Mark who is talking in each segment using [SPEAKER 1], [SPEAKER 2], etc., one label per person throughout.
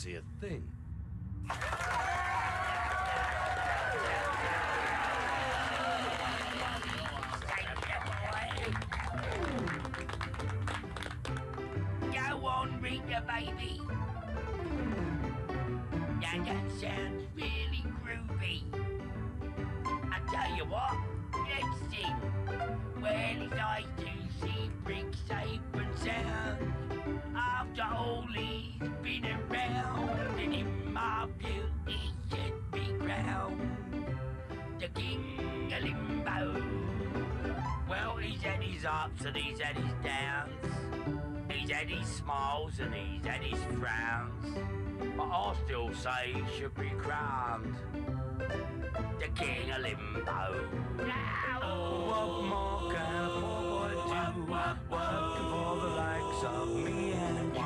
[SPEAKER 1] see a thing.
[SPEAKER 2] Go on, Rita, baby. Now that sounds really groovy. I tell you what, let's sing. Well, his eyes do see bricks safe and sound. After all he's been around, and in my view he should be crowned the King of Limbo. Well, he's had his ups and he's had his downs. He's had his smiles and he's had his frowns. But I still say he should be crowned the King of Limbo.
[SPEAKER 3] Oh, what more can a poor boy do? Working for the likes of me and you.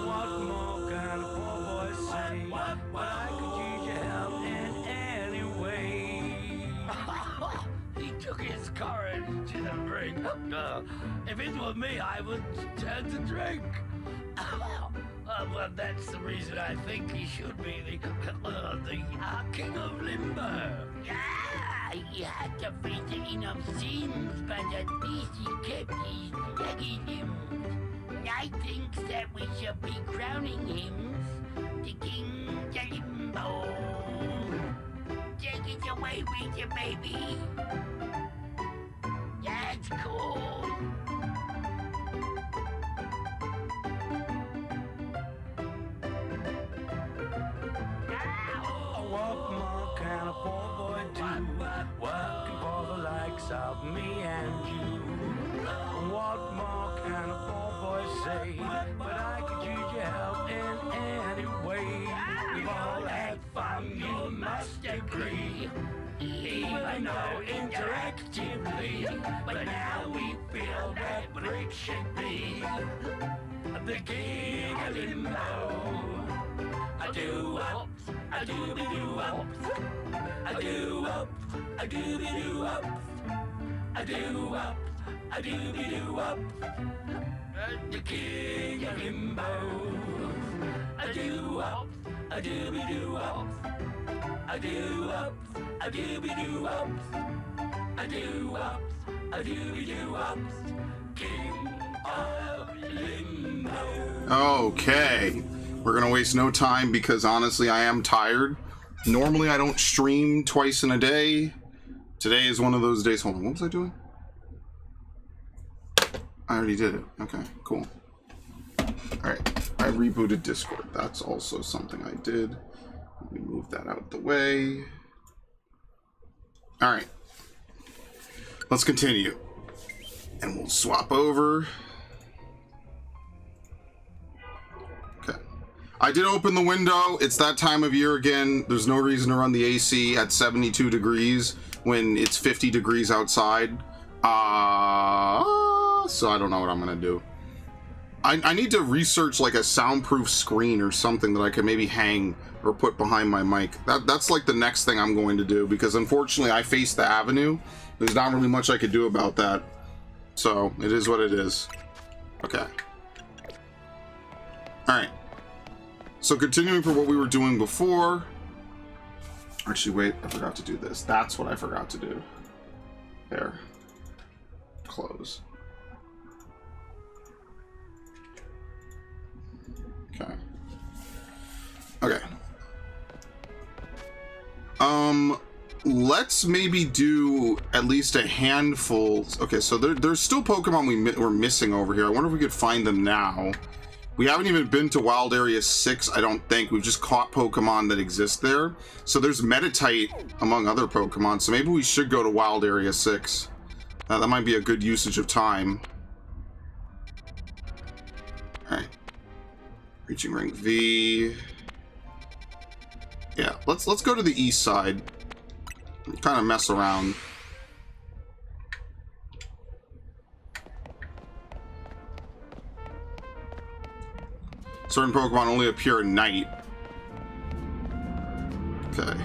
[SPEAKER 3] What more can a poor boy say? But I could use your help in any way.
[SPEAKER 2] He took his courage to the brink. If it were me, I would turn to drink. Well, that's the reason I think he should be the King of Limbo. Yeah, he had to fit enough sins, but at least he kept his leggy limbs. I think that we should be crowning him the King of Limbo. Take it away with you, baby. That's cool.
[SPEAKER 3] What more can a poor boy do? Working for the likes of me and you. What more can a poor boy say? But I could use your help in any way. We've all had fun, you must agree. Even though interactively, but now we feel that Brick should be the King of Limbo. I do ups, I do be do ups, I do ups, I do be do ups, I do ups, I do be do ups, the King of Limbo. I do ups, I do be do ups, I do ups, I do be do ups, I do ups, I do be do ups, King of Limbo.
[SPEAKER 4] Okay. We're gonna waste no time because honestly I am tired. Normally I don't stream twice in a day. Today is one of those days. Hold on, what was I doing? I already did it. Okay, cool. Alright, I rebooted Discord. That's also something I did. Let me move that out the way. Alright. Let's continue. And we'll swap over. I did open the window. It's that time of year again. There's no reason to run the AC at 72 degrees when it's 50 degrees outside. So I don't know what I'm gonna do. I need to research like a soundproof screen or something that I can maybe hang or put behind my mic. That's like the next thing I'm going to do because unfortunately I face the avenue. There's not really much I could do about that. So it is what it is. Okay. All right. So continuing for what we were doing before. Actually, wait, I forgot to do this. That's what I forgot to do. There. Close. Okay. Okay. Let's maybe do at least a handful. Okay, so there's still Pokemon we're missing over here. I wonder if we could find them now. We haven't even been to Wild Area 6, I don't think. We've just caught Pokemon that exist there. So there's Meditite among other Pokemon, so maybe we should go to Wild Area 6. That might be a good usage of time. Alright. Reaching Ring V. Yeah, let's go to the east side. Kind of mess around. Certain Pokemon only appear at night. Okay.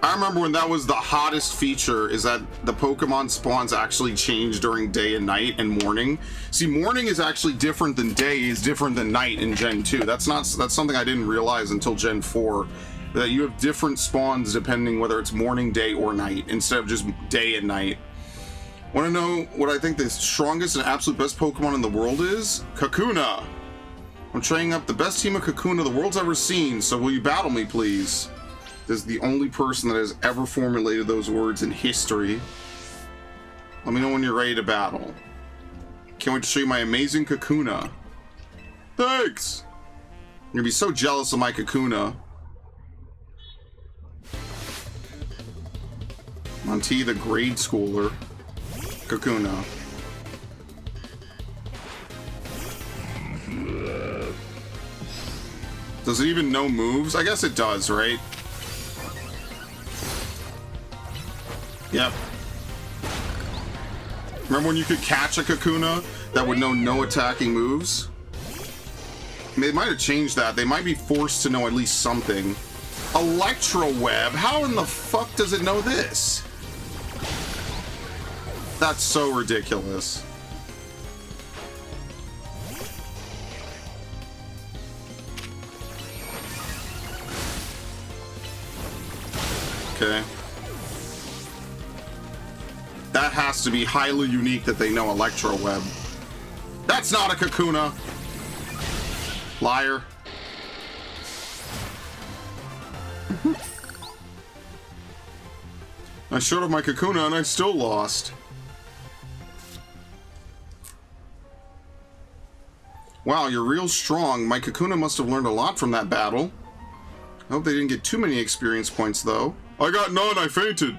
[SPEAKER 4] I remember when that was the hottest feature, is that the Pokemon spawns actually change during day and night and morning. See, morning is actually different than day, is different than night in Gen 2. That's something I didn't realize until Gen 4, that you have different spawns depending whether it's morning, day, or night, instead of just day and night. Want to know what I think the strongest and absolute best Pokemon in the world is? Kakuna. I'm training up the best team of Kakuna the world's ever seen, so will you battle me, please? This is the only person that has ever formulated those words in history. Let me know when you're ready to battle. Can't wait to show you my amazing Kakuna. Thanks! I'm gonna be so jealous of my Kakuna. Monty, the grade schooler. Kakuna. Does it even know moves? I guess it does, right? Yep. Remember when you could catch a Kakuna that would know no attacking moves? I mean, they might have changed that. They might be forced to know at least something. Electro Web? How in the fuck does it know this? That's so ridiculous. Okay. That has to be highly unique that they know Electro Web. That's not a Kakuna. Liar. I showed off my Kakuna and I still lost. Wow, you're real strong. My Kakuna must have learned a lot from that battle. I hope they didn't get too many experience points, though. I got none, I fainted.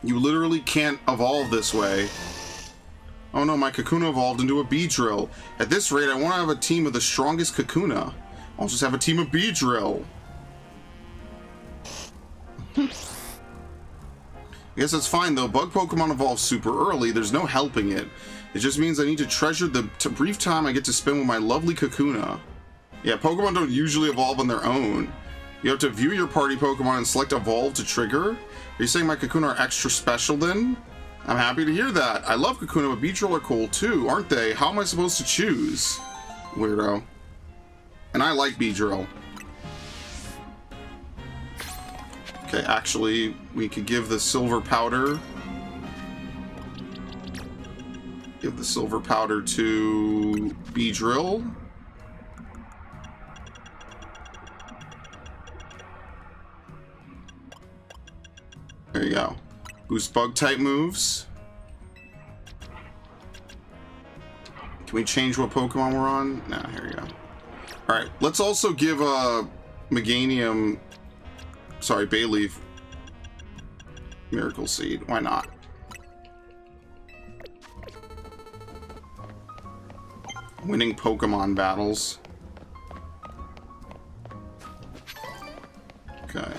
[SPEAKER 4] You literally can't evolve this way. Oh no, my Kakuna evolved into a Beedrill. At this rate, I want to have a team of the strongest Kakuna. I'll just have a team of Beedrill. I guess that's fine, though. Bug Pokemon evolve super early. There's no helping it. It just means I need to treasure the brief time I get to spend with my lovely Kakuna. Yeah, Pokemon don't usually evolve on their own. You have to view your party Pokemon and select Evolve to trigger. Are you saying my Kakuna are extra special then? I'm happy to hear that. I love Kakuna, but Beedrill are cool too, aren't they? How am I supposed to choose? Weirdo. And I like Beedrill. Okay, actually, we could give the silver powder. Give the silver powder to Beedrill. There you go. Boost bug type moves. Can we change what Pokemon we're on? Nah, here we go. Alright, let's also give Meganium, sorry, Bayleaf Miracle Seed. Why not? Winning Pokemon battles. Okay.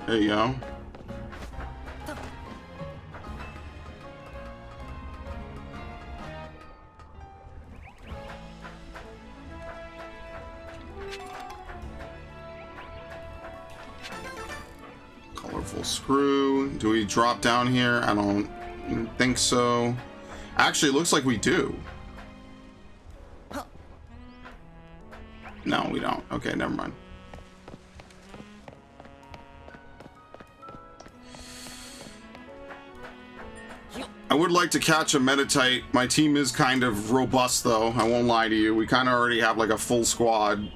[SPEAKER 4] There you go. Colorful screw. Do we drop down here? I don't think so. Actually, it looks like we do. No, we don't. Okay, never mind. I would like to catch a Meditite. My team is kind of robust, though. I won't lie to you. We kind of already have, like, a full squad.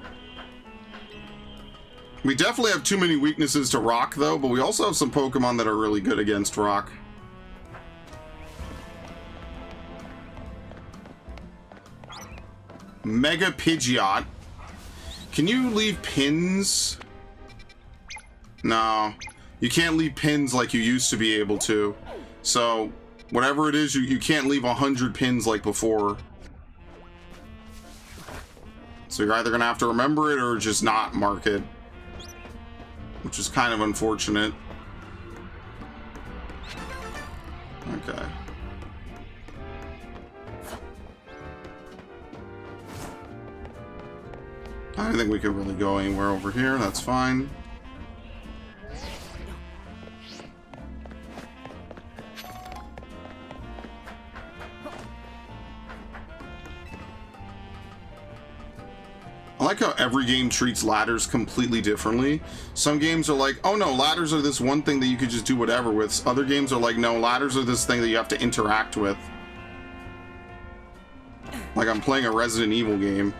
[SPEAKER 4] We definitely have too many weaknesses to Rock, though, but we also have some Pokemon that are really good against Rock. Mega Pidgeot. Can you leave pins? No. You can't leave pins like you used to be able to. So, whatever it is, you can't leave 100 pins like before. So you're either going to have to remember it or just not mark it. Which is kind of unfortunate. Okay. I don't think we could really go anywhere over here. That's fine. I like how every game treats ladders completely differently. Some games are like, oh no, ladders are this one thing that you could just do whatever with. Other games are like, no, ladders are this thing that you have to interact with. Like I'm playing a Resident Evil game.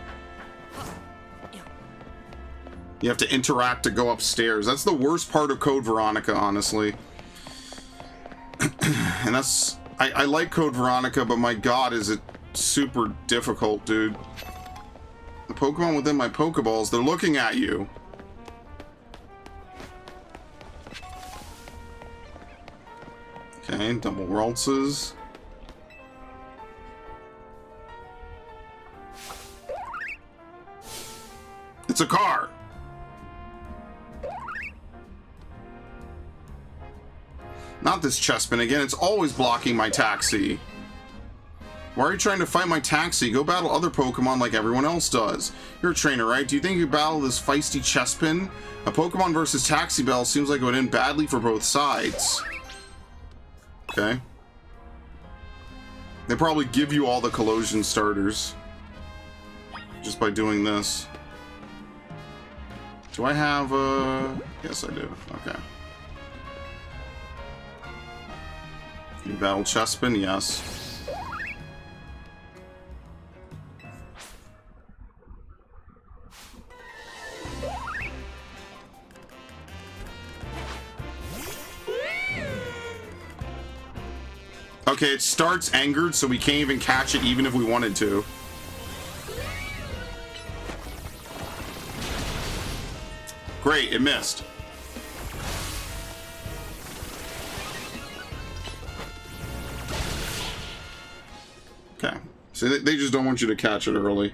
[SPEAKER 4] You have to interact to go upstairs. That's the worst part of Code Veronica, honestly. And that's... I like Code Veronica, but my god, is it super difficult, dude. The Pokemon within my Pokeballs, they're looking at you. Okay, double waltzes. It's a car! Not this Chespin again, it's always blocking my taxi. Why are you trying to fight my taxi? Go battle other Pokemon like everyone else does. You're a trainer, right? Do you think you battle this feisty Chespin? A Pokemon versus Taxi Bell seems like it would end badly for both sides. Okay. They probably give you all the Collision starters just by doing this. Do I have yes I do. Okay. You battle Chespin? Yes. Okay, it starts angered, so we can't even catch it even if we wanted to. Great, it missed. Okay, so they just don't want you to catch it early.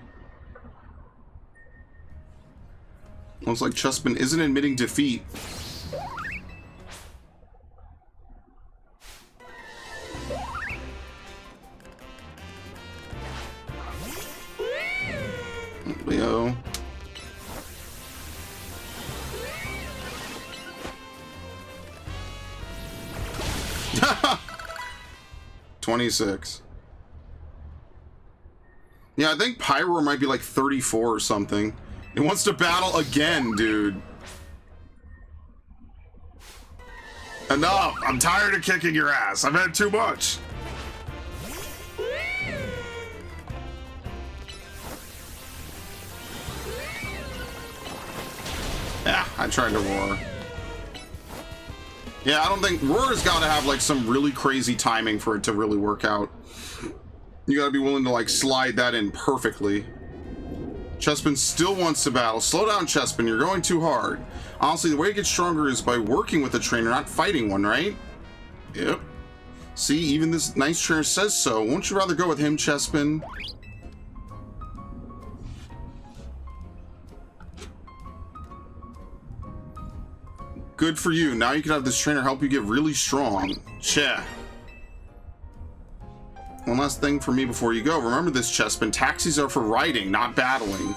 [SPEAKER 4] Looks like Chespin isn't admitting defeat. Leo. 26. Yeah, I think Pyro might be like 34 or something. It wants to battle again, dude. Enough! I'm tired of kicking your ass. I've had too much. Yeah, I tried to roar. Yeah, I don't think... Roar's got to have, like, some really crazy timing for it to really work out. You gotta be willing to, like, slide that in perfectly. Chespin still wants to battle. Slow down, Chespin. You're going too hard. Honestly, the way to get stronger is by working with a trainer, not fighting one, right? Yep. See, even this nice trainer says so. Won't you rather go with him, Chespin? Good for you. Now you can have this trainer help you get really strong. Che. One last thing for me before you go. Remember this, Chespin. Taxis are for riding, not battling.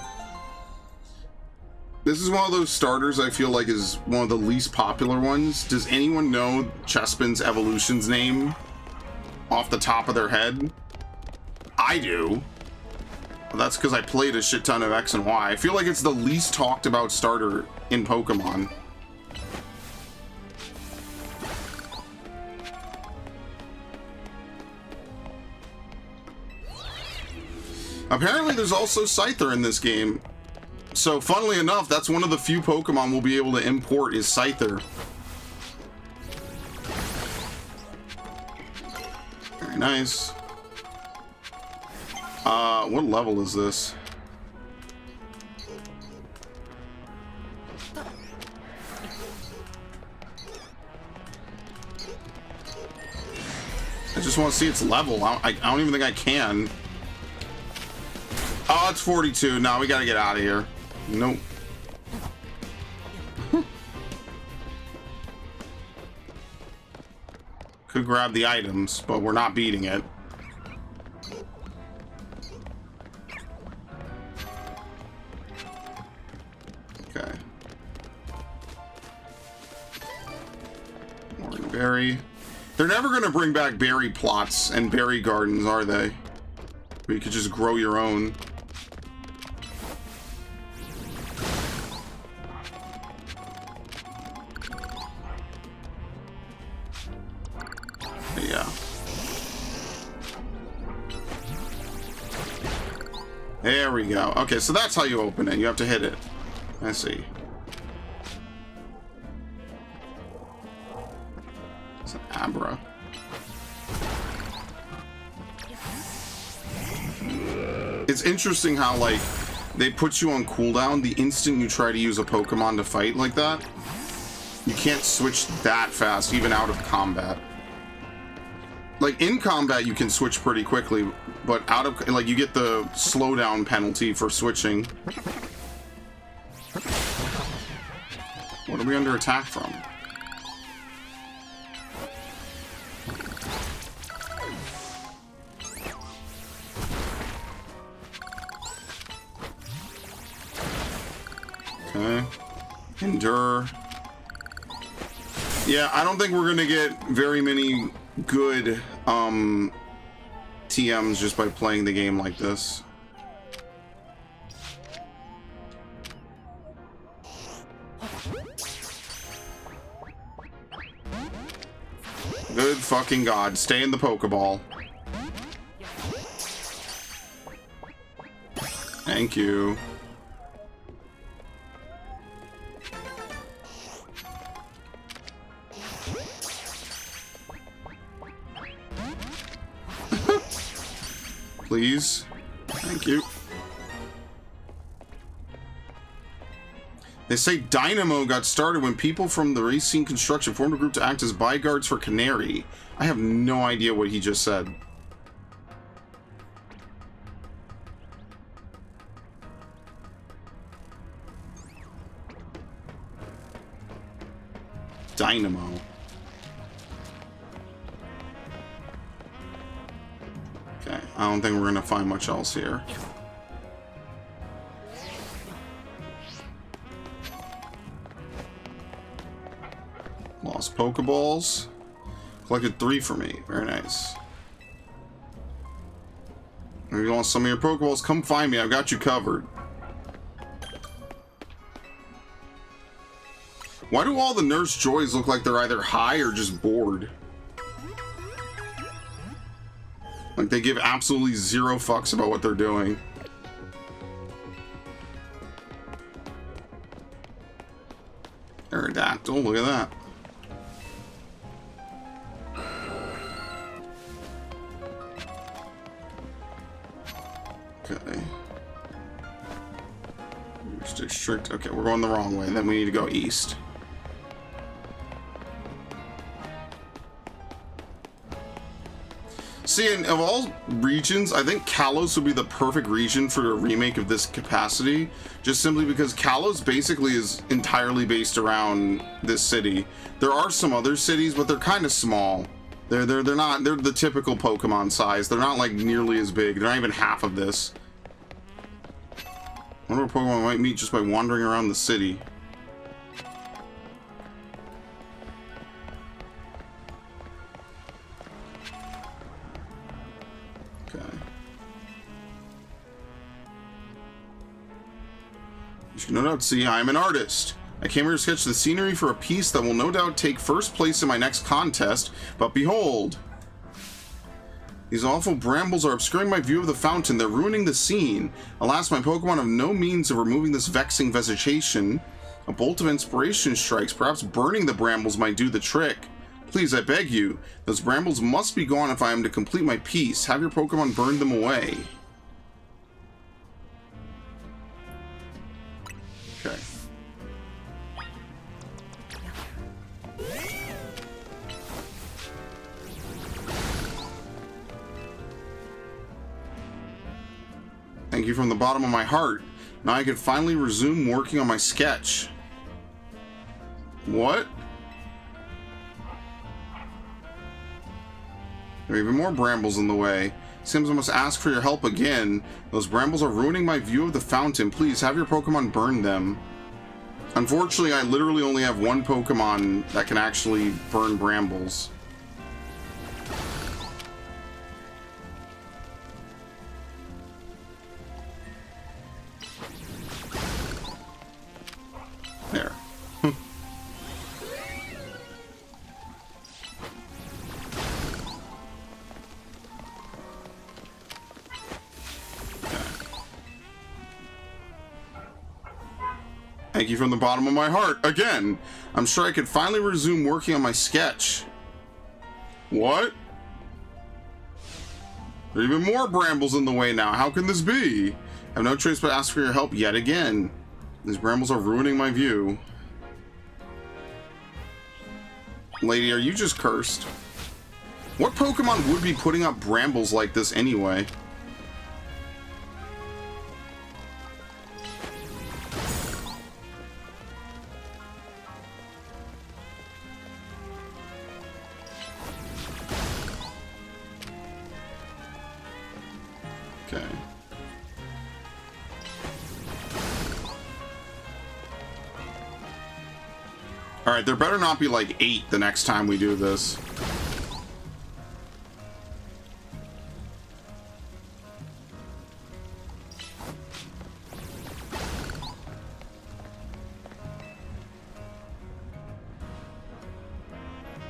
[SPEAKER 4] This is one of those starters I feel like is one of the least popular ones. Does anyone know Chespin's evolution's name off the top of their head? I do. Well, that's because I played a shit ton of X and Y. I feel like it's the least talked about starter in Pokemon. Apparently there's also Scyther in this game. So funnily enough, that's one of the few Pokemon we'll be able to import is Scyther. Very nice. What level is this? I just want to see its level. I don't even think I can. Oh, it's 42. No, we gotta get out of here. Nope. Could grab the items, but we're not beating it. Okay. Morning berry. They're never going to bring back berry plots and berry gardens, are they? Where you could just grow your own. Yeah. There we go. Okay, so that's how you open it. You have to hit it. I see. It's an Abra. It's interesting how, like, they put you on cooldown the instant you try to use a Pokemon to fight like that. You can't switch that fast, even out of combat. Like, in combat, you can switch pretty quickly, but out of, like, you get the slowdown penalty for switching. What are we under attack from? Okay. Endure. Yeah, I don't think we're gonna get very many good TMs just by playing the game like this. Good fucking god, stay in the Pokeball. Thank you. Please. Thank you. They say Dynamo got started when people from the Racine Construction formed a group to act as bodyguards for Canary. I have no idea what he just said. Dynamo. Okay, I don't think we're gonna find much else here. Lost Pokeballs. Collected 3 for me. Very nice. If you want some of your Pokeballs, come find me. I've got you covered. Why do all the Nurse Joys look like they're either high or just bored? Like they give absolutely zero fucks about what they're doing. Aerodactyl, look at that. Okay. District. Okay, we're going the wrong way. Then we need to go east. See, of all regions, I think Kalos would be the perfect region for a remake of this capacity, just simply because Kalos basically is entirely based around this city. There are some other cities, but they're kind of small. They're the typical Pokemon size. They're not like nearly as big. They're not even half of this. I wonder what Pokemon might meet just by wandering around the city. You should no doubt see I am an artist. I came here to sketch the scenery for a piece that will no doubt take first place in my next contest, but behold! These awful brambles are obscuring my view of the fountain. They're ruining the scene. Alas, my Pokemon have no means of removing this vexing vegetation. A bolt of inspiration strikes. Perhaps burning the brambles might do the trick. Please, I beg you. Those brambles must be gone if I am to complete my piece. Have your Pokemon burn them away. Okay. Thank you from the bottom of my heart. Now I can finally resume working on my sketch. What? There are even more brambles in the way. Seems I must ask for your help again. Those brambles are ruining my view of the fountain. Please, have your Pokemon burn them. Unfortunately, I literally only have one Pokemon that can actually burn brambles. There. Thank you from the bottom of my heart. Again, I'm sure I could finally resume working on my sketch. What? There are even more brambles in the way now. How can this be? I have no choice but ask for your help yet again. These brambles are ruining my view. Lady, are you just cursed? What Pokemon would be putting up brambles like this anyway? Okay. Alright, there better not be like 8 the next time we do this.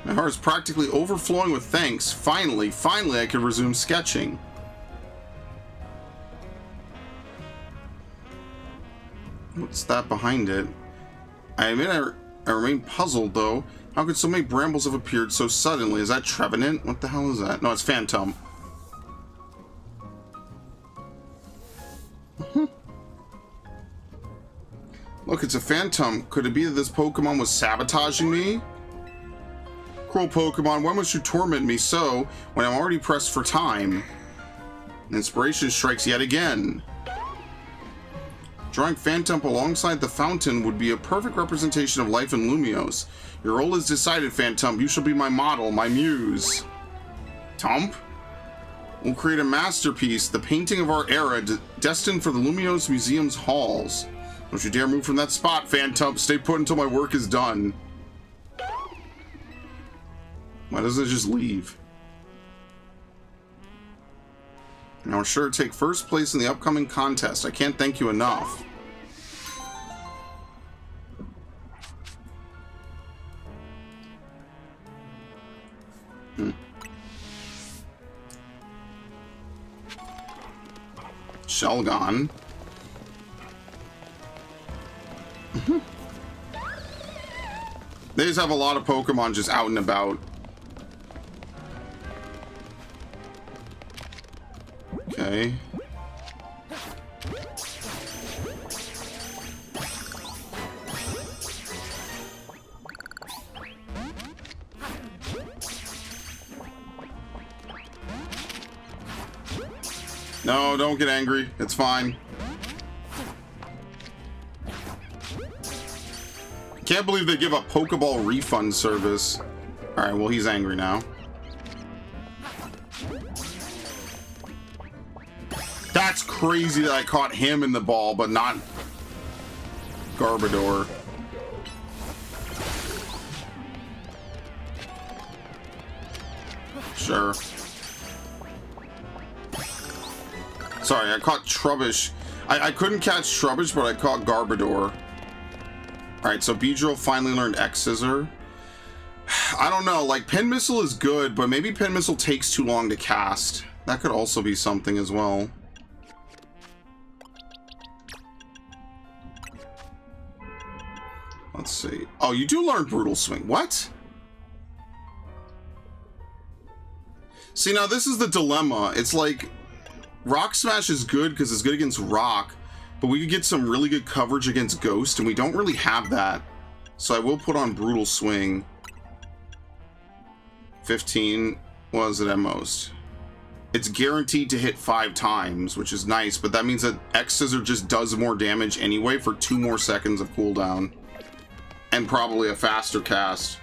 [SPEAKER 4] My heart is practically overflowing with thanks. Finally I can resume sketching. What's that behind it? I admit I remain puzzled, though. How could so many brambles have appeared so suddenly? Is that Trevenant? What the hell is that? No, it's Phantom. Look, it's a Phantom. Could it be that this Pokemon was sabotaging me? Cruel Pokemon, why must you torment me so when I'm already pressed for time? Inspiration strikes yet again. Drawing Phantom alongside the fountain would be a perfect representation of life in Lumiose. Your role is decided, Phantom. You shall be my model, my muse. Tump? We'll create a masterpiece, the painting of our era, destined for the Lumiose Museum's halls. Don't you dare move from that spot, Phantom. Stay put until my work is done. Why doesn't it just leave? Now we're sure to take first place in the upcoming contest. I can't thank you enough. Shelgon. They just have a lot of Pokemon just out and about. Okay. No, don't get angry. It's fine. Can't believe they give a Pokeball refund service. Alright, well, he's angry now. That's crazy that I caught him in the ball, but not Garbodor. Sure. Sorry, I caught Trubbish. I couldn't catch Trubbish, but I caught Garbodor. Alright, so Beedrill finally learned X-Scissor. I don't know, like, Pin Missile is good, but maybe Pin Missile takes too long to cast. That could also be something as well. Let's see. Oh, you do learn Brutal Swing. What? See, now this is the dilemma. It's like, Rock Smash is good because it's good against Rock, but we could get some really good coverage against Ghost, and we don't really have that. So I will put on Brutal Swing. 15 was it at most. It's guaranteed to hit 5 times, which is nice, but that means that X-Scissor just does more damage anyway for 2 more seconds of cooldown. And probably a faster cast.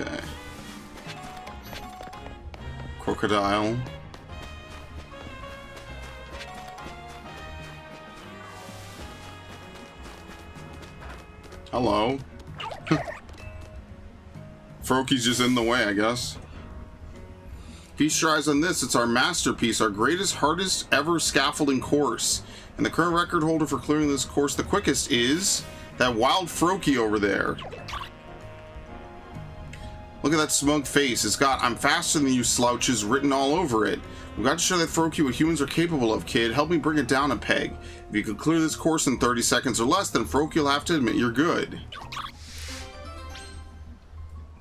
[SPEAKER 4] Okay. Crocodile. Hello. Froaky's just in the way, I guess. Feast your eyes on this. It's our masterpiece, our greatest, hardest ever scaffolding course. And the current record holder for clearing this course the quickest is that wild Froaky over there. Look at that smug face. It's got "I'm faster than you slouches" written all over it. We've got to show that Froaky what humans are capable of, kid. Help me bring it down a peg. If you can clear this course in 30 seconds or less, then Froaky will have to admit you're good.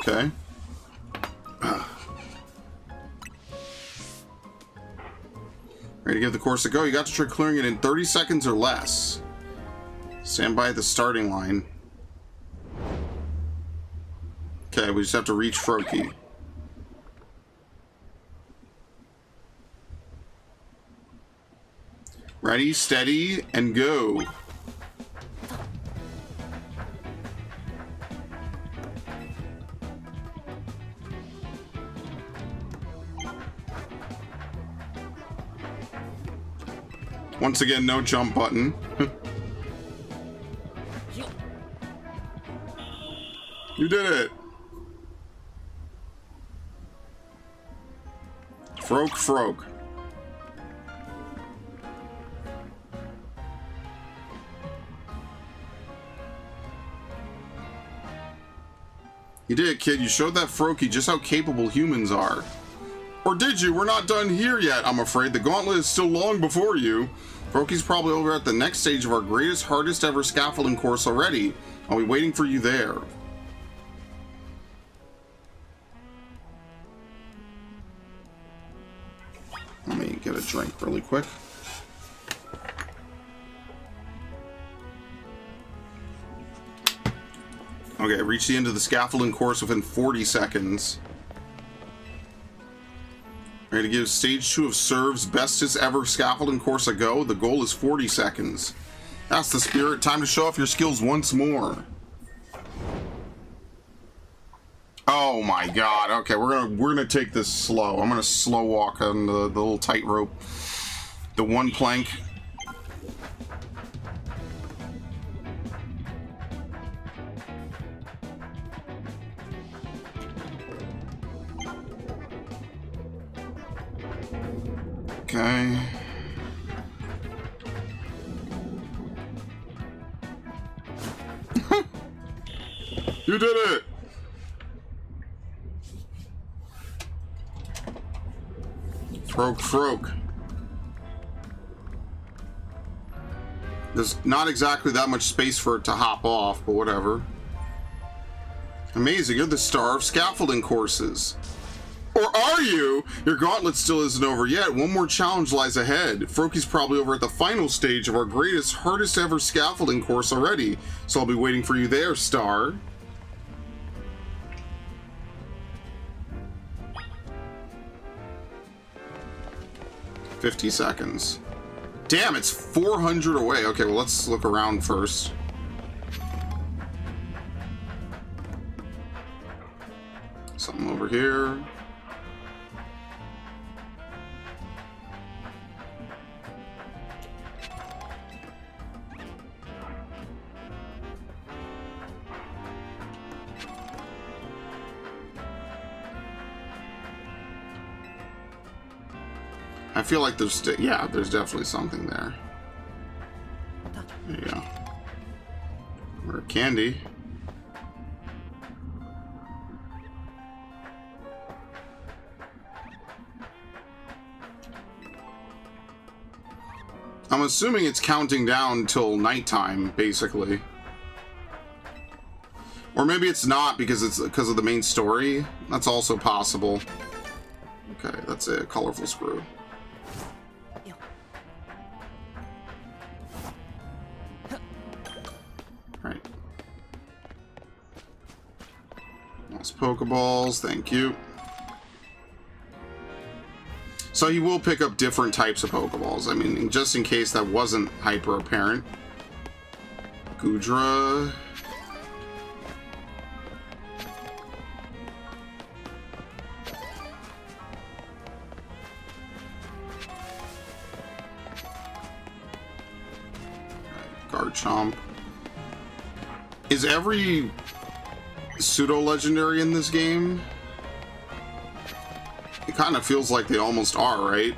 [SPEAKER 4] Okay. Ready to give the course a go? You got to try clearing it in 30 seconds or less. Stand by at the starting line. Okay, we just have to reach Froaky. Ready, steady, and go. Once again, no jump button. You did it! Froak. You did it, kid. You showed that Froaky just how capable humans are. Or did you? We're not done here yet, I'm afraid. The gauntlet is still long before you. Froaky's probably over at the next stage of our greatest, hardest ever scaffolding course already. I'll be waiting for you there. Let me get a drink really quick. Okay, reach the end of the scaffolding course within 40 seconds. Ready to give stage 2 of Serve's bestest ever scaffolding course a go? The goal is 40 seconds. That's the spirit. Time to show off your skills once more. Oh my god. Okay, we're gonna take this slow. I'm gonna slow walk on the little tightrope. The one plank. Okay. You did it! Froak. There's not exactly that much space for it to hop off, but whatever. Amazing, you're the star of scaffolding courses. Or are you? Your gauntlet still isn't over yet. One more challenge lies ahead. Froaky's probably over at the final stage of our greatest, hardest ever scaffolding course already, so I'll be waiting for you there, star. $50 seconds. Damn, it's 400 away. Okay, well, let's look around first. Something over here. I feel like there's definitely something there. There you go. Or candy. I'm assuming it's counting down till nighttime, basically. Or maybe it's not because of the main story. That's also possible. Okay, that's a colorful screw. Right. Lost Pokeballs, thank you. So he will pick up different types of Pokeballs. I mean, just in case that wasn't hyper apparent. Goodra. Garchomp. Is every pseudo-legendary in this game? It kind of feels like they almost are, right?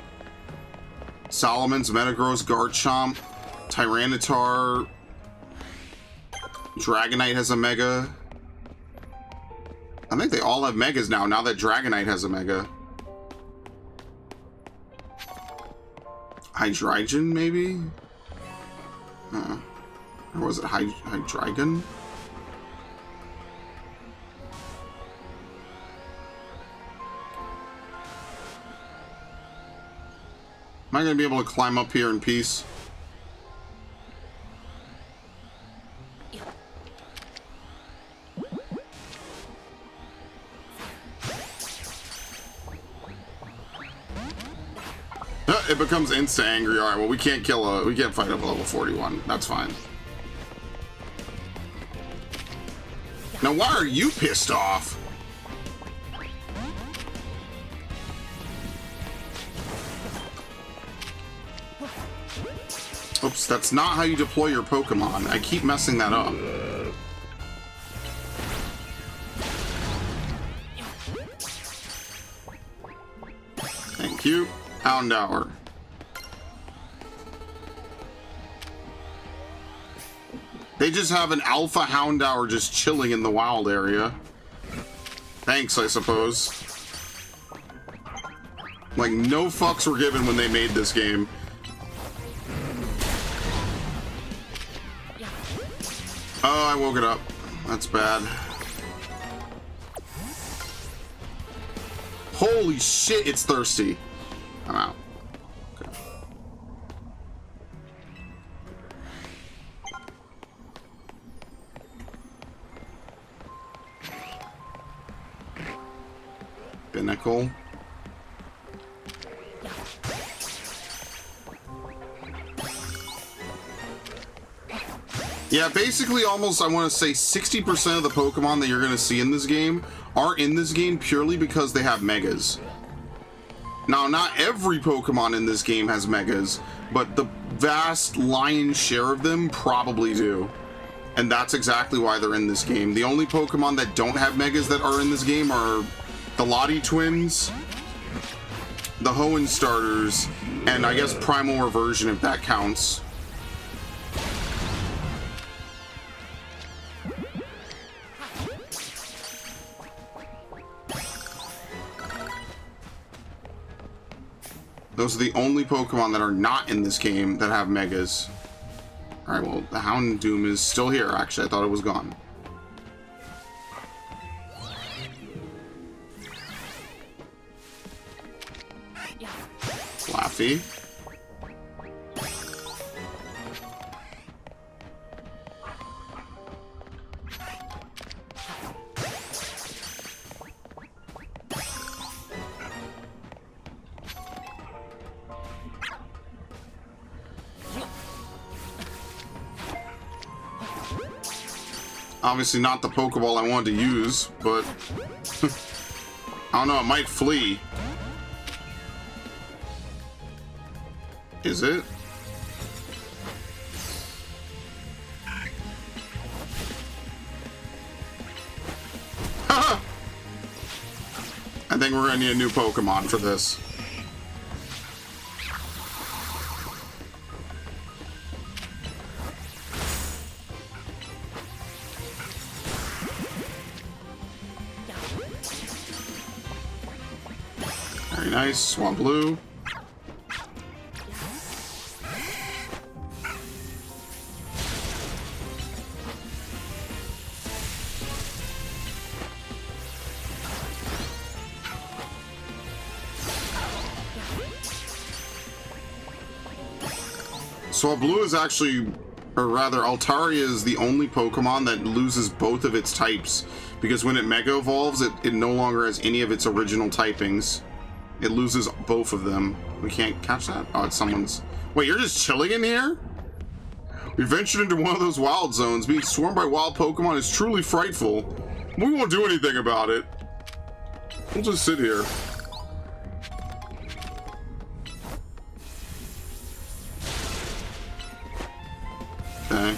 [SPEAKER 4] Salamence, Metagross, Garchomp, Tyranitar, Dragonite has a Mega. I think they all have Megas now that Dragonite has a Mega. Hydreigon, maybe? Or was it Hydreigon? Am I going to be able to climb up here in peace? It becomes instant angry. Alright, well, we can't fight up a level 41. That's fine. Now, why are you pissed off? Oops, that's not how you deploy your Pokemon. I keep messing that up. Thank you. Houndour. They just have an alpha Houndour just chilling in the wild area. Thanks, I suppose. Like, no fucks were given when they made this game. Oh, I woke it up. That's bad. Holy shit, it's thirsty. I'm out. Okay. Pinnacle. Yeah, basically almost, I want to say 60% of the Pokemon that you're going to see in this game are in this game purely because they have Megas. Now, not every Pokemon in this game has Megas, but the vast lion's share of them probably do. And that's exactly why they're in this game. The only Pokemon that don't have Megas that are in this game are the Lottie Twins, the Hoenn starters, and I guess Primal Reversion if that counts. Those are the only Pokemon that are not in this game that have Megas. Alright, well, the Houndoom is still here. Actually, I thought it was gone. Flaffy. Obviously not the Pokeball I wanted to use, but I don't know, it might flee. Is it? I think we're gonna need a new Pokemon for this. Very nice, Swablu. Swablu is actually, or rather, Altaria is the only Pokemon that loses both of its types, because when it Mega Evolves, it no longer has any of its original typings. It loses both of them. We can't catch that? Oh, it's someone's... Wait, you're just chilling in here? We ventured into one of those wild zones. Being swarmed by wild Pokemon is truly frightful. We won't do anything about it. We'll just sit here. Okay.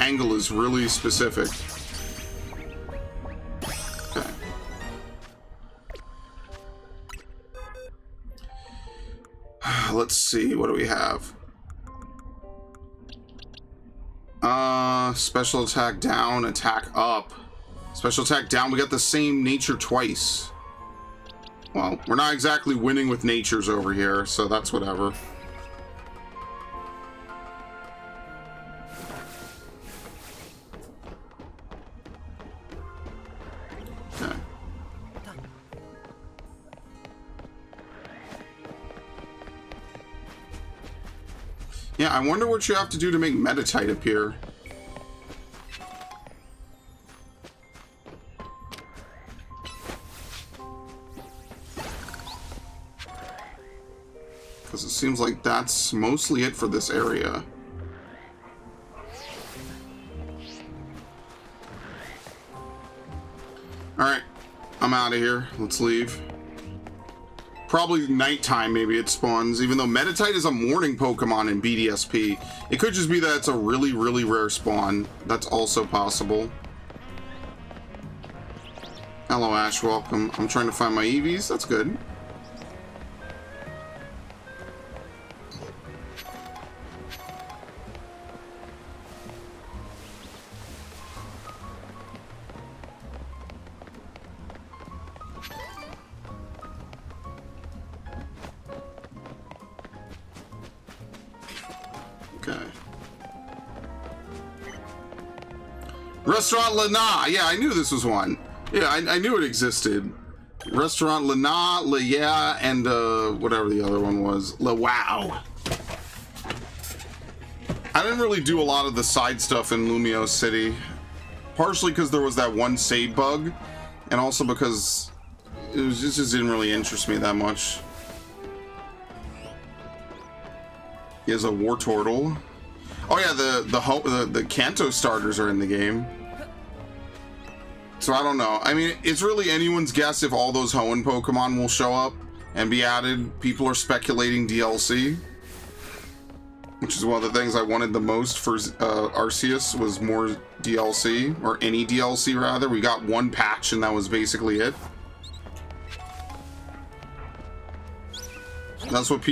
[SPEAKER 4] angle is really specific. Okay. Let's see, what do we have? Special attack down, attack up. Special attack down, we got the same nature twice. Well, we're not exactly winning with natures over here, so that's whatever. Okay. Yeah, I wonder what you have to do to make Metatite appear. Because it seems like that's mostly it for this area. Alright, I'm out of here. Let's leave. Probably nighttime, maybe it spawns, even though Metatite is a morning Pokemon in BDSP. It could just be that it's a really, really rare spawn. That's also possible. Hello, Ash, welcome. I'm trying to find my Eevees. That's good. Restaurant Lana. Yeah, I knew this was one. Yeah, I knew it existed. Restaurant Lana, La Yeah, and whatever the other one was. La Wow. I didn't really do a lot of the side stuff in Lumiose City. Partially because there was that one save bug, and also because it was just didn't really interest me that much. He has a Wartortle. Oh yeah, the Kanto starters are in the game. So I don't know. I mean, it's really anyone's guess if all those Hoenn Pokemon will show up and be added. People are speculating DLC, which is one of the things I wanted the most for Arceus was more DLC, or any DLC rather. We got one patch and that was basically it. That's what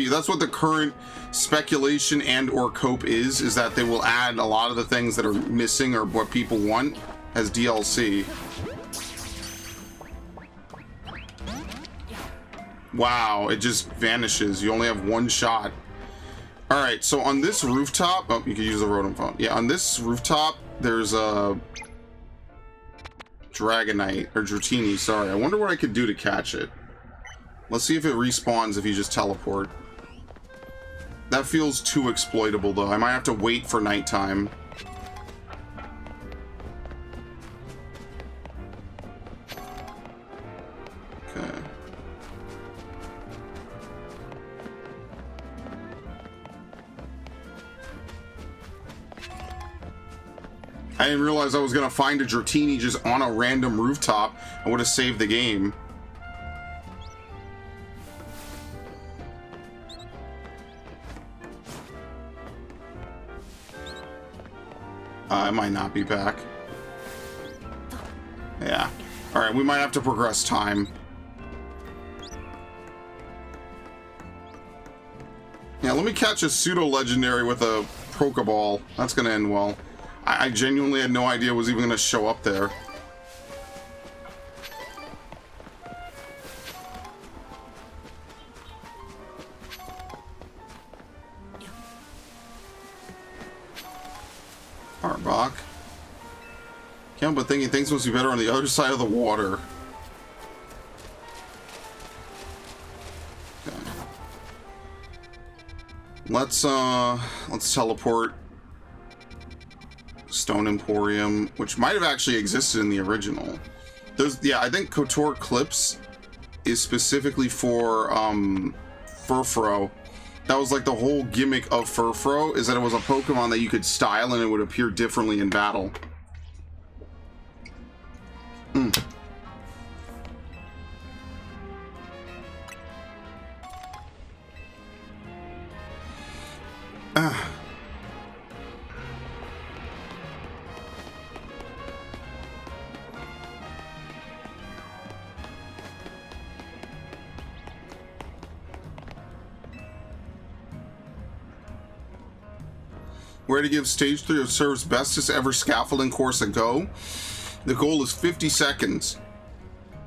[SPEAKER 4] the current speculation and or cope is that they will add a lot of the things that are missing or what people want as DLC. Wow, it just vanishes. You only have one shot. Alright, so on this rooftop... Oh, you can use the Rotom phone. Yeah, on this rooftop, there's a... Dragonite, or Dratini, sorry. I wonder what I could do to catch it. Let's see if it respawns if you just teleport. That feels too exploitable, though. I might have to wait for nighttime. Okay. I didn't realize I was going to find a Dratini just on a random rooftop. I would have saved the game. I might not be back. Yeah. Alright, we might have to progress time. Yeah, let me catch a pseudo-legendary with a Pokeball. That's gonna end well. I genuinely had no idea it was even gonna show up there. Arbok. Can't but thinking things must be better on the other side of the water. Okay. Let's teleport. Stone Emporium, which might have actually existed in the original. Yeah, I think Kotor Clips is specifically for Furfrou. That was like the whole gimmick of Furfrou, is that it was a Pokemon that you could style and it would appear differently in battle. Where to give Stage 3 of Surf's bestest ever scaffolding course a go? The goal is 50 seconds.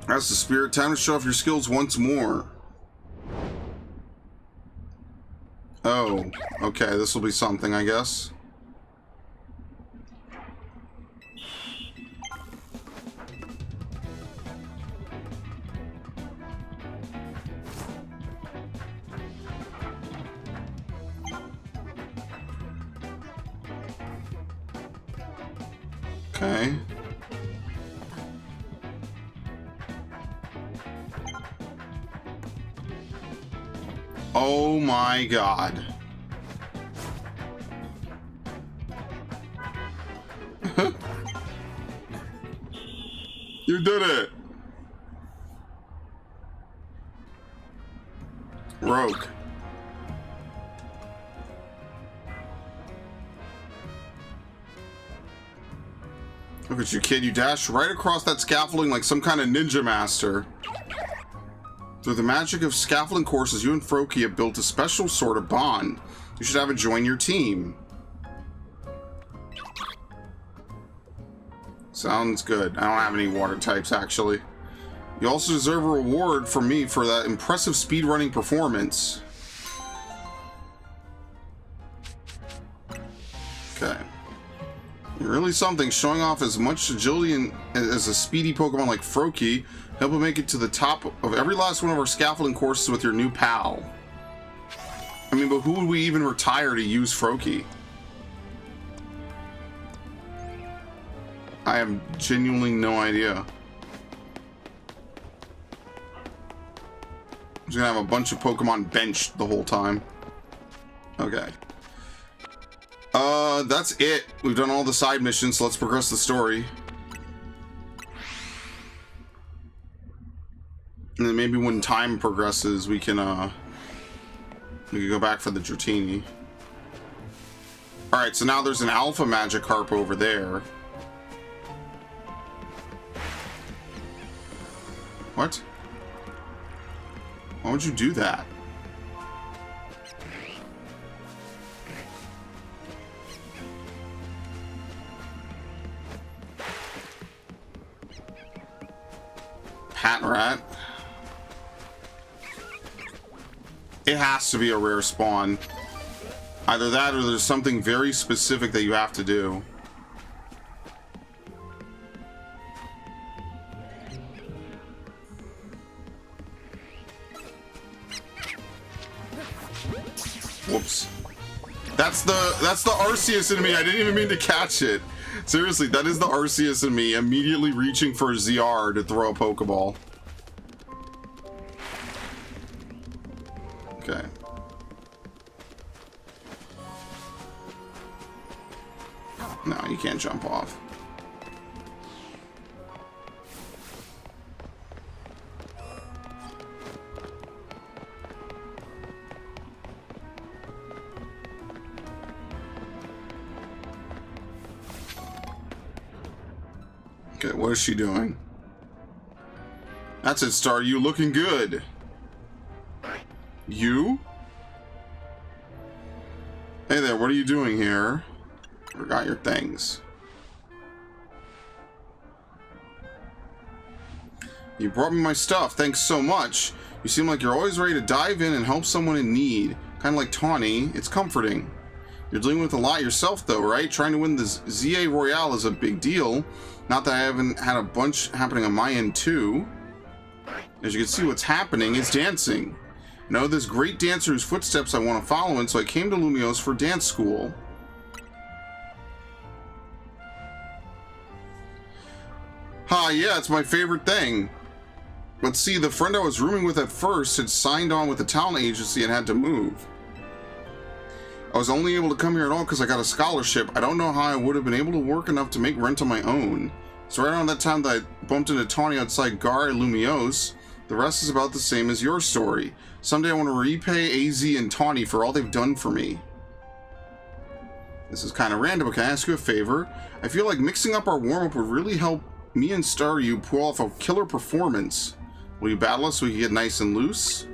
[SPEAKER 4] That's the spirit. Time to show off your skills once more. Oh, okay. This will be something, I guess. Okay. Oh my god. You did it. Rogue. Look at you, kid. You dashed right across that scaffolding like some kind of ninja master. Through the magic of scaffolding courses, you and Froakie have built a special sort of bond. You should have it join your team. Sounds good. I don't have any water types, actually. You also deserve a reward from me for that impressive speedrunning performance. Okay. You're really something, showing off as much agility as a speedy Pokemon like Froakie. Help him make it to the top of every last one of our scaffolding courses with your new pal. I mean, but who would we even retire to use Froakie? I have genuinely no idea. I'm just gonna have a bunch of Pokemon benched the whole time. Okay. That's it. We've done all the side missions, so let's progress the story. And then maybe when time progresses, we can go back for the Dratini. Alright, so now there's an Alpha Magikarp over there. What? Why would you do that? Patrat. It has to be a rare spawn. Either that or there's something very specific that you have to do. Whoops. That's the Arceus in me. I didn't even mean to catch it. Seriously, that is the Arceus in me immediately reaching for ZR to throw a Pokeball. Okay. No, you can't jump off. Okay, what is she doing? That's it, Star. You looking good. You? Hey there, what are you doing here? Forgot your things. You brought me my stuff. Thanks so much. You seem like you're always ready to dive in and help someone in need. Kind of like Tawny. It's comforting. You're dealing with a lot yourself, though, right? Trying to win this ZA Royale is a big deal. Not that I haven't had a bunch happening on my end, too. As you can see, what's happening is dancing. I know this great dancer whose footsteps I want to follow in, so I came to Lumiose for dance school. Ha, yeah, it's my favorite thing. But see, the friend I was rooming with at first had signed on with the talent agency and had to move. I was only able to come here at all because I got a scholarship. I don't know how I would have been able to work enough to make rent on my own. So right around that time that I bumped into Tawny outside Gar Lumiose, the rest is about the same as your story. Someday I want to repay AZ and Tawny for all they've done for me. This is kind of random, but can I ask you a favor? I feel like mixing up our warm-up would really help me and Staryu pull off a killer performance. Will you battle us so we can get nice and loose?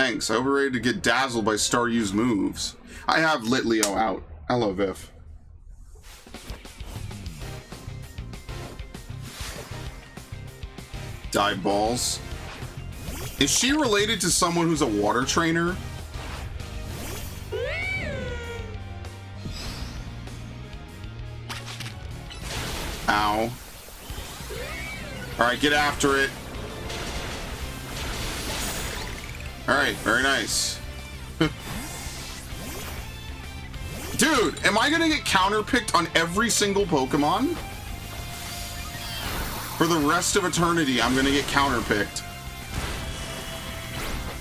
[SPEAKER 4] Thanks. I hope we're ready to get dazzled by Staryu's moves. I have Litleo out. Hello, Viv. Dive balls. Is she related to someone who's a water trainer? Ow. Alright, get after it. Alright, very nice. Dude, am I gonna get counterpicked on every single Pokemon? For the rest of eternity, I'm gonna get counterpicked.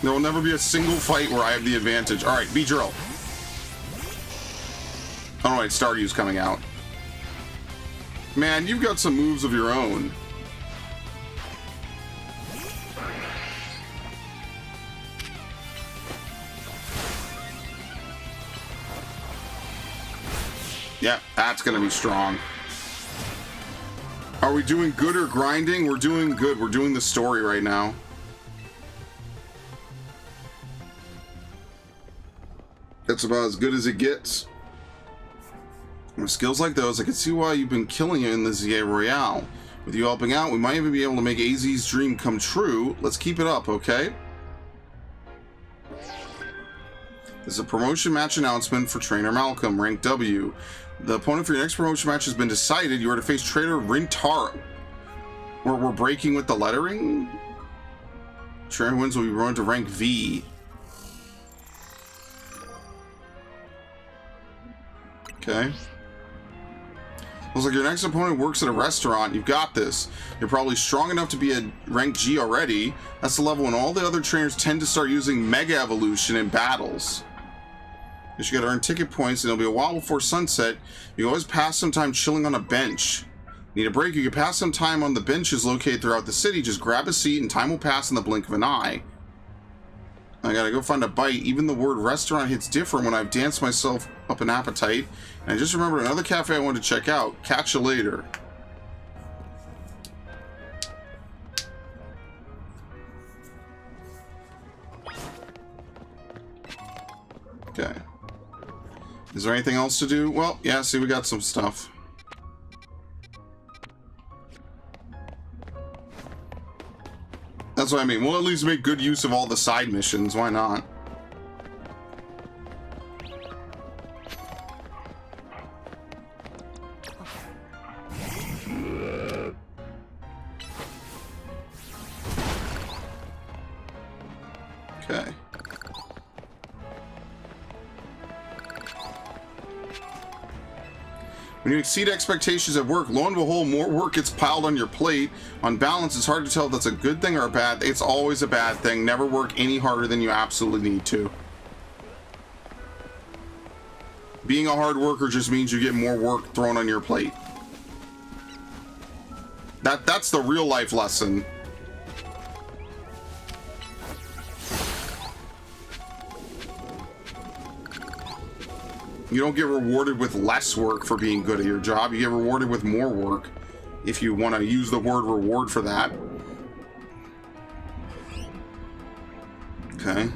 [SPEAKER 4] There will never be a single fight where I have the advantage. Alright, Beedrill. Oh wait, Staryu's coming out. Man, you've got some moves of your own. Yeah, that's gonna be strong. Are we doing good or grinding? We're doing good. We're doing the story right now. That's about as good as it gets. With skills like those, I can see why you've been killing it in the ZA Royale. With you helping out, we might even be able to make AZ's dream come true. Let's keep it up, okay? There's a promotion match announcement for Trainer Malcolm, rank W. The opponent for your next promotion match has been decided. You are to face Trainer Rintaro. We're breaking with the lettering? Trainer wins will be promoted to rank V. Okay. Looks like your next opponent works at a restaurant. You've got this. You're probably strong enough to be at rank G already. That's the level when all the other trainers tend to start using Mega Evolution in battles. You should get to earn ticket points, and it'll be a while before sunset. You can always pass some time chilling on a bench. Need a break? You can pass some time on the benches located throughout the city. Just grab a seat, and time will pass in the blink of an eye. I gotta go find a bite. Even the word restaurant hits different when I've danced myself up an appetite. And I just remembered another cafe I wanted to check out. Catch you later. Okay. Is there anything else to do? Well, yeah, see, we got some stuff. That's what I mean. We'll at least make good use of all the side missions. Why not? Okay. When you exceed expectations at work, lo and behold, more work gets piled on your plate. On balance, it's hard to tell if that's a good thing or a bad thing. It's always a bad thing. Never work any harder than you absolutely need to. Being a hard worker just means you get more work thrown on your plate. That's the real life lesson. You don't get rewarded with less work for being good at your job. You get rewarded with more work, if you want to use the word reward for that. Okay.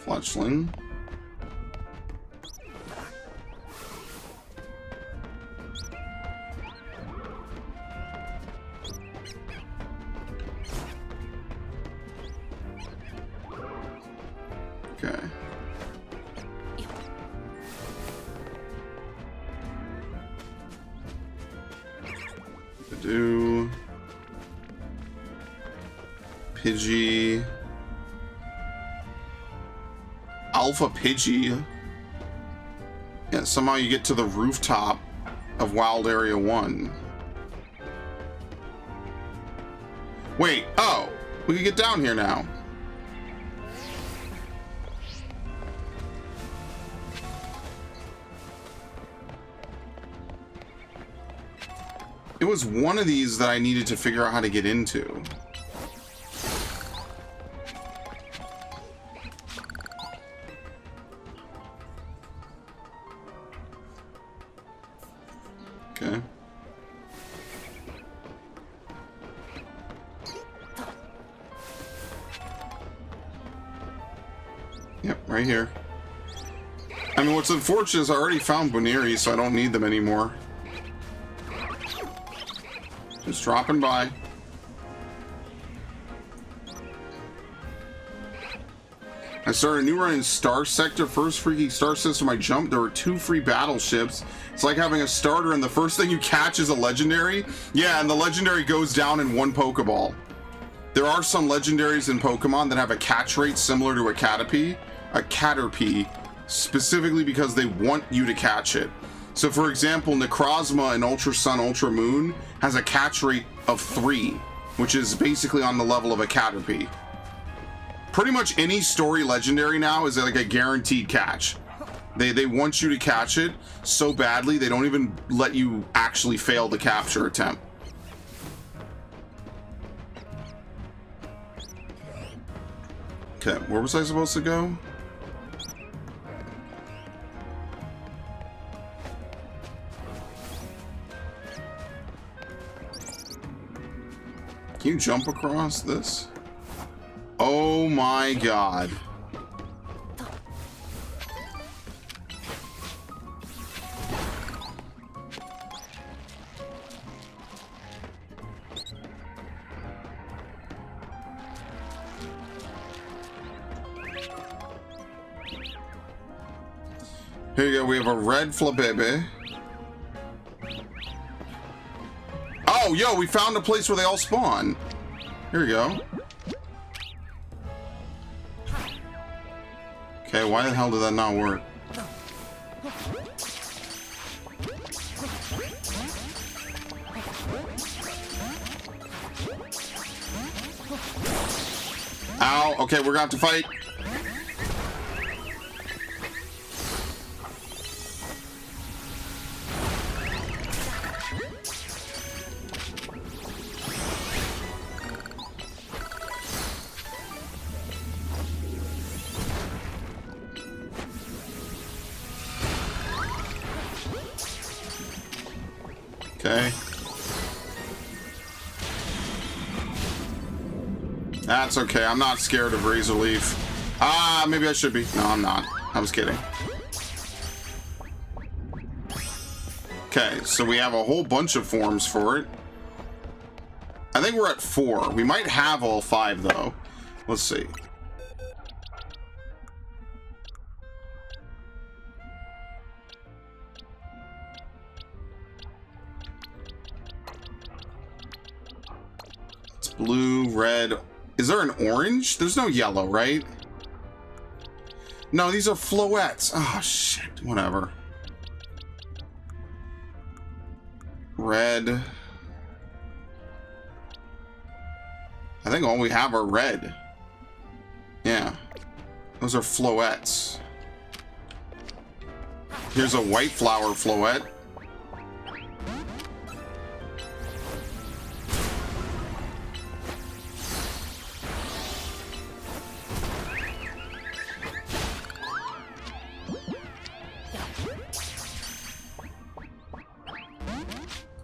[SPEAKER 4] Fletchling. Okay. Do Pidgey, Alpha Pidgey. Yeah, somehow you get to the rooftop of Wild Area 1. Wait, oh, we can get down here now. It was one of these that I needed to figure out how to get into. right here. I mean, what's unfortunate is I already found Boniri, so I don't need them anymore. Just dropping by. I started a new run in Star Sector. First freaky star system I jumped, there were 2 free battleships. It's like having a starter and the first thing you catch is a legendary. Yeah, and the legendary goes down in 1 Pokeball. There are some legendaries in Pokemon that have a catch rate similar to a Caterpie, specifically because they want you to catch it. So for example, Necrozma in Ultra Sun, Ultra Moon has a catch rate of 3, which is basically on the level of a Caterpie. Pretty much any story legendary now is like a guaranteed catch. They want you to catch it so badly they don't even let you actually fail the capture attempt. Okay, where was I supposed to go? Can you jump across this? Oh my god. Here you go, we have a red Flabébé. Oh, yo, we found a place where they all spawn. Here we go. Okay, why the hell did that not work? Ow, okay, we're gonna have to fight. Okay. That's okay. I'm not scared of Razor Leaf. Ah, maybe I should be. No, I'm not. I was kidding. Okay, so we have a whole bunch of forms for it. I think we're at 4. We might have all 5, though. Let's see. Blue, red. Is there an orange? There's no yellow, right? No, these are Floettes. Oh, shit. Whatever. Red. I think all we have are red. Yeah. Those are Floettes. Here's a white flower Floette.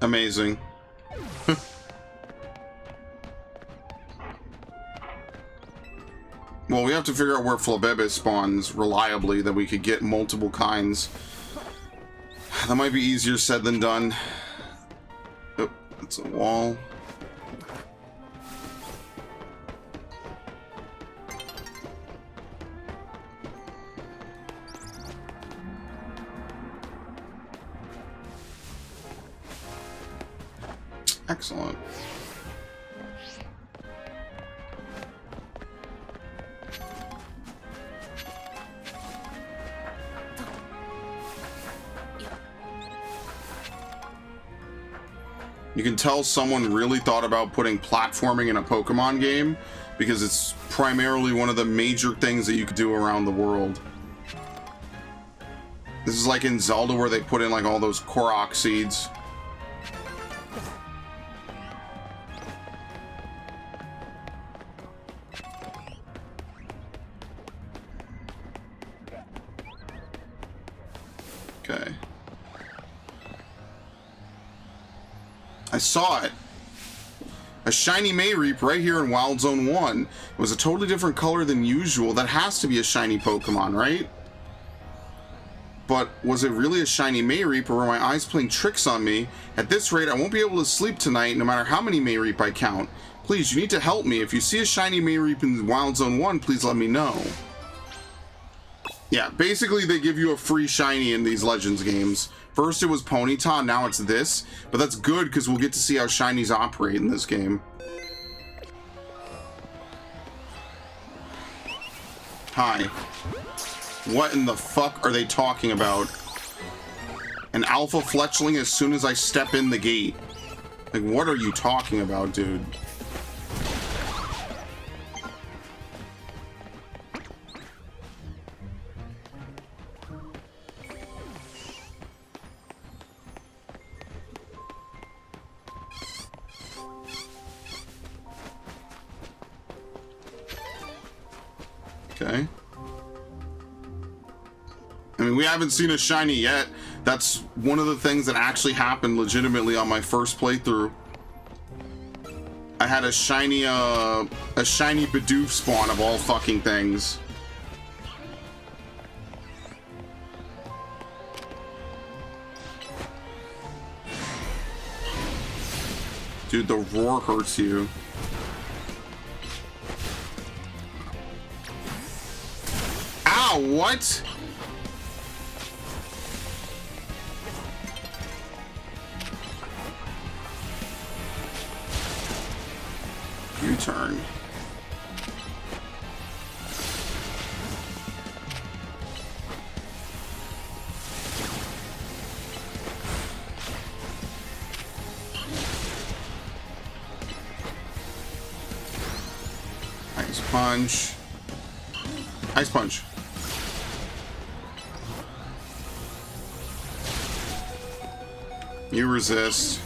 [SPEAKER 4] Amazing. Well, we have to figure out where Flabébé spawns reliably, that we could get multiple kinds. That might be easier said than done. Oh, it's a wall. Excellent. You can tell someone really thought about putting platforming in a Pokemon game because it's primarily one of the major things that you could do around the world. This is like in Zelda where they put in like all those Korok seeds. Okay. I saw it. A shiny Mareep right here in Wild Zone 1. It was a totally different color than usual. That has to be a shiny Pokemon, right? But was it really a shiny Mareep, or were my eyes playing tricks on me? At this rate, I won't be able to sleep tonight no matter how many Mareep I count. Please, you need to help me. If you see a shiny Mareep in Wild Zone 1, please let me know. Yeah, basically they give you a free shiny in these Legends games. First it was Ponyta, now it's this. But that's good because we'll get to see how shinies operate in this game. Hi. What in the fuck are they talking about? An alpha fletchling as soon as I step in the gate. Like, what are you talking about, dude? Okay. I mean, we haven't seen a shiny yet. That's one of the things that actually happened legitimately on my first playthrough. I had a shiny Bidoof spawn of all fucking things. Dude, the roar hurts you. Ow, what? U-turn. Ice punch. Ice punch. You resist.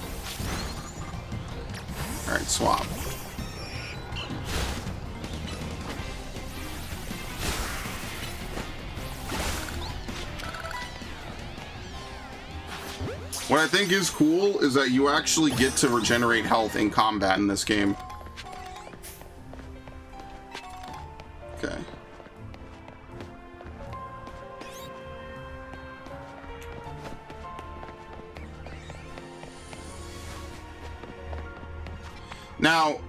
[SPEAKER 4] Alright, swap. What I think is cool is that you actually get to regenerate health in combat in this game. Okay. Now,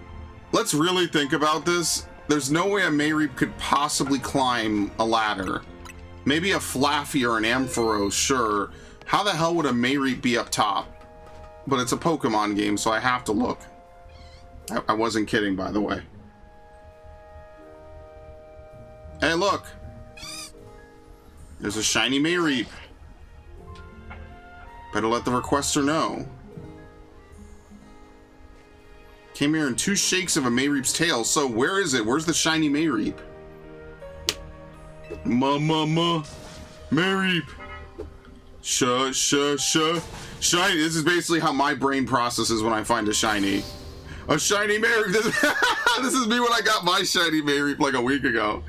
[SPEAKER 4] let's really think about this. There's no way a Mareep could possibly climb a ladder. Maybe a Flaffy or an Ampharos, sure. How the hell would a Mareep be up top? But it's a Pokemon game, so I have to look. I wasn't kidding, by the way. Hey, look! There's a shiny Mareep. Better let the requester know. Came here in 2 shakes of a Mareep's tail, so where is it? Where's the shiny Mareep? Mareep! Shiny. This is basically how my brain processes when I find a shiny. A shiny Mareep! This is me when I got my shiny Mareep like a week ago.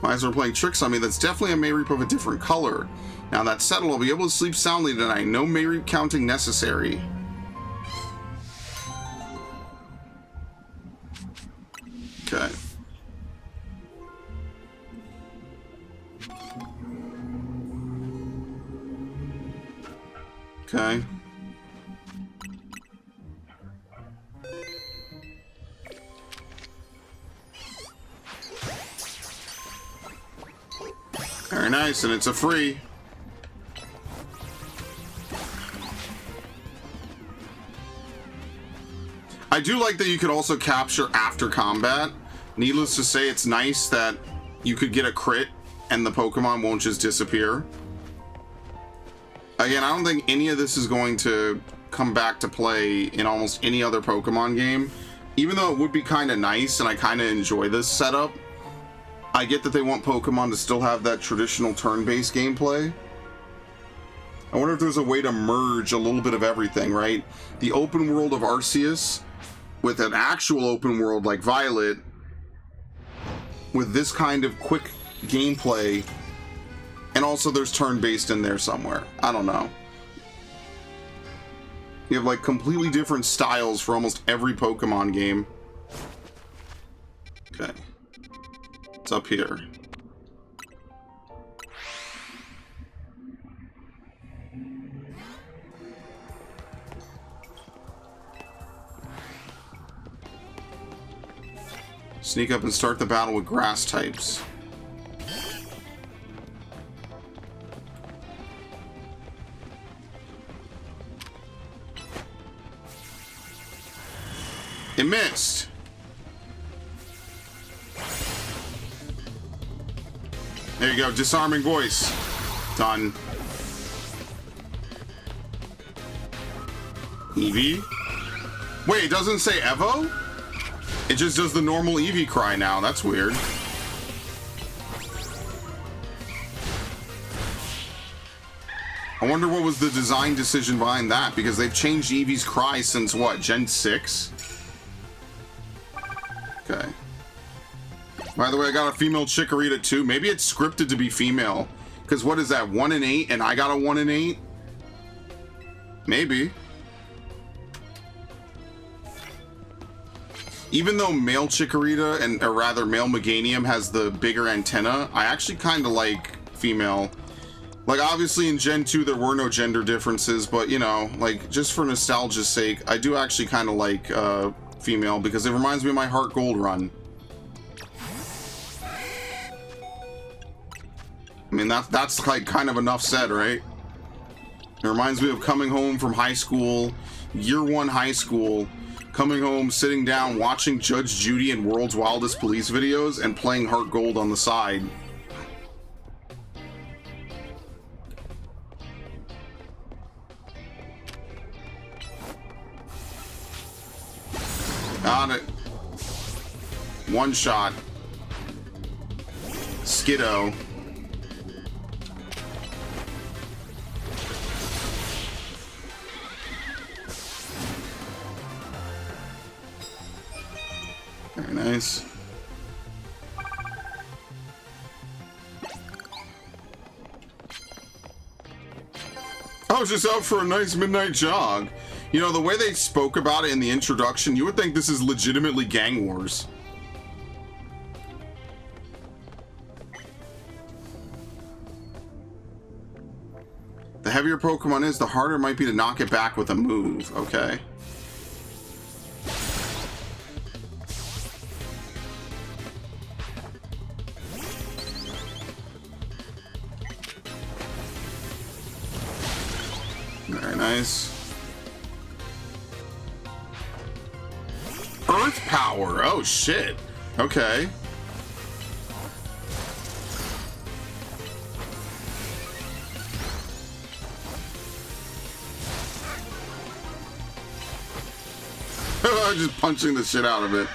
[SPEAKER 4] My eyes are playing tricks on me. That's definitely a Mareep of a different color. Now that's settled, I'll be able to sleep soundly tonight. No Mareep counting necessary. Okay. Okay. Very nice, and it's a free. I do like that you could also capture after combat. Needless to say, it's nice that you could get a crit and the Pokemon won't just disappear. Again, I don't think any of this is going to come back to play in almost any other Pokemon game. Even though it would be kind of nice and I kind of enjoy this setup, I get that they want Pokemon to still have that traditional turn-based gameplay. I wonder if there's a way to merge a little bit of everything, right? The open world of Arceus with an actual open world like Violet with this kind of quick gameplay, and also there's turn-based in there somewhere. I don't know. You have like completely different styles for almost every Pokemon game. Okay. It's up here. Sneak up and start the battle with grass types. It missed. There you go, disarming voice. Done. Eevee? Wait, it doesn't say Evo? It just does the normal Eevee cry now. That's weird. I wonder what was the design decision behind that, because they've changed Eevee's cry since what, Gen 6? Okay. By the way, I got a female Chikorita too. Maybe it's scripted to be female. Because what is that, 1 in 8, and I got a 1 in 8? Maybe. Even though male Chikorita, and or rather male Meganium, has the bigger antenna, I actually kind of like female. Like, obviously in Gen 2 there were no gender differences, but you know, like, just for nostalgia's sake, I do actually kind of like female, because it reminds me of my Heart Gold run. I mean, that's like kind of enough said, right? It reminds me of coming home from high school, year 1 high school, coming home, sitting down, watching Judge Judy and World's Wildest Police videos, and playing Heart Gold on the side. Got it. One shot. Skiddo. Very nice. I was just out for a nice midnight jog. You know, the way they spoke about it in the introduction, you would think this is legitimately Gang Wars. The heavier Pokemon is, the harder it might be to knock it back with a move. Okay. Very nice. Earth power. Oh shit. Okay. Just punching the shit out of it.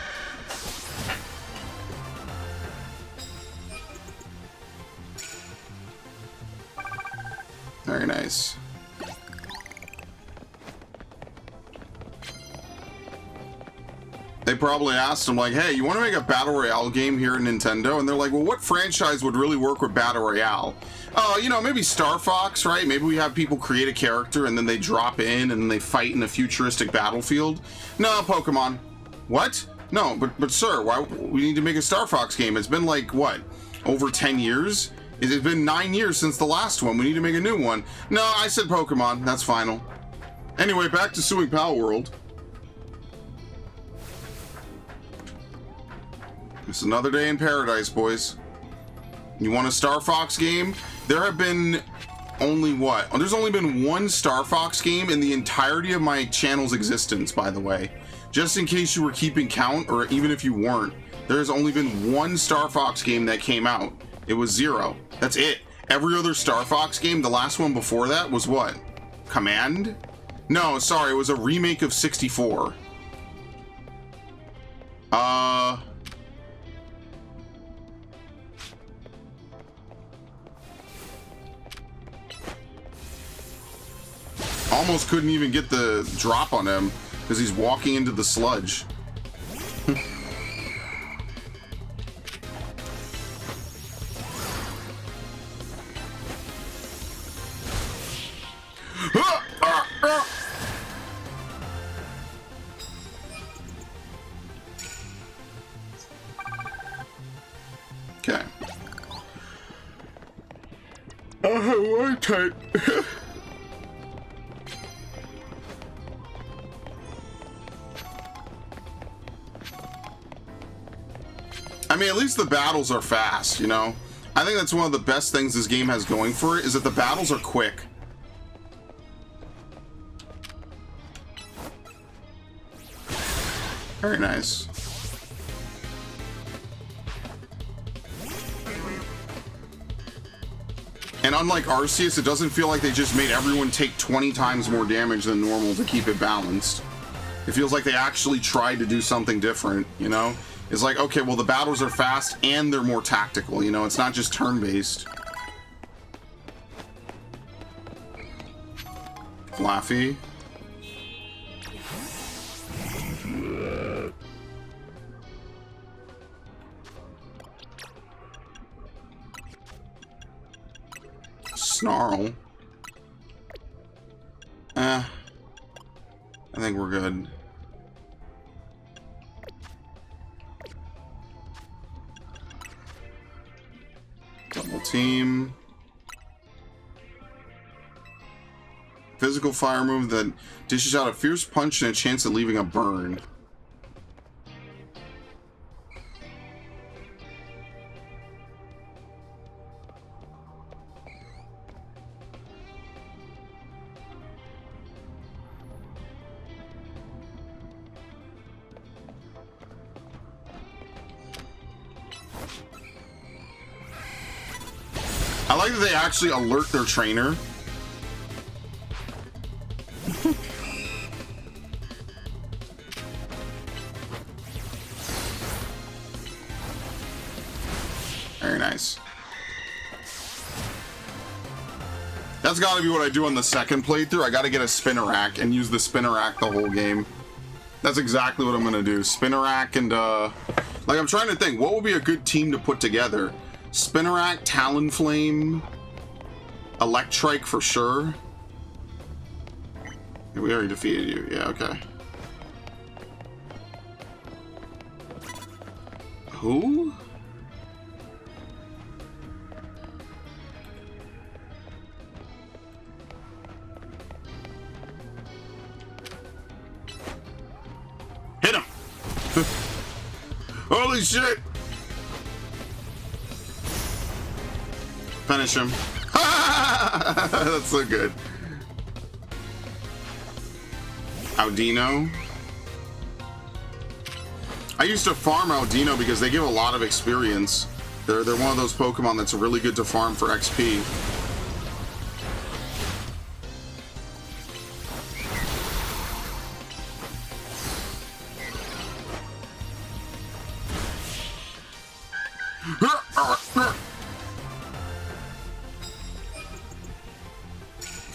[SPEAKER 4] Very nice. They probably asked him, like, hey, you want to make a Battle Royale game here at Nintendo? And they're like, well, what franchise would really work with Battle Royale? Oh, you know, maybe Star Fox, right? Maybe we have people create a character and then they drop in and then they fight in a futuristic battlefield. No, Pokemon. What? No, but sir, why we need to make a Star Fox game? It's been like, what, over 10 years? It's been 9 years since the last one. We need to make a new one. No, I said Pokemon. That's final. Anyway, back to suing Pal World. It's another day in paradise, boys. You want a Star Fox game? There have been only what? Oh, there's only been one Star Fox game in the entirety of my channel's existence, by the way. Just in case you were keeping count, or even if you weren't, there's only been one Star Fox game that came out. It was 0. That's it. Every other Star Fox game, the last one before that was what? Command? No, sorry, it was a remake of 64. Almost couldn't even get the drop on him because he's walking into the sludge. Loctite. I mean, at least the battles are fast, you know? I think that's one of the best things this game has going for it, is that the battles are quick. Very nice. And unlike Arceus, it doesn't feel like they just made everyone take 20 times more damage than normal to keep it balanced. It feels like they actually tried to do something different, you know? It's like, okay, well, the battles are fast and they're more tactical, you know? It's not just turn-based. Flaffy. Snarl. I think we're good. Double team. Physical fire move that dishes out a fierce punch and a chance of leaving a burn. I like that they actually alert their trainer. Very nice. That's gotta be what I do on the second playthrough. I gotta get a Spinnerack and use the Spinnerack the whole game. That's exactly what I'm gonna do. Spinnerack and, like, I'm trying to think, what would be a good team to put together? Spinnerack, Talonflame, Electrike for sure. Yeah, we already defeated you. Yeah, okay. Who? Hit him! Holy shit! Finish him. That's so good. Audino. I used to farm Audino because they give a lot of experience. They're one of those Pokemon that's really good to farm for XP.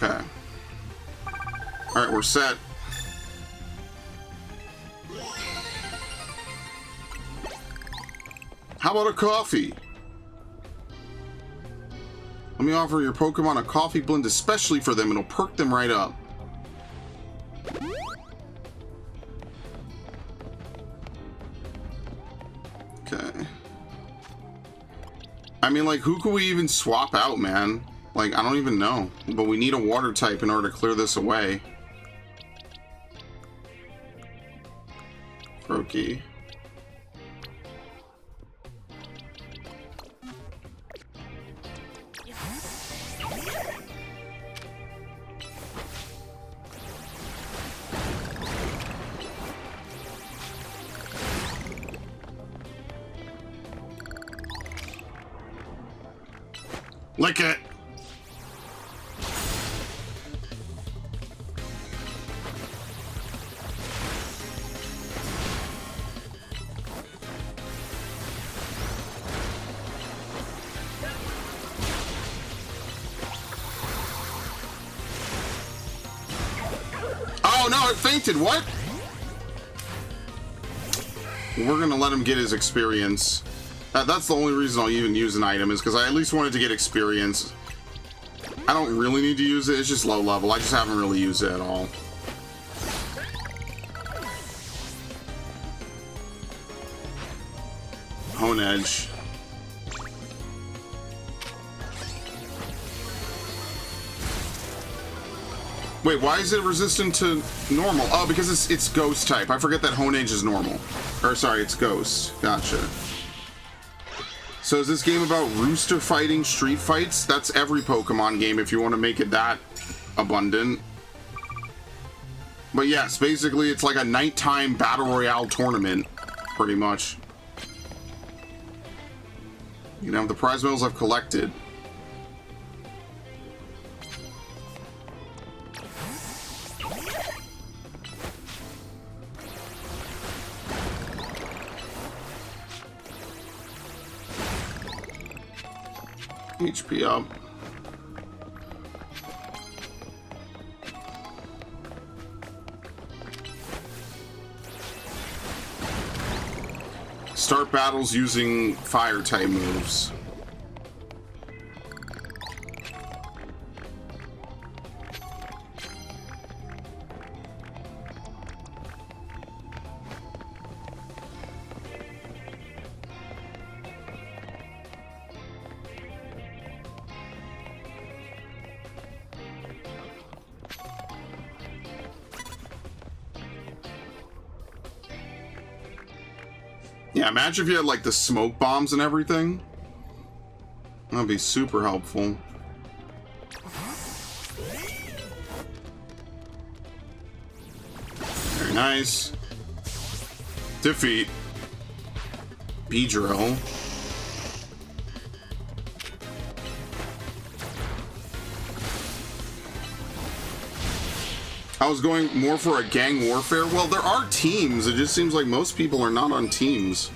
[SPEAKER 4] Okay. Alright, we're set. How about a coffee? Let me offer your Pokemon a coffee blend especially for them. It'll perk them right up. Okay. I mean, like, who could we even swap out, man? Like, I don't even know. But we need a water type in order to clear this away. Froakie. Lick it. Oh no, it fainted. What? We're gonna let him get his experience. That's the only reason I'll even use an item, is because I at least wanted to get experience. I don't really need to use it, it's just low level. I just haven't really used it at all. Honedge. Wait, why is it resistant to normal? Oh, because it's ghost type. I forget that Honedge is normal. Or sorry, it's ghost. Gotcha. So is this game about rooster fighting street fights? That's every Pokemon game if you want to make it that abundant. But yes, basically it's like a nighttime battle royale tournament, pretty much. You can have the prize medals I've collected. HP up. Start battles using fire type moves. Yeah, imagine if you had like the smoke bombs and everything. That'd be super helpful. Very nice. Defeat. Beedrill. I was going more for a gang warfare. Well, there are teams. It just seems like most people are not on teams.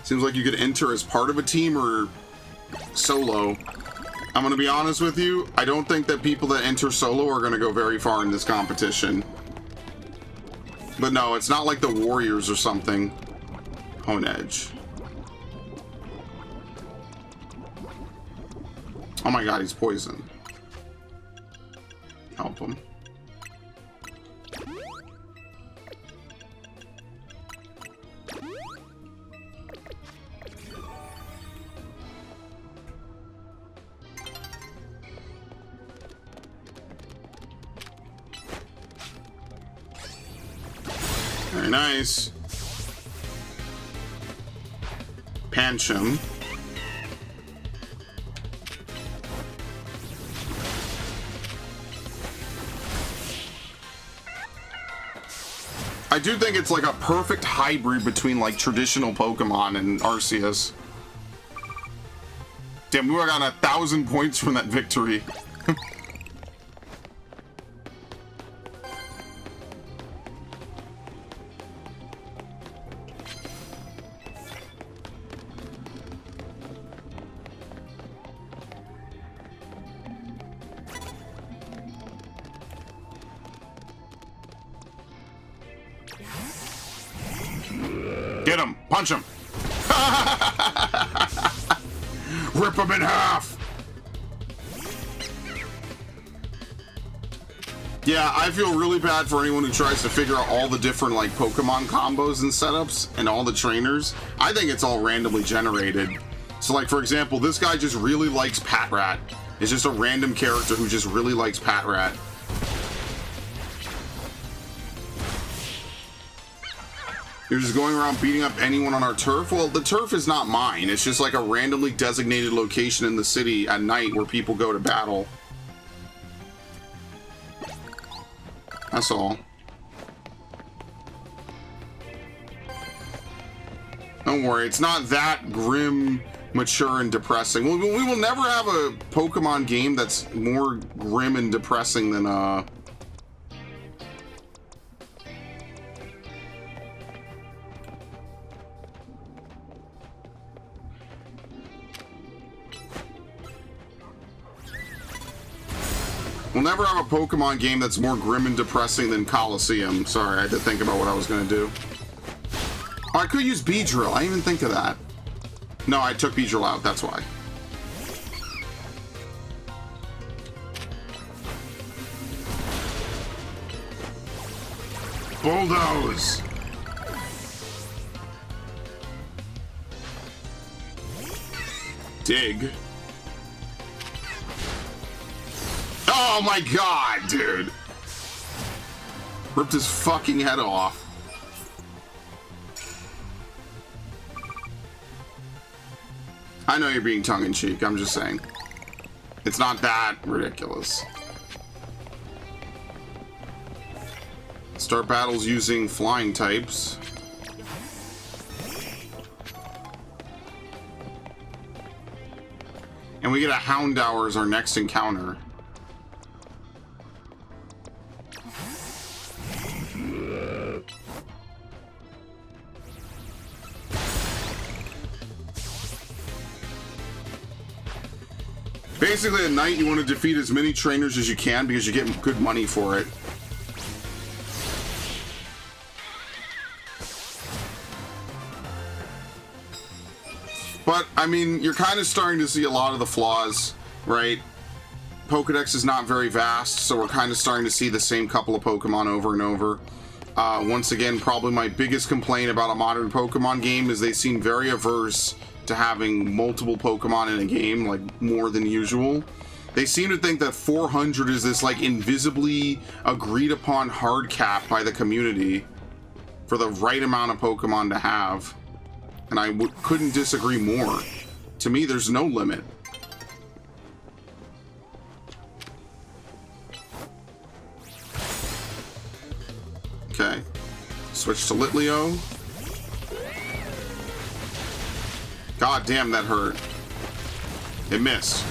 [SPEAKER 4] Seems like you could enter as part of a team or solo. I'm gonna be honest with you. I don't think that people that enter solo are gonna go very far in this competition. But no, it's not like the Warriors or something. Honedge. Oh my god, he's poisoned. Help him. Very nice. Pancham. I do think it's like a perfect hybrid between like traditional Pokemon and Arceus. Damn, we would have gotten 1,000 points from that victory. Get him! Punch him! Rip him in half! Yeah, I feel really bad for anyone who tries to figure out all the different like Pokemon combos and setups and all the trainers. I think it's all randomly generated. So like, for example, this guy just really likes Patrat. It's just a random character who just really likes Patrat. You're just going around beating up anyone on our turf? Well, the turf is not mine. It's just like a randomly designated location in the city at night where people go to battle. That's all. Don't worry, it's not that grim, mature, and depressing. We will never have a Pokemon game that's more grim and depressing than, We'll never have a Pokemon game that's more grim and depressing than Colosseum. Sorry, I had to think about what I was gonna do. Oh, I could use Beedrill. I didn't even think of that. No, I took Beedrill out, that's why. Bulldoze! Dig. Oh my god, dude! Ripped his fucking head off. I know you're being tongue-in-cheek, I'm just saying. It's not that ridiculous. Start battles using flying types. And we get a Houndour as our next encounter. Basically, at night, you want to defeat as many trainers as you can because you get good money for it. But, I mean, you're kind of starting to see a lot of the flaws, right? Pokedex is not very vast, so we're kind of starting to see the same couple of Pokemon over and over. Once again, probably my biggest complaint about a modern Pokemon game is they seem very averse to having multiple Pokemon in a game, like more than usual. They seem to think that 400 is this like invisibly agreed upon hard cap by the community for the right amount of Pokemon to have. And I couldn't disagree more. To me, there's no limit. Okay. Switch to Litleo. God damn, that hurt. It missed.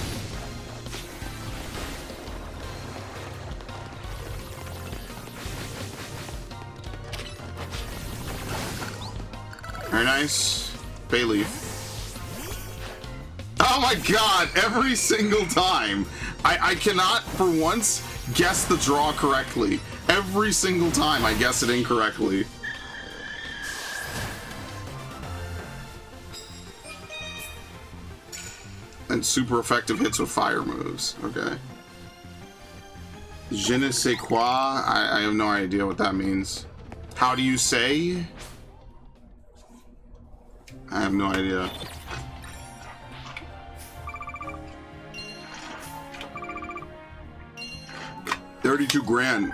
[SPEAKER 4] Very nice. Bayleaf. Oh my god, every single time. I cannot, for once, guess the draw correctly. Every single time I guess it incorrectly. And super effective hits with fire moves. Okay. Je ne sais quoi? I have no idea what that means. How do you say? I have no idea. $32 grand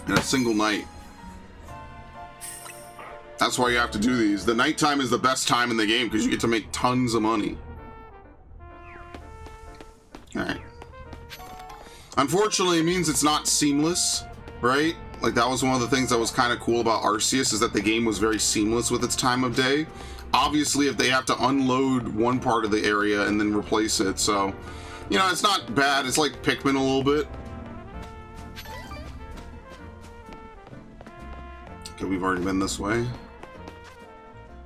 [SPEAKER 4] in a single night. That's why you have to do these. The nighttime is the best time in the game because you get to make tons of money. Alright. Unfortunately, it means it's not seamless, right? Like, that was one of the things that was kind of cool about Arceus, is that the game was very seamless with its time of day. Obviously, if they have to unload one part of the area and then replace it, so... You know, it's not bad. It's like Pikmin a little bit. Okay, we've already been this way.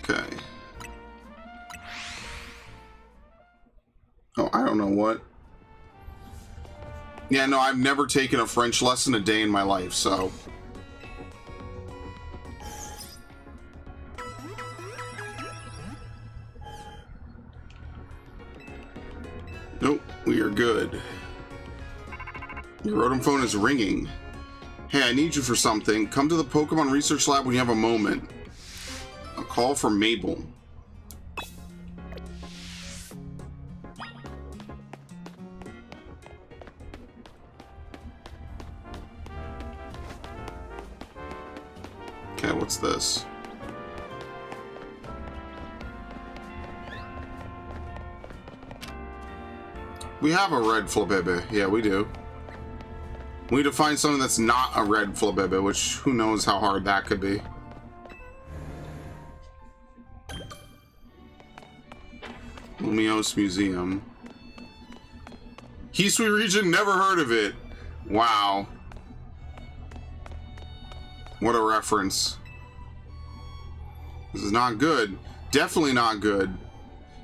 [SPEAKER 4] Okay. Oh, I don't know what. Yeah, no, I've never taken a French lesson a day in my life, so... Nope, we are good. Your Rotom phone is ringing. Hey, I need you for something. Come to the Pokemon Research Lab when you have a moment. A call from Mabel. Okay, what's this? We have a red Flabébé. Yeah, we do. We need to find something that's not a red Flabébé, which who knows how hard that could be. Lumiose Museum. Hisui region, never heard of it. Wow. What a reference. This is not good. Definitely not good.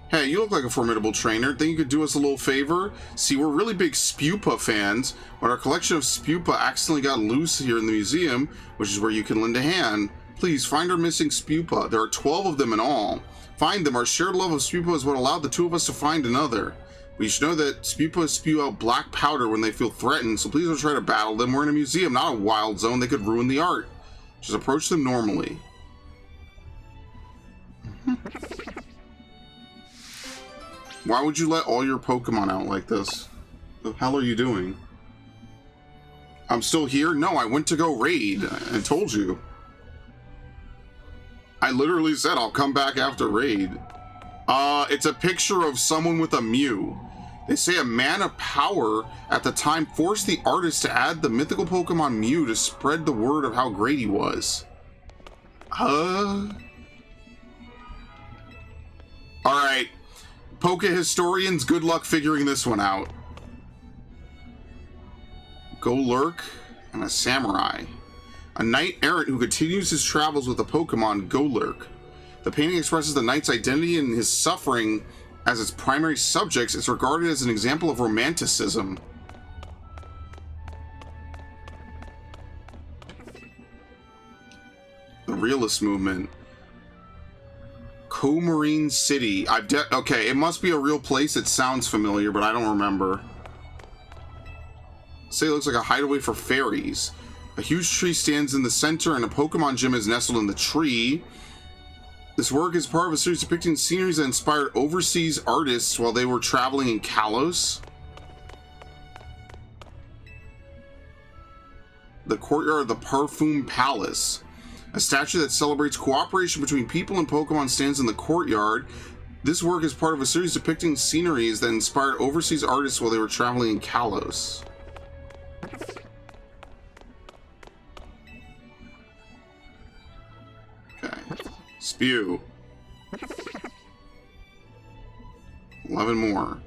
[SPEAKER 4] Hey, you look like a formidable trainer. Think you could do us a little favor? See, we're really big Spupa fans, but our collection of Spupa accidentally got loose here in the museum, which is where you can lend a hand. Please, find our missing Spupa. There are 12 of them in all. Find them. Our shared love of Spupa is what allowed the two of us to find another. We should know that Spupa spew out black powder when they feel threatened, so please don't try to battle them. We're in a museum, not a wild zone. They could ruin the art. Just approach them normally. Why would you let all your Pokemon out like this? What the hell are you doing? I'm still here? No, I went to go raid. I told you. I literally said I'll come back after raid. It's a picture of someone with a Mew. They say a man of power at the time forced the artist to add the mythical Pokemon Mew to spread the word of how great he was. Alright. Poke historians, good luck figuring this one out. Golurk and a samurai. A knight errant who continues his travels with the Pokemon Golurk. The painting expresses the knight's identity and his suffering as its primary subjects. It's regarded as an example of romanticism. The realist movement. Comarine City. Okay, it must be a real place. It sounds familiar, but I don't remember. Say it looks like a hideaway for fairies. A huge tree stands in the center and a Pokemon gym is nestled in the tree. This work is part of a series depicting sceneries that inspired overseas artists while they were traveling in Kalos. The courtyard of the Parfum Palace. A statue that celebrates cooperation between people and Pokemon stands in the courtyard. This work is part of a series depicting sceneries that inspired overseas artists while they were traveling in Kalos. Okay. Spew. 11 more.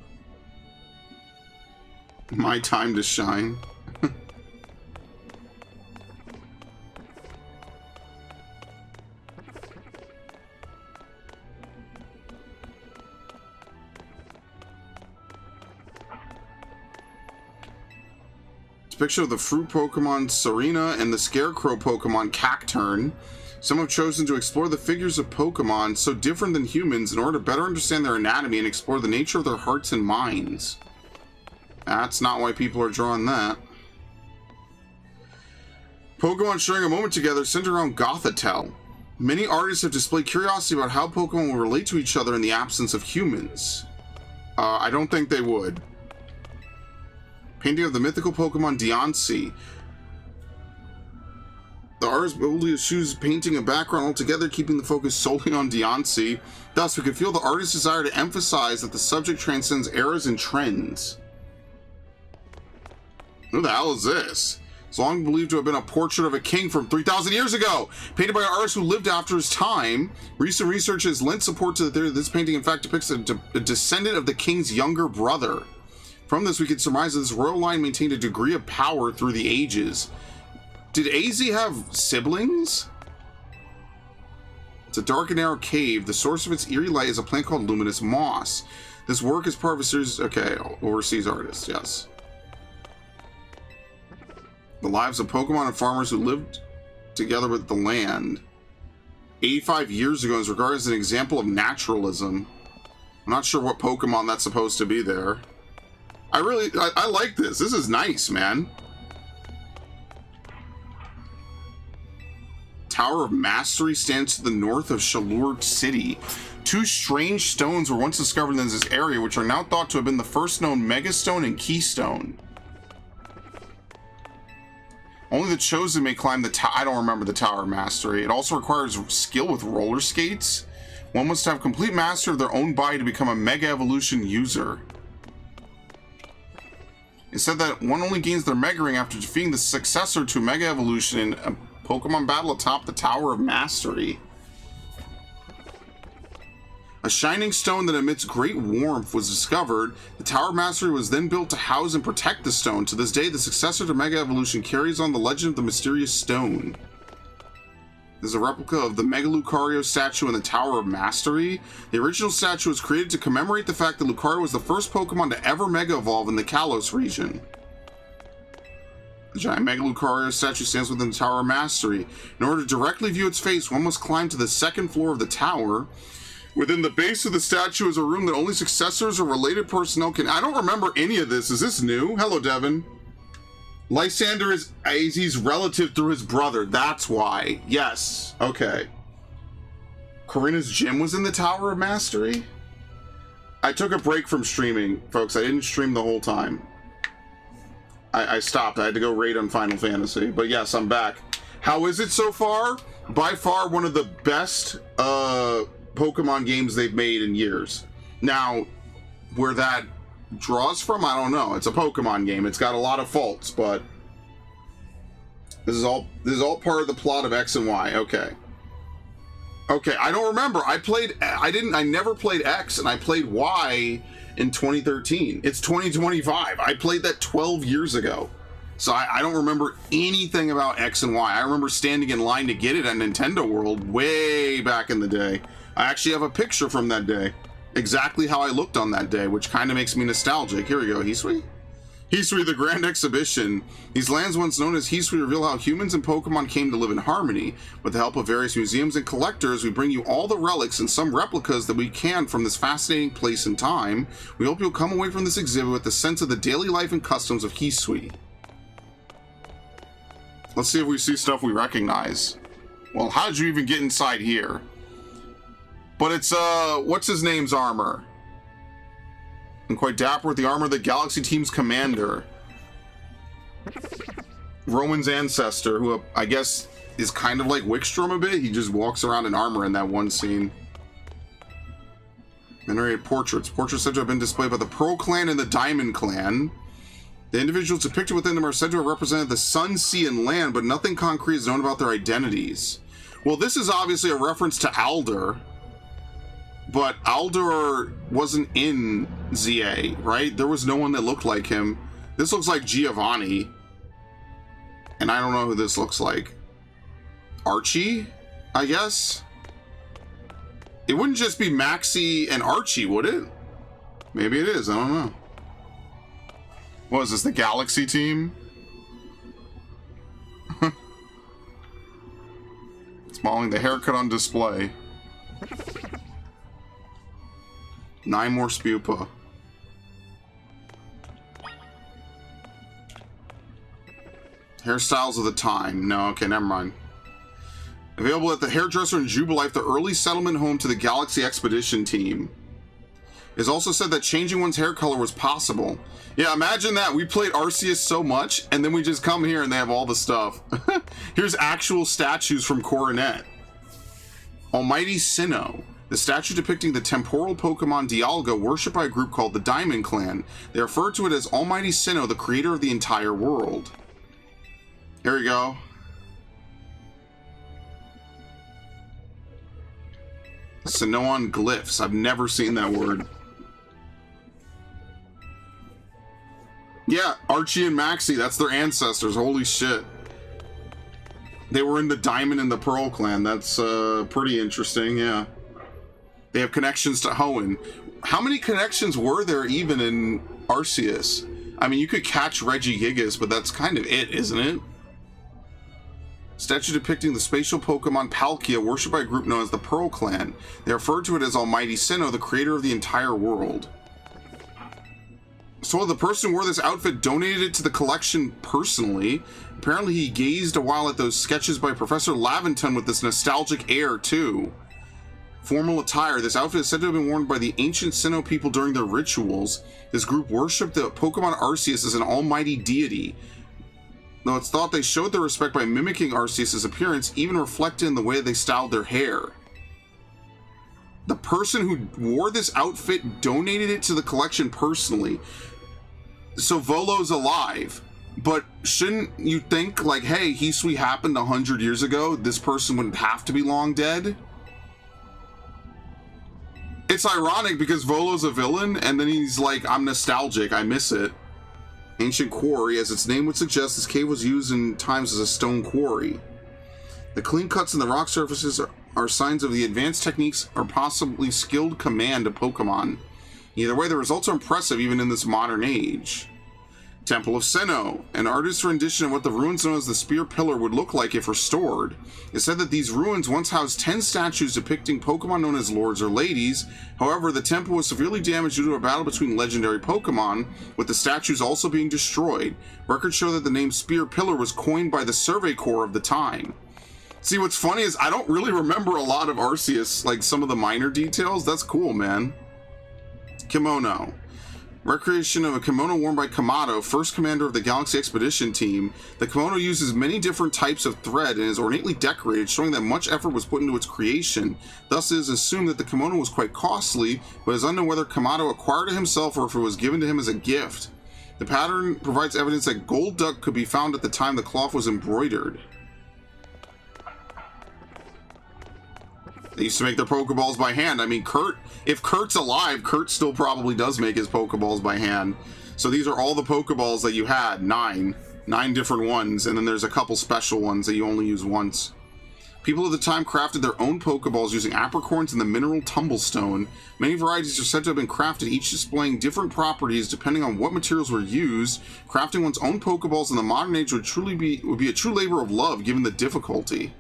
[SPEAKER 4] My time to shine. Picture of the fruit Pokemon Serena and the Scarecrow Pokemon Cacturne. Some have chosen to explore the figures of Pokemon so different than humans in order to better understand their anatomy and explore the nature of their hearts and minds. That's not why people are drawing that. Pokemon sharing a moment together centered around Gothitelle. Many artists have displayed curiosity about how Pokemon will relate to each other in the absence of humans. I don't think they would. Painting of the mythical Pokemon Diancie. The artist boldly eschews painting a background altogether, keeping the focus solely on Diancie. Thus, we can feel the artist's desire to emphasize that the subject transcends eras and trends. Who the hell is this? It's long believed to have been a portrait of a king from 3,000 years ago, painted by an artist who lived after his time. Recent research has lent support to the theory that this painting in fact depicts a descendant of the king's younger brother. From this, we can surmise that this royal line maintained a degree of power through the ages. Did AZ have siblings? It's a dark and narrow cave. The source of its eerie light is a plant called Luminous Moss. This work is part of a series... Okay, overseas artists, yes. The lives of Pokemon and farmers who lived together with the land 85 years ago is regarded as an example of naturalism. I'm not sure what Pokemon that's supposed to be there. I like this. This is nice, man. Tower of Mastery stands to the north of Shalour City. Two strange stones were once discovered in this area, which are now thought to have been the first known Megastone and Keystone. Only the chosen may climb the tower. I don't remember the Tower of Mastery. It also requires skill with roller skates. One must have complete mastery of their own body to become a Mega Evolution user. It said that one only gains their Mega Ring after defeating the successor to Mega Evolution in a Pokemon battle atop the Tower of Mastery. A shining stone that emits great warmth was discovered. The Tower of Mastery was then built to house and protect the stone. To this day, the successor to Mega Evolution carries on the legend of the mysterious stone. There's a replica of the Mega Lucario statue in the Tower of Mastery. The original statue was created to commemorate the fact that Lucario was the first Pokemon to ever Mega Evolve in the Kalos region. The giant Mega Lucario statue stands within the Tower of Mastery. In order to directly view its face, one must climb to the second floor of the tower. Within the base of the statue is a room that only successors or related personnel can... I don't remember any of this. Is this new? Hello, Devin. Lysander is AZ's relative through his brother. That's why. Yes. Okay. Karina's gym was in the Tower of Mastery? I took a break from streaming, folks. I didn't stream the whole time. I stopped. I had to go raid on Final Fantasy. But yes, I'm back. How is it so far? By far one of the best Pokemon games they've made in years. Now, where that draws from, I don't know. It's a Pokemon game. It's got a lot of faults, but this is all part of the plot of X and Y. Okay. Okay, I don't remember. I never played X, and I played Y in 2013. It's 2025. I played that 12 years ago. So I don't remember anything about X and Y. I remember standing in line to get it at Nintendo World way back in the day. I actually have a picture from that day. Exactly how I looked on that day, which kind of makes me nostalgic. Here we go, Hisui. Hisui, the Grand Exhibition. These lands once known as Hisui reveal how humans and Pokemon came to live in harmony. With the help of various museums and collectors, we bring you all the relics and some replicas that we can from this fascinating place and time. We hope you'll come away from this exhibit with the sense of the daily life and customs of Hisui. Let's see if we see stuff we recognize. Well, how did you even get inside here? But it's, what's his name's armor? And quite dapper with the armor of the Galaxy Team's commander. Roman's ancestor, who I guess is kind of like Wickstrom a bit. He just walks around in armor in that one scene. Venerated portraits. Portraits said to have been displayed by the Pearl Clan and the Diamond Clan. The individuals depicted within them are said to have represented the sun, sea, and land, but nothing concrete is known about their identities. Well, this is obviously a reference to Alder, but Alder wasn't in ZA, right? There was no one that looked like him. This looks like Giovanni, and I don't know who this looks like. Archie, I guess? It wouldn't just be Maxie and Archie, would it? Maybe it is, I don't know. What is this, the Galaxy Team? Smalling the haircut on display. 9 more Spupa. Hairstyles of the time. No, okay, never mind. Available at the Hairdresser in Jubilife, the early settlement home to the Galaxy Expedition Team. It's also said that changing one's hair color was possible. Yeah, imagine that. We played Arceus so much, and then we just come here and they have all the stuff. Here's actual statues from Coronet. Almighty Sinnoh. The statue depicting the temporal Pokemon Dialga, worshipped by a group called the Diamond Clan. They refer to it as Almighty Sinnoh, the creator of the entire world. Here we go. Sinnohan glyphs. I've never seen that word. Yeah, Archie and Maxie, that's their ancestors. Holy shit. They were in the Diamond and the Pearl clan. That's pretty interesting, yeah. They have connections to Hoenn. How many connections were there even in Arceus? I mean, you could catch Regigigas, but that's kind of it, isn't it? Statue depicting the spatial Pokemon Palkia, worshipped by a group known as the Pearl Clan. They refer to it as Almighty Sinnoh, the creator of the entire world. So the person who wore this outfit donated it to the collection personally. Apparently he gazed a while at those sketches by Professor Laventon with this nostalgic air too. Formal attire. This outfit is said to have been worn by the ancient Sinnoh people during their rituals. This group worshipped the Pokemon Arceus as an almighty deity. Though it's thought they showed their respect by mimicking Arceus' appearance, even reflected in the way they styled their hair. The person who wore this outfit donated it to the collection personally. So Volo's alive, but shouldn't you think, like, hey, Hisui happened 100 years ago, this person wouldn't have to be long dead? It's ironic because Volo's a villain, and then he's like, I'm nostalgic, I miss it. Ancient quarry, as its name would suggest, this cave was used in times as a stone quarry. The clean cuts in the rock surfaces are signs of the advanced techniques or possibly skilled command of Pokemon. Either way, the results are impressive even in this modern age. Temple of Sinnoh, an artist's rendition of what the ruins known as the Spear Pillar would look like if restored. It's said that these ruins once housed 10 statues depicting Pokemon known as lords or ladies. However, the temple was severely damaged due to a battle between legendary Pokemon, with the statues also being destroyed. Records show that the name Spear Pillar was coined by the Survey Corps of the time. See, what's funny is I don't really remember a lot of Arceus, like some of the minor details. That's cool, man. Kimono. Recreation of a kimono worn by Kamado, first commander of the Galaxy Expedition Team. The kimono uses many different types of thread and is ornately decorated, showing that much effort was put into its creation. Thus, it is assumed that the kimono was quite costly, but it is unknown whether Kamado acquired it himself or if it was given to him as a gift. The pattern provides evidence that gold duck could be found at the time the cloth was embroidered. They used to make their Pokeballs by hand. I mean, if Kurt's alive, Kurt still probably does make his Pokeballs by hand. So these are all the Pokeballs that you had, 9 different ones, and then there's a couple special ones that you only use once. People of the time crafted their own Pokeballs using apricorns and the mineral tumblestone. Many varieties are said to have been crafted, each displaying different properties depending on what materials were used. Crafting one's own Pokeballs in the modern age would be a true labor of love given the difficulty.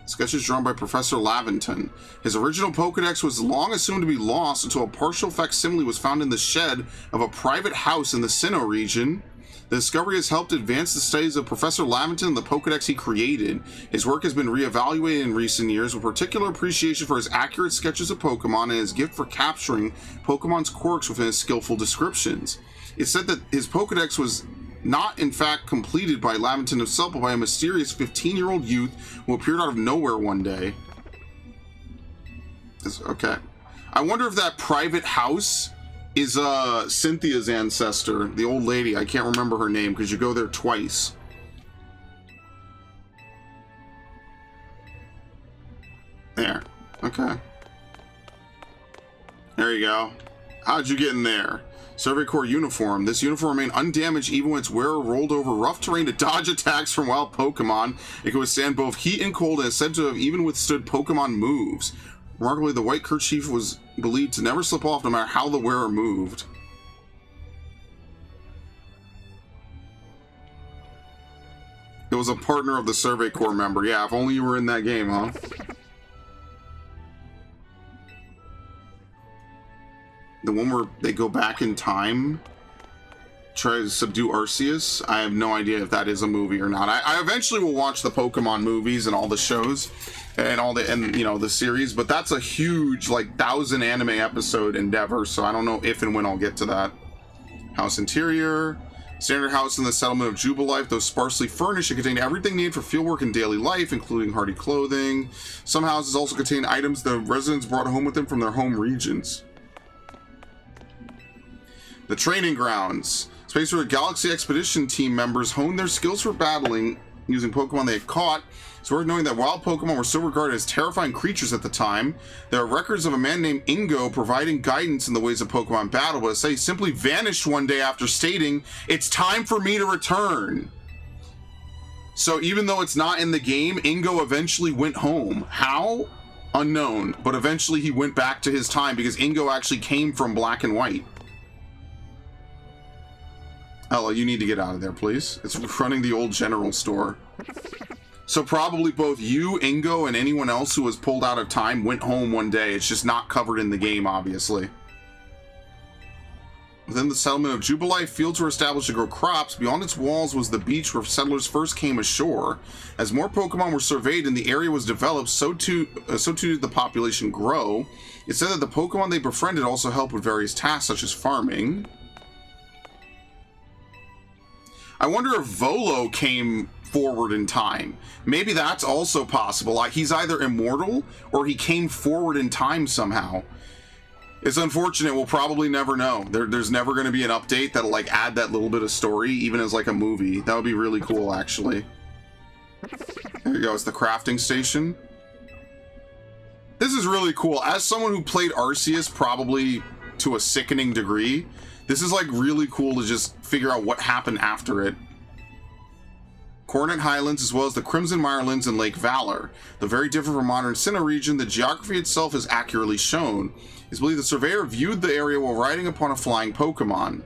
[SPEAKER 4] Sketches drawn by Professor Laventon. His original Pokedex was long assumed to be lost until a partial facsimile was found in the shed of a private house in the Sinnoh region. The discovery has helped advance the studies of Professor Laventon and the Pokedex he created. His work has been reevaluated in recent years with particular appreciation for his accurate sketches of Pokemon and his gift for capturing Pokemon's quirks within his skillful descriptions. It's said that his Pokedex was not in fact completed by Laventon himself, but by a mysterious 15-year-old youth who appeared out of nowhere one day. Okay. I wonder if that private house is Cynthia's ancestor, the old lady. I can't remember her name because you go there twice. There. Okay. There you go. How'd you get in there? Survey Corps uniform. This uniform remained undamaged even when its wearer rolled over rough terrain to dodge attacks from wild Pokemon. It could withstand both heat and cold and is said to have even withstood Pokemon moves. Remarkably, the white kerchief was believed to never slip off no matter how the wearer moved. It was a partner of the Survey Corps member. Yeah, if only you were in that game, huh? The one where they go back in time, try to subdue Arceus. I have no idea if that is a movie or not. I eventually will watch the Pokemon movies and all the shows and you know, the series, but that's a huge, like, 1,000 anime episode endeavor, so I don't know if and when I'll get to that. House interior. Standard house in the settlement of Jubilife, though sparsely furnished, it contained everything needed for fieldwork and daily life, including hardy clothing. Some houses also contain items the residents brought home with them from their home regions. The training grounds. Space where Galaxy Expedition Team members honed their skills for battling using Pokemon they had caught. It's worth knowing that wild Pokemon were still regarded as terrifying creatures at the time. There are records of a man named Ingo providing guidance in the ways of Pokemon battle, but he simply vanished one day after stating, "It's time for me to return." So even though it's not in the game, Ingo eventually went home. How? Unknown. But eventually he went back to his time because Ingo actually came from Black and White. Ella, you need to get out of there, please. It's running the old general store. So probably both you, Ingo, and anyone else who was pulled out of time went home one day. It's just not covered in the game, obviously. Within the settlement of Jubilife, fields were established to grow crops. Beyond its walls was the beach where settlers first came ashore. As more Pokemon were surveyed and the area was developed, so too did the population grow. It said that the Pokemon they befriended also helped with various tasks such as farming. I wonder if Volo came forward in time. Maybe that's also possible. Like, he's either immortal or he came forward in time somehow. It's unfortunate. We'll probably never know. There's never going to be an update that'll like add that little bit of story, even as like a movie. That would be really cool, actually. There you go. It's the crafting station. This is really cool. As someone who played Arceus probably to a sickening degree, this is like really cool to just figure out what happened after it. Coronet Highlands, as well as the Crimson Mirelands and Lake Valor. Though very different from modern Sinnoh region, the geography itself is accurately shown. It's believed the surveyor viewed the area while riding upon a flying Pokemon.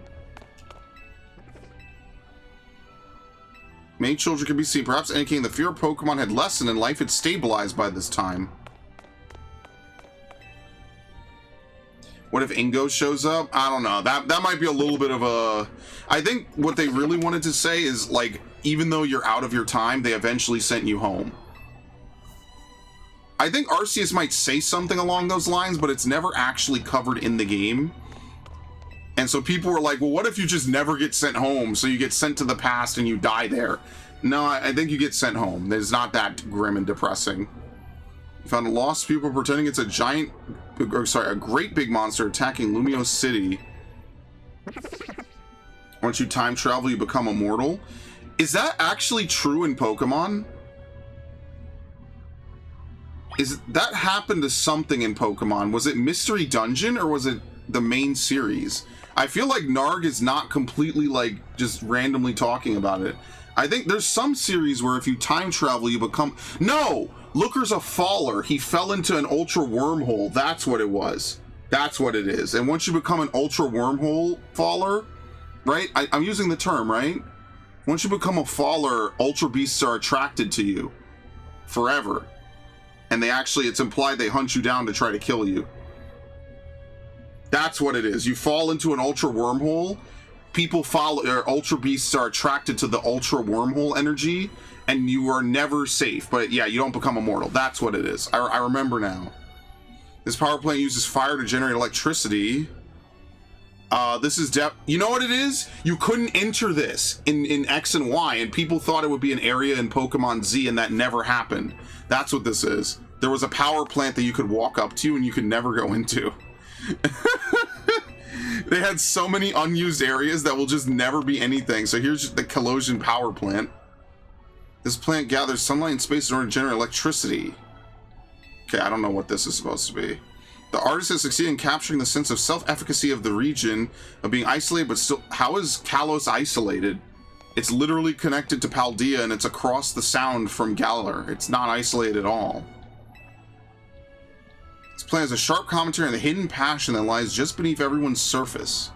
[SPEAKER 4] Many children can be seen, perhaps indicating the fear of Pokemon had lessened and life had stabilized by this time. What if Ingo shows up? I don't know. That might be a little bit of a... I think what they really wanted to say is, like, even though you're out of your time, they eventually sent you home. I think Arceus might say something along those lines, but it's never actually covered in the game. And so people were like, well, what if you just never get sent home? So you get sent to the past and you die there. No, I think you get sent home. It's not that grim and depressing. You found a lost pupil pretending it's a giant, or sorry, a great big monster attacking Lumiose City. Once you time travel, you become immortal. Is that actually true in Pokemon? Is that happened to something in Pokemon? Was it Mystery Dungeon or was it the main series? I feel like Narg is not completely like just randomly talking about it. I think there's some series where if you time travel, you become... No! Looker's a faller. He fell into an ultra wormhole. That's what it was. That's what it is. And once you become an ultra wormhole faller, right? I'm using the term, right? Once you become a faller, ultra beasts are attracted to you forever. And they actually, it's implied they hunt you down to try to kill you. That's what it is. You fall into an ultra wormhole. People follow, or ultra beasts are attracted to the ultra wormhole energy, and you are never safe. But yeah, you don't become immortal. That's what it is. I remember now. This power plant uses fire to generate electricity. This is you know what it is? You couldn't enter this in X and Y, and people thought it would be an area in Pokemon Z, and that never happened. That's what this is. There was a power plant that you could walk up to, and you could never go into. They had so many unused areas that will just never be anything. So here's the Kalosian power plant. This plant gathers sunlight and space in order to generate electricity. Okay, I don't know what this is supposed to be. The artist has succeeded in capturing the sense of self-efficacy of the region of being isolated, but still... How is Kalos isolated? It's literally connected to Paldea, and it's across the sound from Galar. It's not isolated at all. This plant has a sharp commentary on the hidden passion that lies just beneath everyone's surface.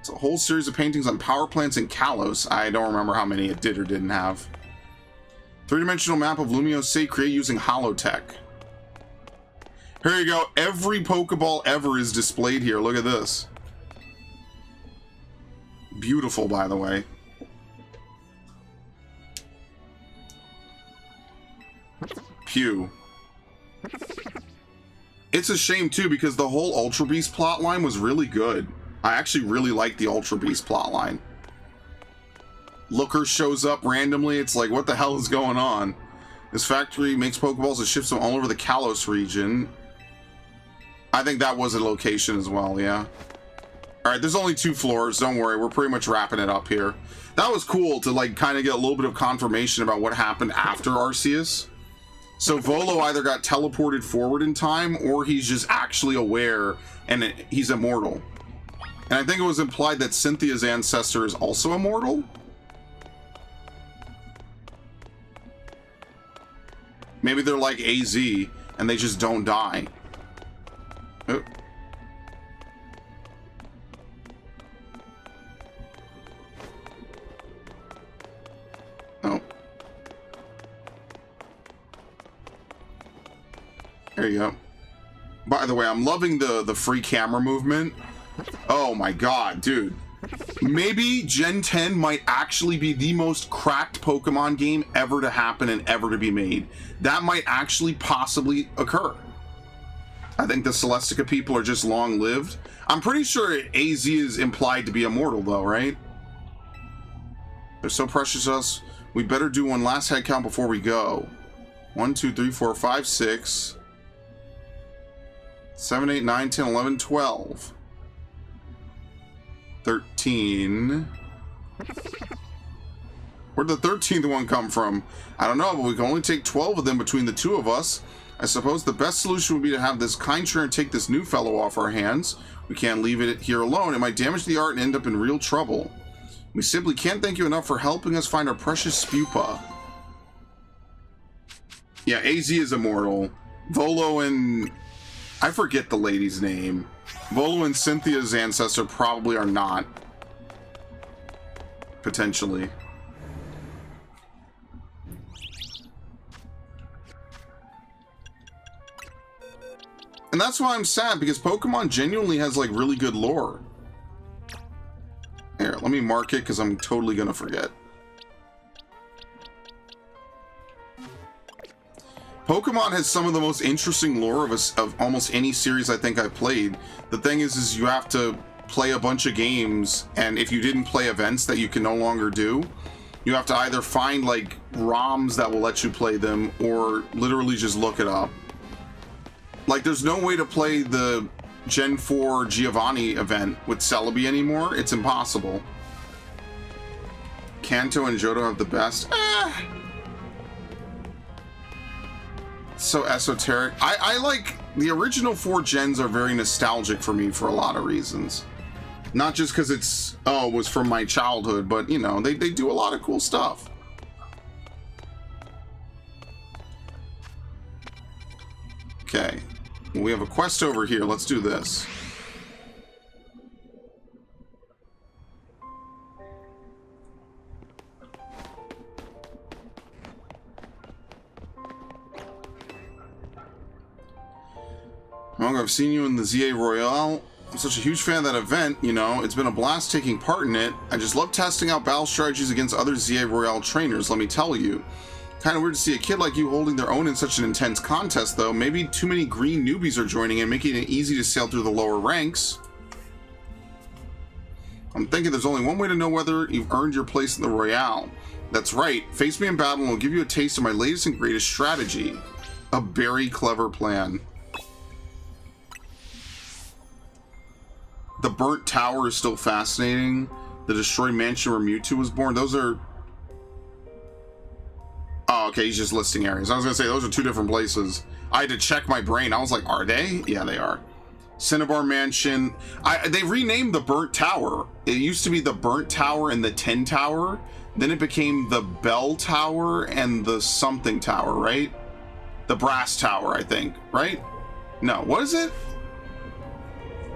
[SPEAKER 4] It's a whole series of paintings on power plants in Kalos. I don't remember how many it did or didn't have. Three-dimensional map of Lumiose City created using Holotech. Here you go. Every Pokeball ever is displayed here. Look at this. Beautiful, by the way. Pew. It's a shame, too, because the whole Ultra Beast plotline was really good. I actually really like the Ultra Beast plotline. Looker shows up randomly. It's like, what the hell is going on? This factory makes Pokeballs and ships them all over the Kalos region. I think that was a location as well, yeah. Alright, there's only 2 floors. Don't worry, we're pretty much wrapping it up here. That was cool to, like, kind of get a little bit of confirmation about what happened after Arceus. So Volo either got teleported forward in time, or he's just actually aware, and he's immortal. And I think it was implied that Cynthia's ancestor is also immortal? Maybe they're like AZ, and they just don't die. Oh. Oh. There you go. By the way, I'm loving the free camera movement. Oh my god, dude. Maybe Gen 10 might actually be the most cracked Pokemon game ever to happen and ever to be made. That might actually possibly occur. I think the Celestica people are just long-lived. I'm pretty sure AZ is implied to be immortal, though, right? They're so precious to us. We better do one last head count before we go. 1, 2, 3, 4, 5, 6... 7, 8, 9, 10, 11, 12. 13. Where'd the 13th one come from? I don't know, but we can only take 12 of them between the 2 of us. I suppose the best solution would be to have this kind trainer take this new fellow off our hands. We can't leave it here alone. It might damage the art and end up in real trouble. We simply can't thank you enough for helping us find our precious Spupa. Yeah, AZ is immortal. Volo and... I forget the lady's name. Volo and Cynthia's ancestor probably are not. Potentially. And that's why I'm sad, because Pokemon genuinely has like really good lore. Here, let me mark it because I'm totally gonna forget. Pokemon has some of the most interesting lore of almost any series I think I've played. The thing is you have to play a bunch of games, and if you didn't play events that you can no longer do, you have to either find like ROMs that will let you play them, or literally just look it up. Like, there's no way to play the Gen 4 Giovanni event with Celebi anymore. It's impossible. Kanto and Johto have the best. So esoteric. I like the original 4 gens are very nostalgic for me for a lot of reasons. Not just because it's, oh, it was from my childhood, but, you know, they do a lot of cool stuff. Okay. We have a quest over here. Let's do this. I've seen you in the ZA Royale. I'm such a huge fan of that event, you know. It's been a blast taking part in it. I just love testing out battle strategies against other ZA Royale trainers, let me tell you. Kind of weird to see a kid like you holding their own in such an intense contest, though. Maybe too many green newbies are joining and making it easy to sail through the lower ranks. I'm thinking there's only one way to know whether you've earned your place in the Royale. That's right. Face me in battle and I'll give you a taste of my latest and greatest strategy. A very clever plan. The burnt tower is still fascinating. The destroyed mansion where Mewtwo was born. Those are... Oh, okay, he's just listing areas. I was gonna say, those are 2 different places. I had to check my brain. I was like, are they? Yeah, they are. Cinnabar Mansion. They renamed the burnt tower. It used to be the burnt tower and the 10 tower. Then it became the bell tower and the something tower, right? The brass tower, I think, right? No, what is it?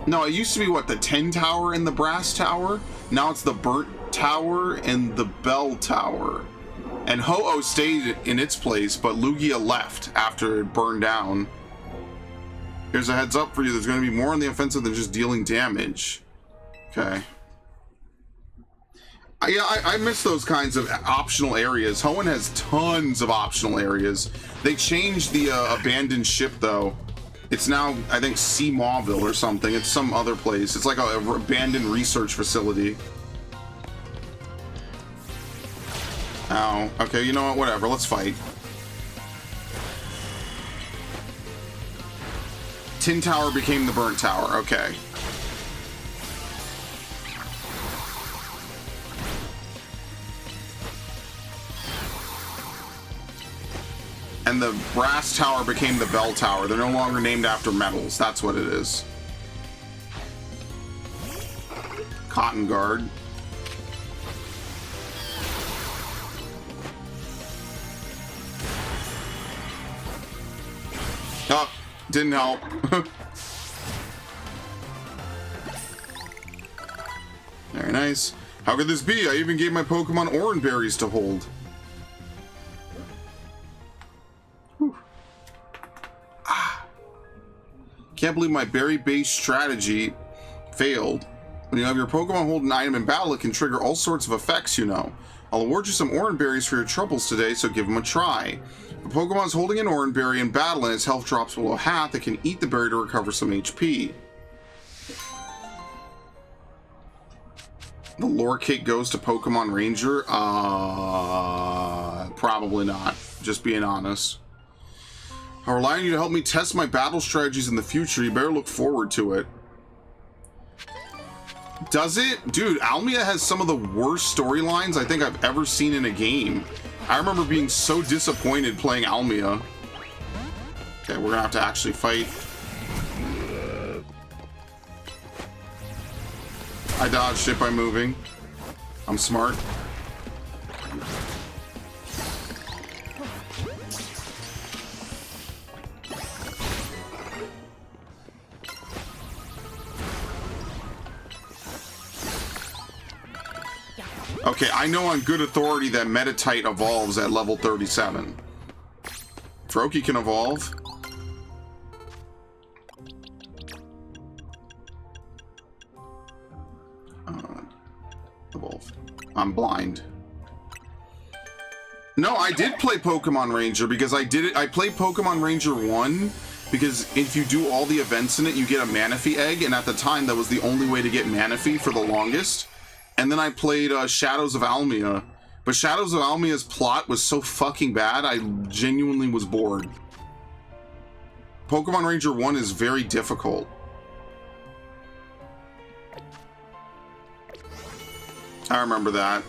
[SPEAKER 4] No, it used to be, what, the 10 tower and the brass tower? Now it's the burnt tower and the bell tower. And Ho-Oh stayed in its place, but Lugia left after it burned down. Here's a heads up for you. There's going to be more on the offensive than just dealing damage. Okay. Yeah, I miss those kinds of optional areas. Hoenn has tons of optional areas. They changed the abandoned ship, though. It's now, I think, Sea Mauville or something. It's some other place. It's like an abandoned research facility. Ow. Okay, you know what? Whatever. Let's fight. Tin Tower became the Burnt Tower. Okay. And the Brass Tower became the Bell Tower. They're no longer named after metals. That's what it is. Cotton Guard. Oh, didn't help. Very nice. How could this be? I even gave my Pokemon Oran Berries to hold. Can't believe my berry-based strategy failed. When you have your Pokemon hold an item in battle, it can trigger all sorts of effects, you know. I'll award you some Oran Berries for your troubles today, so give them a try. If a Pokemon's holding an Oran Berry in battle and its health drops below half, it can eat the berry to recover some HP. The lore cake goes to Pokemon Ranger? Probably not. Just being honest. I rely on you to help me test my battle strategies in the future. You better look forward to it. Does it? Dude, Almia has some of the worst storylines I think I've ever seen in a game. I remember being so disappointed playing Almia. Okay, we're gonna have to actually fight. I dodged it by moving. I'm smart. Okay, I know on good authority that Meditite evolves at level 37. Froakie can evolve. Evolve. I'm blind. No, I did play Pokemon Ranger because I did it. I played Pokemon Ranger 1 because if you do all the events in it, you get a Manaphy egg, and at the time, that was the only way to get Manaphy for the longest. And then I played Shadows of Almia, but Shadows of Almia's plot was so fucking bad, I genuinely was bored. Pokemon Ranger 1 is very difficult. I remember that.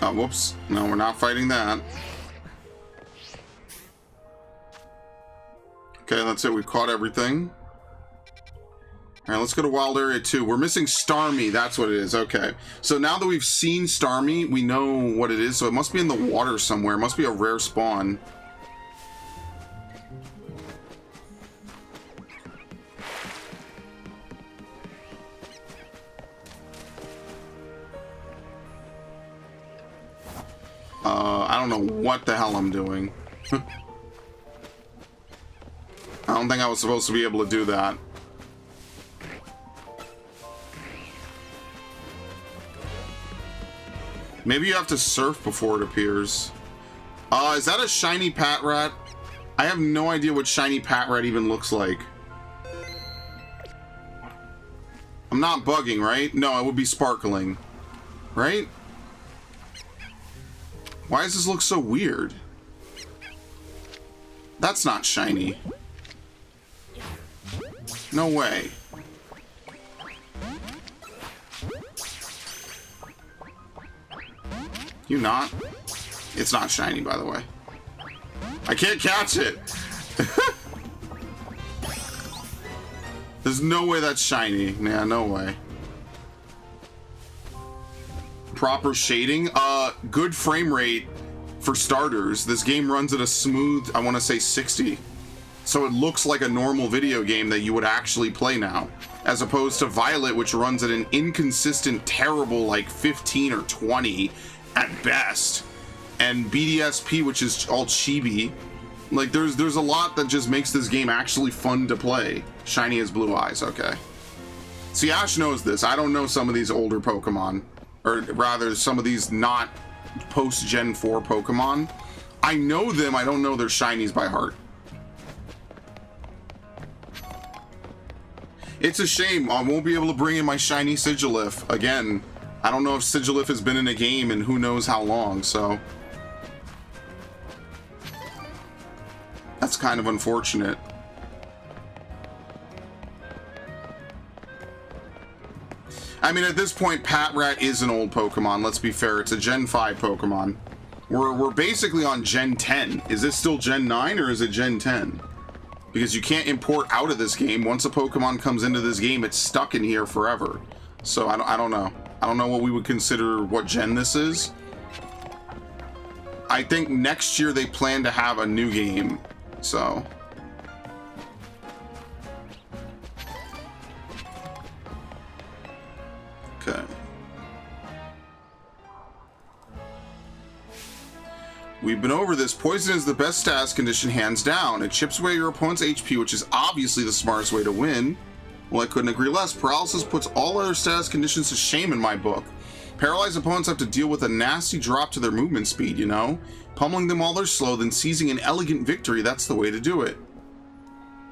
[SPEAKER 4] Oh, whoops. No, we're not fighting that. Okay, that's it. We've caught everything. Alright, let's go to Wild Area 2. We're missing Starmie. That's what it is. Okay. So now that we've seen Starmie, we know what it is. So it must be in the water somewhere. It must be a rare spawn. I don't know what the hell I'm doing. I don't think I was supposed to be able to do that. Maybe you have to surf before it appears. Is that a shiny Patrat? I have no idea what shiny Patrat even looks like. I'm not bugging, right? No, it would be sparkling. Right? Why does this look so weird? That's not shiny. No way. You not? It's not shiny, by the way. I can't catch it! There's no way that's shiny. Yeah, no way. Proper shading? Good frame rate for starters. This game runs at a smooth, I want to say 60. So it looks like a normal video game that you would actually play now. As opposed to Violet, which runs at an inconsistent, terrible, like 15 or 20 at best. And BDSP, which is all chibi. Like, there's a lot that just makes this game actually fun to play. Shiny as blue eyes, okay. See, Ash knows this. I don't know some of these older Pokemon. Or rather, some of these not post-Gen 4 Pokemon. I know them, I don't know their shinies by heart. It's a shame. I won't be able to bring in my shiny Sigilyph again. I don't know if Sigilyph has been in a game in who knows how long, so... that's kind of unfortunate. I mean, at this point, Patrat is an old Pokemon. Let's be fair. It's a Gen 5 Pokemon. We're basically on Gen 10. Is this still Gen 9 or is it Gen 10? Because you can't import out of this game. Once a Pokemon comes into this game, it's stuck in here forever. So I don't know. I don't know what we would consider what Gen this is. I think next year they plan to have a new game. So... okay. We've been over this. Poison is the best status condition, hands down. It chips away your opponent's HP, which is obviously the smartest way to win. Well, I couldn't agree less. Paralysis puts all other status conditions to shame in my book. Paralyzed opponents have to deal with a nasty drop to their movement speed, you know? Pummeling them while they're slow, then seizing an elegant victory, that's the way to do it.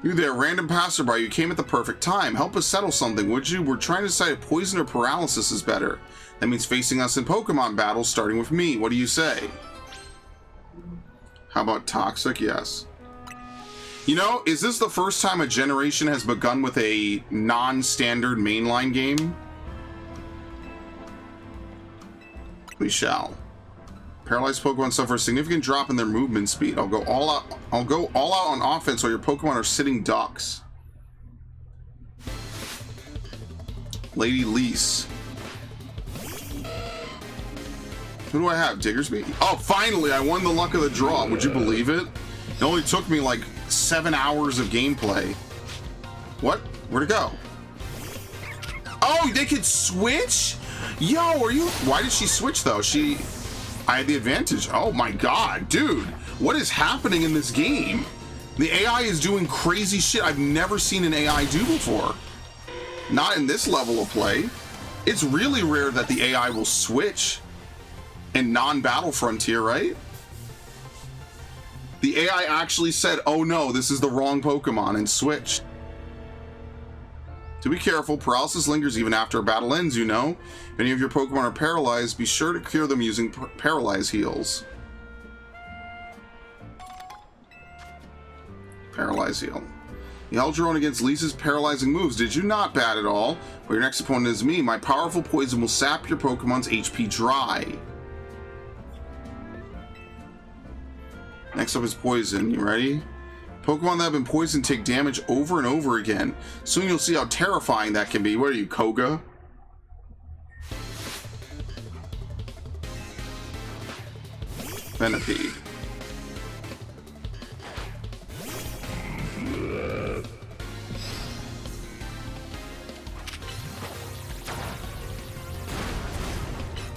[SPEAKER 4] You there, random passerby, you came at the perfect time. Help us settle something, would you? We're trying to decide if poison or paralysis is better. That means facing us in Pokemon battles, starting with me. What do you say? How about toxic? Yes. You know, is this the first time a generation has begun with a non-standard mainline game? We shall. Paralyzed Pokemon suffer a significant drop in their movement speed. I'll go all out on offense while your Pokemon are sitting ducks. Lady Lease. Who do I have? Diggersby? Oh, finally, I won the luck of the draw. Would you believe it? It only took me like 7 hours of gameplay. What? Where'd it go? Oh, they could switch? Yo, are you... why did she switch, though? I had the advantage. Oh my god, dude. What is happening in this game? The AI is doing crazy shit I've never seen an AI do before. Not in this level of play. It's really rare that the AI will switch in non-battle frontier, right? The AI actually said, oh no, this is the wrong Pokemon, and switched. To be careful, paralysis lingers even after a battle ends, you know. If any of your Pokemon are paralyzed, be sure to cure them using Paralyze Heals. Paralyze Heal. You held your own against Lisa's paralyzing moves, did you not? Bad at all. Well, your next opponent is me. My powerful poison will sap your Pokemon's HP dry. Next up is poison. You ready? Pokemon that have been poisoned take damage over and over again. Soon you'll see how terrifying that can be. What are you, Koga? Venipede.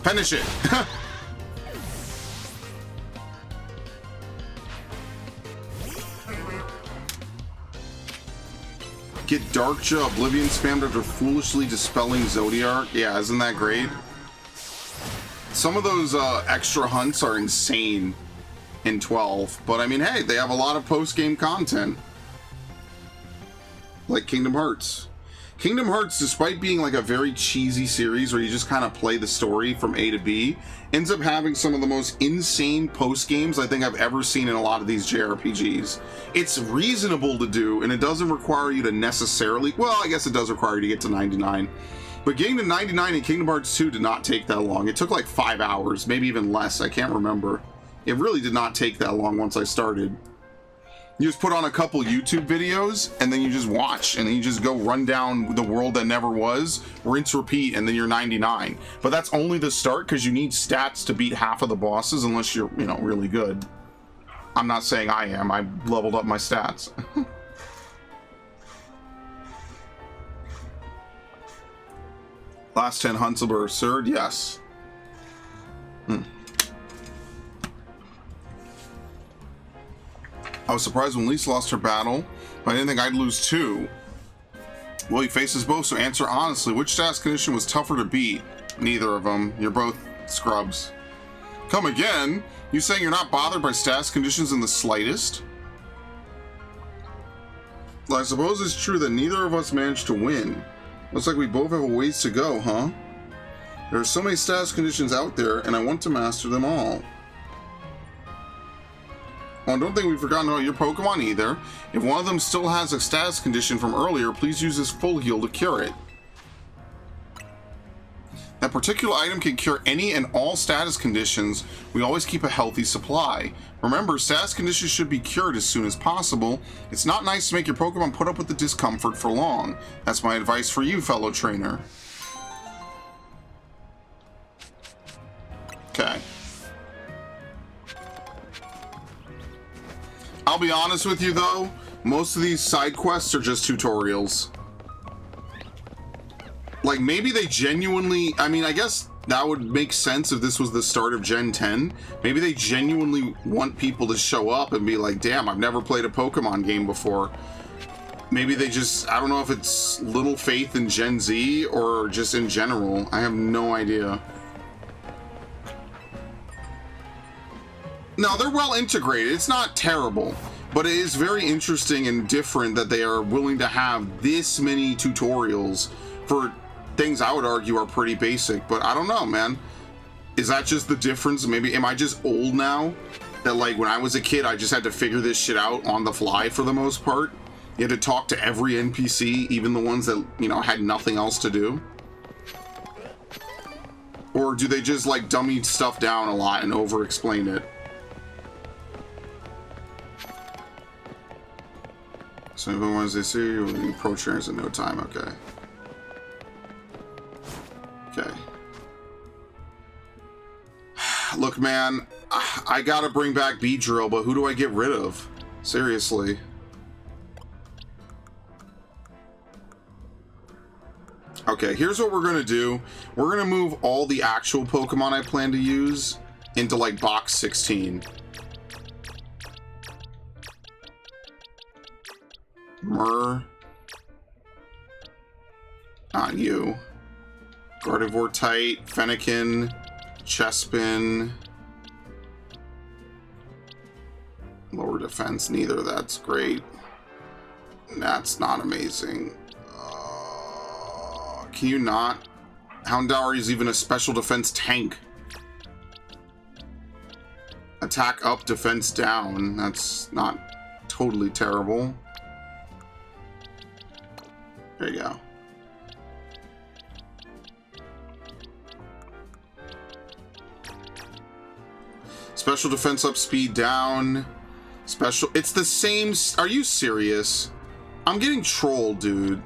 [SPEAKER 4] Finish it. Get Darkja Oblivion spammed after foolishly dispelling Zodiark. Yeah, isn't that great? Some of those extra hunts are insane in 12, but I mean, hey, they have a lot of post-game content. Like Kingdom Hearts. Kingdom Hearts, despite being like a very cheesy series where you just kind of play the story from A to B, ends up having some of the most insane post games I think I've ever seen in a lot of these JRPGs. It's reasonable to do, and it doesn't require you to necessarily, well, I guess it does require you to get to 99. But getting to 99 in Kingdom Hearts 2 did not take that long. It took like 5 hours, maybe even less, I can't remember. It really did not take that long once I started. You just put on a couple YouTube videos, and then you just watch, and then you just go run down the world that never was, rinse, repeat, and then you're 99. But that's only the start, because you need stats to beat half of the bosses, unless you're, you know, really good. I'm not saying I am. I leveled up my stats. Last 10 hunts are absurd? Yes. I was surprised when Lisa lost her battle, but I didn't think I'd lose too. Well, you face us both, so answer honestly. Which status condition was tougher to beat? Neither of them. You're both scrubs. Come again? You saying you're not bothered by status conditions in the slightest? Well, I suppose it's true that neither of us managed to win. Looks like we both have a ways to go, huh? There are so many status conditions out there, and I want to master them all. Well, I don't think we've forgotten about your Pokemon either. If one of them still has a status condition from earlier, please use this full heal to cure it. That particular item can cure any and all status conditions. We always keep a healthy supply. Remember, status conditions should be cured as soon as possible. It's not nice to make your Pokemon put up with the discomfort for long. That's my advice for you, fellow trainer. Okay. I'll be honest with you though, most of these side quests are just tutorials. Like, maybe they genuinely, I mean, I guess that would make sense if this was the start of Gen 10. Maybe they genuinely want people to show up and be like, damn, I've never played a Pokemon game before. Maybe they just, I don't know if it's little faith in Gen Z or just in general. I have no idea. No, they're well integrated. It's not terrible, but it is very interesting and different that they are willing to have this many tutorials for things I would argue are pretty basic. But I don't know, man. Is that just the difference? Maybe, am I just old now? That like when I was a kid, I just had to figure this shit out on the fly for the most part. You had to talk to every NPC, even the ones that, you know, had nothing else to do. Or do they just like dummy stuff down a lot and over-explain it? So once they see you, you approach trainers in no time. Okay. Okay. Look, man, I gotta bring back Beedrill, but who do I get rid of? Seriously. Okay, here's what we're gonna do. We're gonna move all the actual Pokemon I plan to use into like box 16. Not you. Gardevoir-type, Fennekin, Chespin. Lower defense, neither. That's great. That's not amazing. Can you not? Houndour is even a special defense tank. Attack up, defense down. That's not totally terrible. There you go. Special defense up, speed down. Special. It's the same. Are you serious? I'm getting trolled, dude.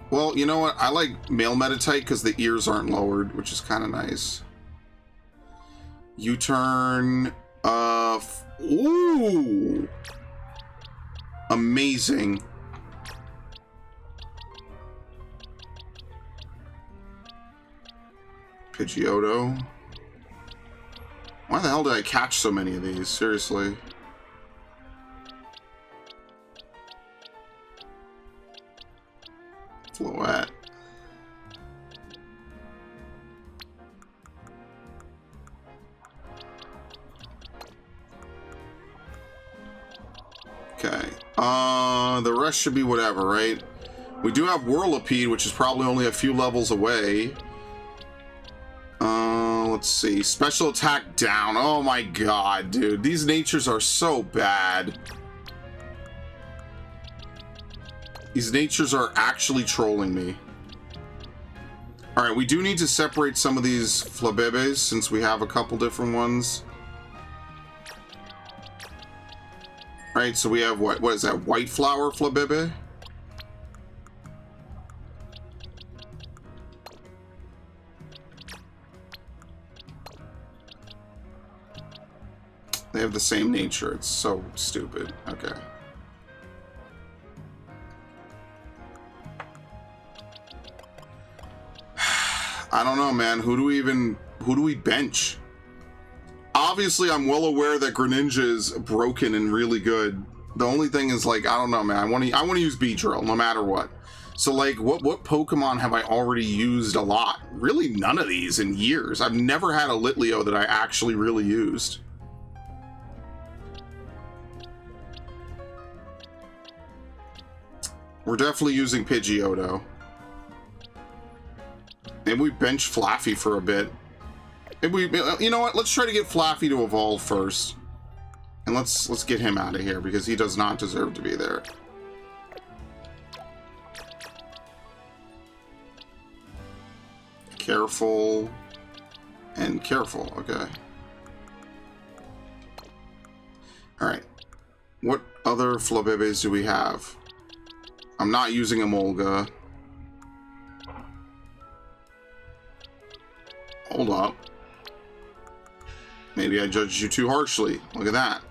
[SPEAKER 4] Well, you know what? I like male Meditite because the ears aren't lowered, which is kind of nice. U-turn. Ooh. Amazing. Pidgeotto. Why the hell did I catch so many of these? Seriously. Floette. Okay. The rest should be whatever, right? We do have Whirlipede, which is probably only a few levels away. Let's see. Special attack down. Oh my god, dude. These natures are so bad. These natures are actually trolling me. Alright, we do need to separate some of these Flabébés since we have a couple different ones. Alright, so we have what is that? White flower Flabébé? They have the same nature. It's so stupid. Okay. I don't know, man. Who do we bench? Obviously, I'm well aware that Greninja is broken and really good. The only thing is, like, I don't know, man. I want to use Beedrill no matter what. So, like, what Pokemon have I already used a lot? Really, none of these in years. I've never had a Litleo that I actually really used. We're definitely using Pidgeotto. Maybe we bench Flaffy for a bit. Maybe we, you know what? Let's try to get Flaffy to evolve first, and let's get him out of here because he does not deserve to be there. Careful and careful. Okay. All right. What other Flabébés do we have? I'm not using Emolga. Hold up. Maybe I judged you too harshly. Look at that.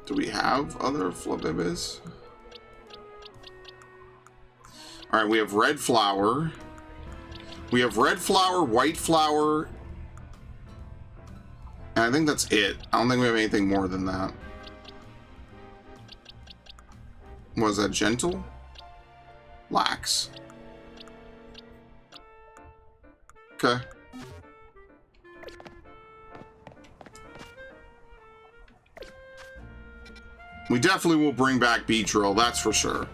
[SPEAKER 4] Do we have other Flabébés? Alright, we have red flower. We have red flower, white flower. And I think that's it. I don't think we have anything more than that. Was that gentle? Lax. Okay. We definitely will bring back Beedrill, that's for sure.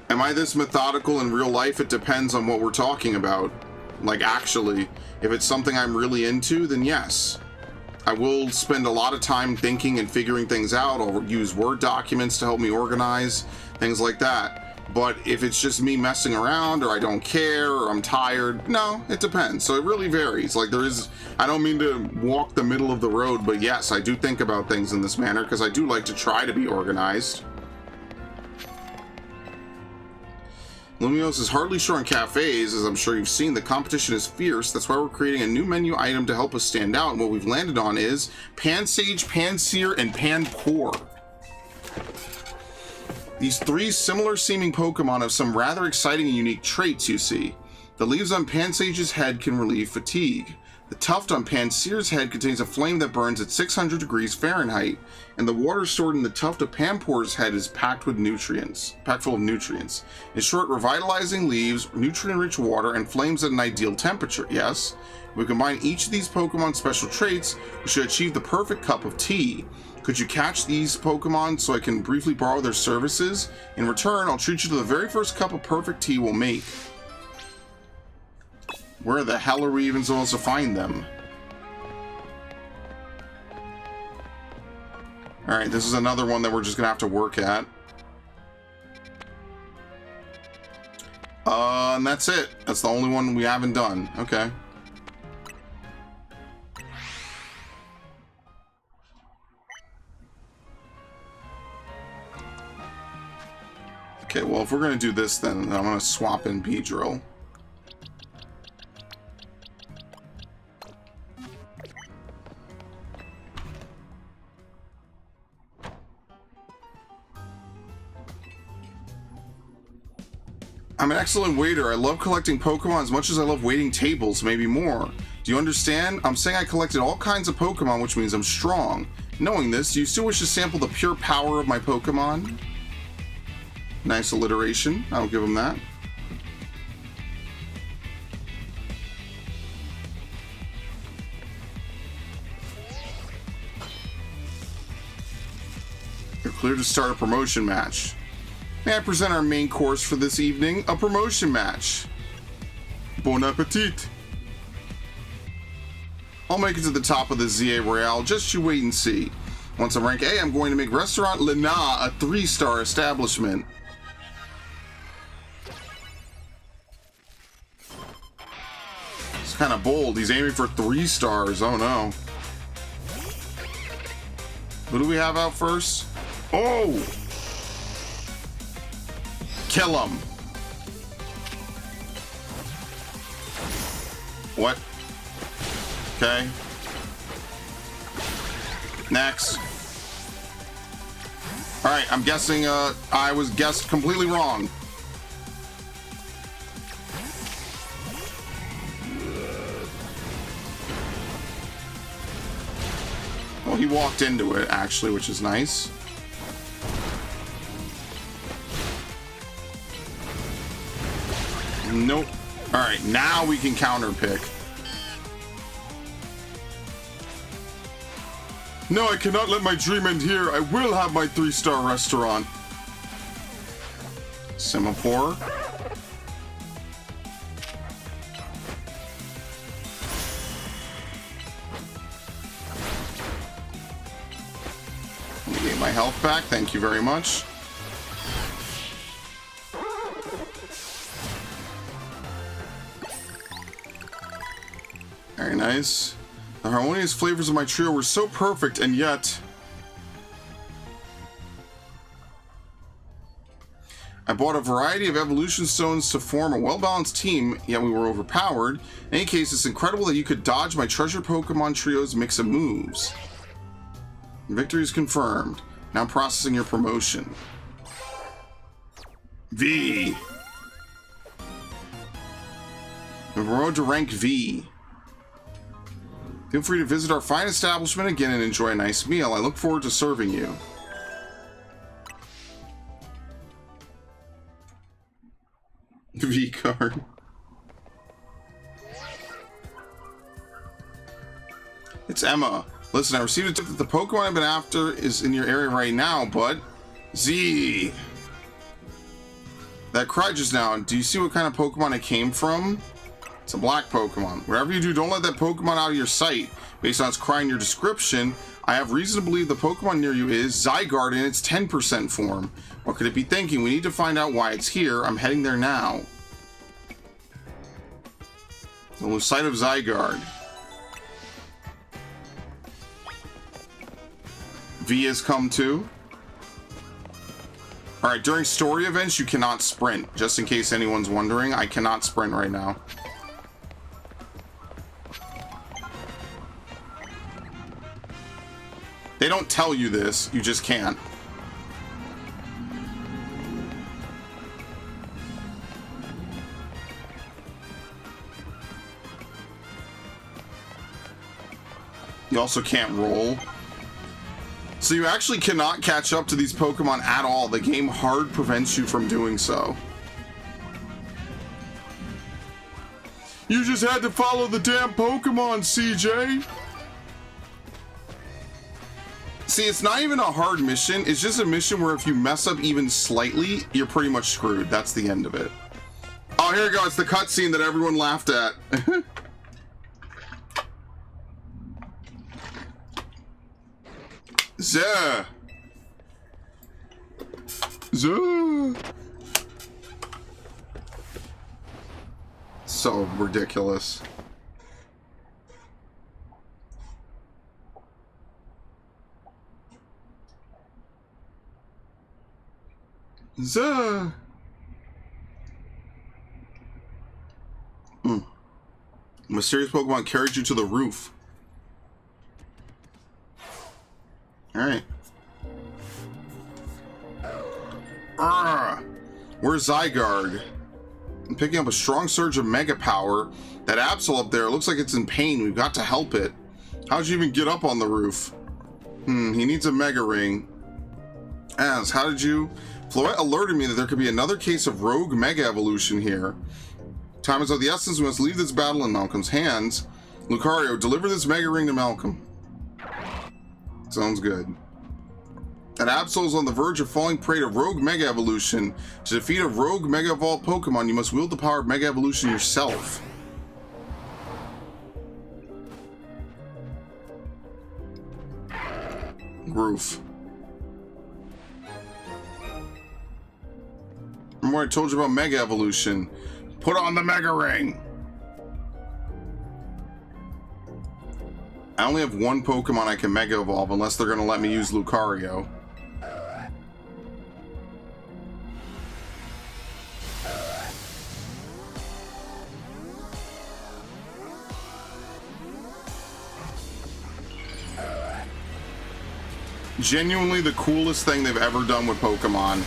[SPEAKER 4] Am I this methodical in real life? It depends on what we're talking about. Like, actually, if it's something I'm really into, then yes. I will spend a lot of time thinking and figuring things out. I'll use Word documents to help me organize, things like that. But if it's just me messing around, or I don't care, or I'm tired, no, it depends. So it really varies. Like, I don't mean to walk the middle of the road, but yes, I do think about things in this manner, because I do like to try to be organized. Lumiose is hardly sure on cafes, as I'm sure you've seen. The competition is fierce. That's why we're creating a new menu item to help us stand out. And what we've landed on is Pansage, Pansear, and Panpour. These three similar seeming Pokemon have some rather exciting and unique traits, you see. The leaves on Pansage's head can relieve fatigue. The tuft on Pansear's head contains a flame that burns at 600 degrees Fahrenheit, and the water stored in the tuft of Pampor's head is packed full of nutrients. In short, revitalizing leaves, nutrient-rich water, and flames at an ideal temperature. Yes, if we combine each of these Pokemon's special traits, we should achieve the perfect cup of tea. Could you catch these Pokemon so I can briefly borrow their services? In return, I'll treat you to the very first cup of perfect tea we'll make. Where the hell are we even supposed to find them? Alright, this is another one that we're just gonna have to work at. And that's it. That's the only one we haven't done. Okay. Okay, well, if we're gonna do this, then I'm gonna swap in Beedrill. I'm an excellent waiter. I love collecting Pokemon as much as I love waiting tables, maybe more. Do you understand? I'm saying I collected all kinds of Pokemon, which means I'm strong. Knowing this, do you still wish to sample the pure power of my Pokemon? Nice alliteration. I'll give him that. You're clear to start a promotion match. May I present our main course for this evening, a promotion match. Bon appetit. I'll make it to the top of the ZA Royale, just you wait and see. Once I'm rank A, I'm going to make Restaurant Lena a 3-star establishment. It's kind of bold. He's aiming for 3 stars. Oh no. Who do we have out first? Oh! Kill him. What? Okay. Next. Alright, I'm guessing I was guessed completely wrong. Well, he walked into it, actually, which is nice. Nope. Alright, now we can counter pick. No, I cannot let my dream end here. I will have my 3-star restaurant. Semaphore. Let me get my health back. Thank you very much. Very nice. The harmonious flavors of my trio were so perfect, and yet... I bought a variety of evolution stones to form a well-balanced team, yet we were overpowered. In any case, it's incredible that you could dodge my treasure Pokemon trio's mix of moves. Victory is confirmed. Now processing your promotion. V. We're promoted to rank V. Feel free to visit our fine establishment again and enjoy a nice meal. I look forward to serving you. V card. It's Emma. Listen, I received a tip that the Pokemon I've been after is in your area right now, but... Z. That cried just now. Do you see what kind of Pokemon it came from? It's a black Pokemon. Whatever you do, don't let that Pokemon out of your sight. Based on its cry in your description, I have reason to believe the Pokemon near you is Zygarde in its 10% form. What could it be thinking? We need to find out why it's here. I'm heading there now. The lose sight of Zygarde. V has come too. Alright, during story events, you cannot sprint. Just in case anyone's wondering, I cannot sprint right now. They don't tell you this, you just can't. You also can't roll. So you actually cannot catch up to these Pokemon at all. The game hard prevents you from doing so. You just had to follow the damn Pokemon, CJ. See, it's not even a hard mission. It's just a mission where if you mess up even slightly, you're pretty much screwed. That's the end of it. Oh, here we go. It's the cutscene that everyone laughed at. Zuh. Zuh. So ridiculous. Zuh. Mysterious Pokemon carried you to the roof. Alright. Where's Zygarde? I'm picking up a strong surge of Mega Power. That Absol up there looks like it's in pain. We've got to help it. How'd you even get up on the roof? He needs a Mega Ring. As, how did you... Floette alerted me that there could be another case of rogue Mega Evolution here. Time is of the essence. We must leave this battle in Malcolm's hands. Lucario, deliver this Mega Ring to Malcolm. Sounds good. That Absol is on the verge of falling prey to Rogue Mega Evolution. To defeat a Rogue Mega Evolved Pokemon, you must wield the power of Mega Evolution yourself. Roof. Remember what I told you about Mega Evolution? Put on the Mega Ring! I only have one Pokemon I can Mega Evolve unless they're going to let me use Lucario. Genuinely the coolest thing they've ever done with Pokemon.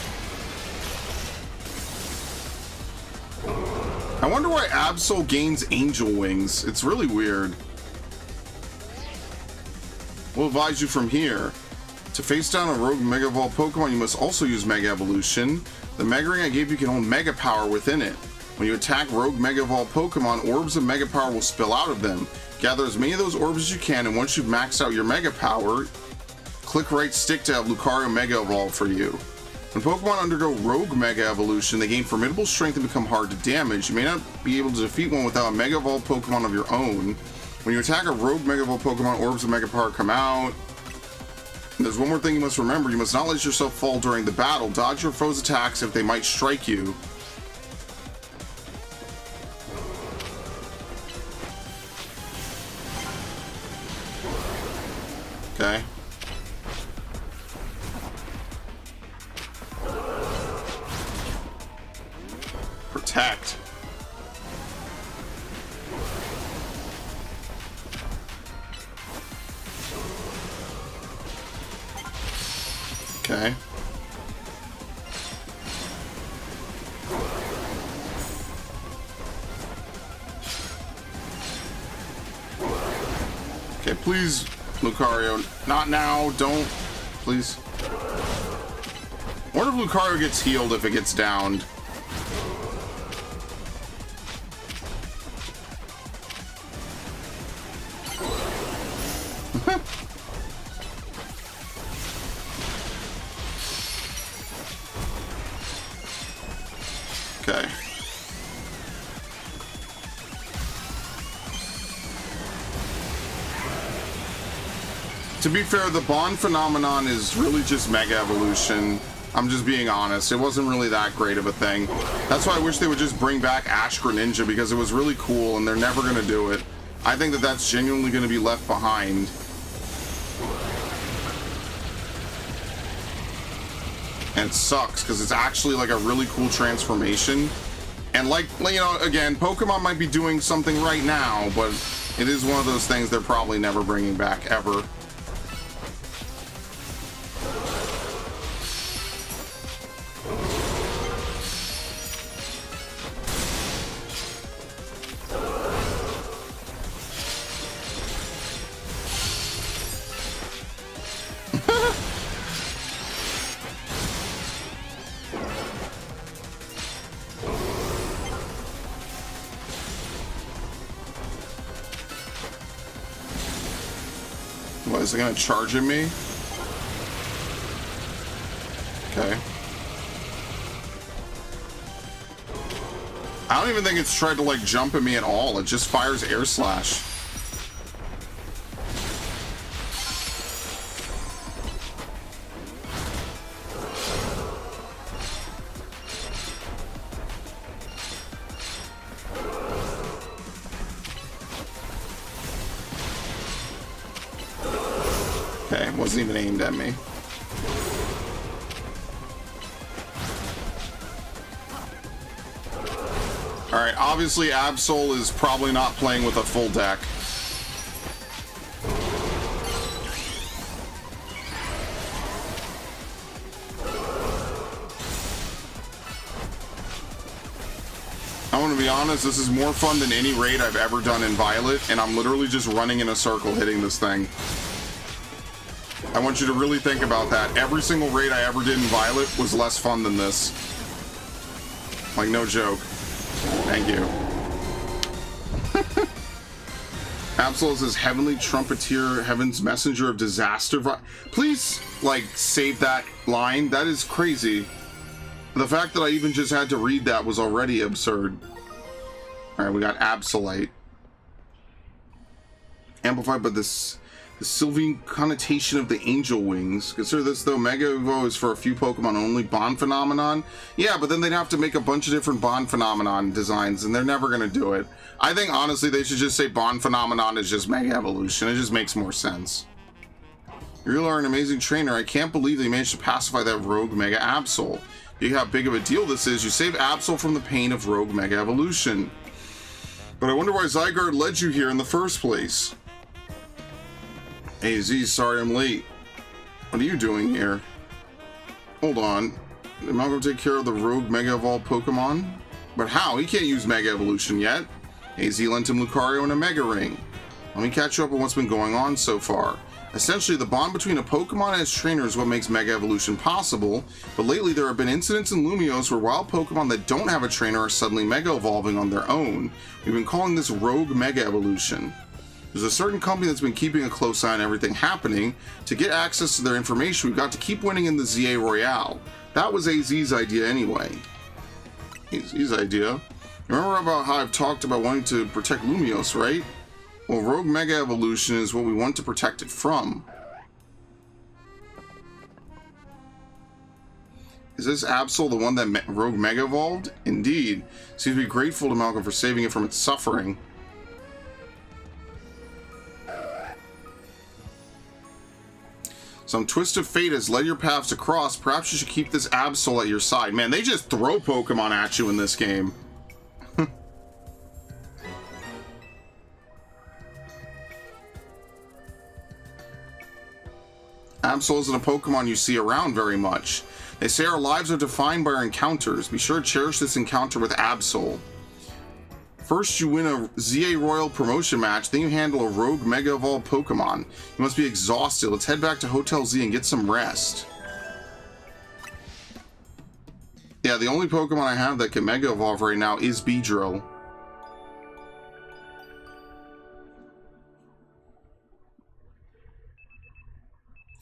[SPEAKER 4] I wonder why Absol gains Angel Wings. It's really weird. We'll advise you from here. To face down a rogue Mega Evolved Pokemon, you must also use Mega Evolution. The Mega Ring I gave you can hold Mega Power within it. When you attack rogue Mega Evolved Pokemon, orbs of Mega Power will spill out of them. Gather as many of those orbs as you can, and once you've maxed out your Mega Power, click right stick to have Lucario Mega Evolve for you. When Pokemon undergo Rogue Mega Evolution, they gain formidable strength and become hard to damage. You may not be able to defeat one without a Mega Evolved Pokemon of your own. When you attack a Rogue Mega Evolved Pokemon, orbs of Mega Power come out. And there's one more thing you must remember. You must not let yourself fall during the battle. Dodge your foes' attacks if they might strike you. Okay. Protect. Okay. Okay, please, Lucario. Not now. Don't. Please. I wonder if Lucario gets healed if it gets downed. Okay. To be fair, the Bond phenomenon is really just Mega Evolution. I'm just being honest. It wasn't really that great of a thing. That's why I wish they would just bring back Ash Greninja, because it was really cool, and they're never going to do it. I think that that's genuinely going to be left behind. And it sucks, because it's actually like a really cool transformation. And like, you know, again, Pokemon might be doing something right now, but it is one of those things they're probably never bringing back, ever. Is it gonna charge at me? Okay. I don't even think it's tried to like jump at me at all. It just fires air slash. Okay, it wasn't even aimed at me. Alright, obviously Absol is probably not playing with a full deck. I want to be honest, this is more fun than any raid I've ever done in Violet, and I'm literally just running in a circle hitting this thing. I want you to really think about that. Every single raid I ever did in Violet was less fun than this. Like, no joke. Thank you. Absol says, Heavenly Trumpeter, Heaven's Messenger of Disaster. Please, like, save that line. That is crazy. The fact that I even just had to read that was already absurd. Alright, we got Absolite. Amplified by this... The Sylvan connotation of the angel wings. Consider this though, Mega Evo is for a few Pokemon only. Bond Phenomenon? Yeah, but then they'd have to make a bunch of different Bond Phenomenon designs, and they're never going to do it. I think, honestly, they should just say Bond Phenomenon is just Mega Evolution. It just makes more sense. You really are an amazing trainer. I can't believe they managed to pacify that rogue Mega Absol. You know how big of a deal this is. You save Absol from the pain of rogue Mega Evolution. But I wonder why Zygarde led you here in the first place. Hey Z, sorry I'm late. What are you doing here? Hold on. Am I going to take care of the rogue Mega Evolved Pokemon? But how? He can't use Mega Evolution yet. AZ lent him Lucario and a Mega Ring. Let me catch you up on what's been going on so far. Essentially, the bond between a Pokemon and its trainer is what makes Mega Evolution possible, but lately there have been incidents in Lumiose where wild Pokemon that don't have a trainer are suddenly Mega Evolving on their own. We've been calling this Rogue Mega Evolution. There's a certain company that's been keeping a close eye on everything happening. To get access to their information, we've got to keep winning in the ZA Royale. That was AZ's idea anyway. AZ's idea? Remember about how I've talked about wanting to protect Lumiose, right? Well, Rogue Mega Evolution is what we want to protect it from. Is this Absol the one that Rogue Mega evolved? Indeed. Seems to be grateful to Malcolm for saving it from its suffering. Some twist of fate has led your paths to cross. Perhaps you should keep this Absol at your side. Man, they just throw Pokemon at you in this game. Absol isn't a Pokemon you see around very much. They say our lives are defined by our encounters. Be sure to cherish this encounter with Absol. First, you win a ZA Royal promotion match, then you handle a rogue Mega Evolved Pokemon. You must be exhausted. Let's head back to Hotel Z and get some rest. Yeah, the only Pokemon I have that can Mega Evolve right now is Beedrill.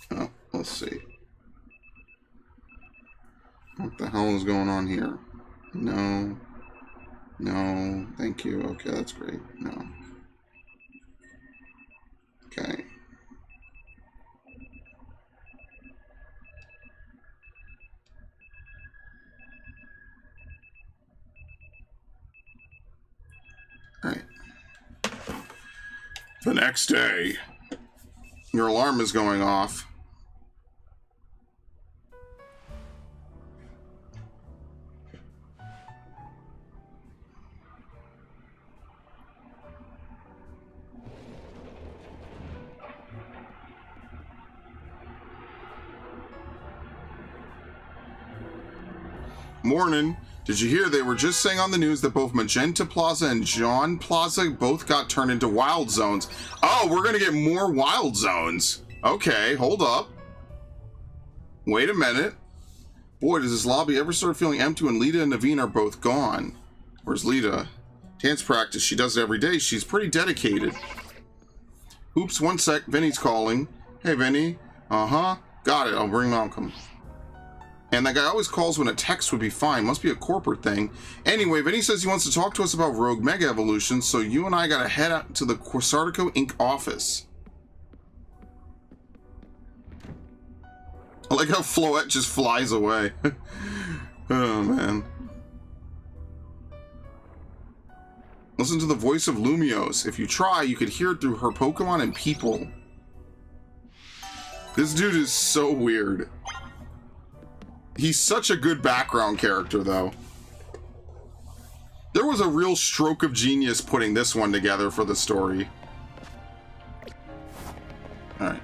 [SPEAKER 4] Oh, let's see. What the hell is going on here? No. No, thank you. Okay, that's great. No. Okay. All right. The next day, your alarm is going off. Morning. Did you hear they were just saying on the news that both Magenta Plaza and John Plaza both got turned into wild zones? Oh, we're gonna get more wild zones. Okay, hold up. Wait a minute. Boy, does this lobby ever start feeling empty when Lita and Naveen are both gone. Where's Lita? Dance practice. She does it every day. She's pretty dedicated. Oops, one sec. Vinny's calling. Hey, Vinny. Uh-huh. Got it. I'll bring Malcolm. And that guy always calls when a text would be fine. Must be a corporate thing. Anyway, Vinny says he wants to talk to us about Rogue Mega Evolution, so you and I gotta head out to the Quasartico Inc. office. I like how Floette just flies away. Oh, man. Listen to the voice of Lumiose. If you try, you could hear it through her Pokemon and people. This dude is so weird. He's such a good background character, though. There was a real stroke of genius putting this one together for the story. Alright.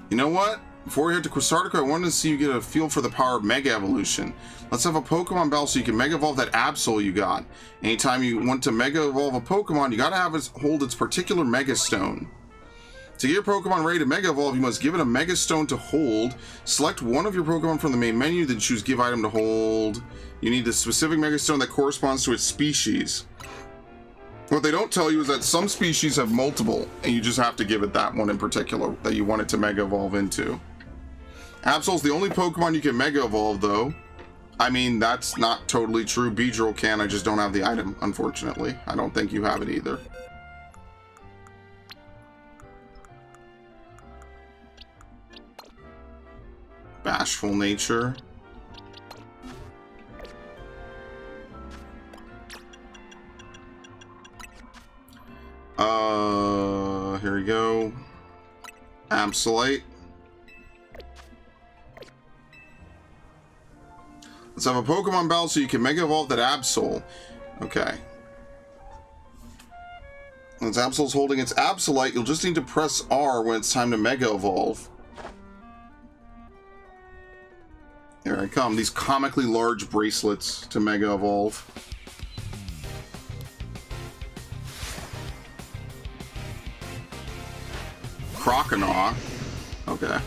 [SPEAKER 4] You know what? Before we head to Quasartico, I wanted to see you get a feel for the power of Mega Evolution. Let's have a Pokemon battle so you can Mega Evolve that Absol you got. Anytime you want to Mega Evolve a Pokemon, you gotta have it hold its particular Mega Stone. To get your Pokemon ready to Mega Evolve, you must give it a Mega Stone to hold. Select one of your Pokemon from the main menu, then choose Give Item to Hold. You need the specific Mega Stone that corresponds to its species. What they don't tell you is that some species have multiple, and you just have to give it that one in particular that you want it to Mega Evolve into. Absol's the only Pokemon you can Mega Evolve, though. I mean, that's not totally true. Beedrill can, I just don't have the item, unfortunately. I don't think you have it either. Bashful nature. Here we go. Absolite. Let's have a Pokemon battle so you can Mega Evolve that Absol. Okay. Once Absol's holding its Absolite, you'll just need to press R when it's time to Mega Evolve. Here I come. These comically large bracelets to Mega Evolve. Croconaw. Okay.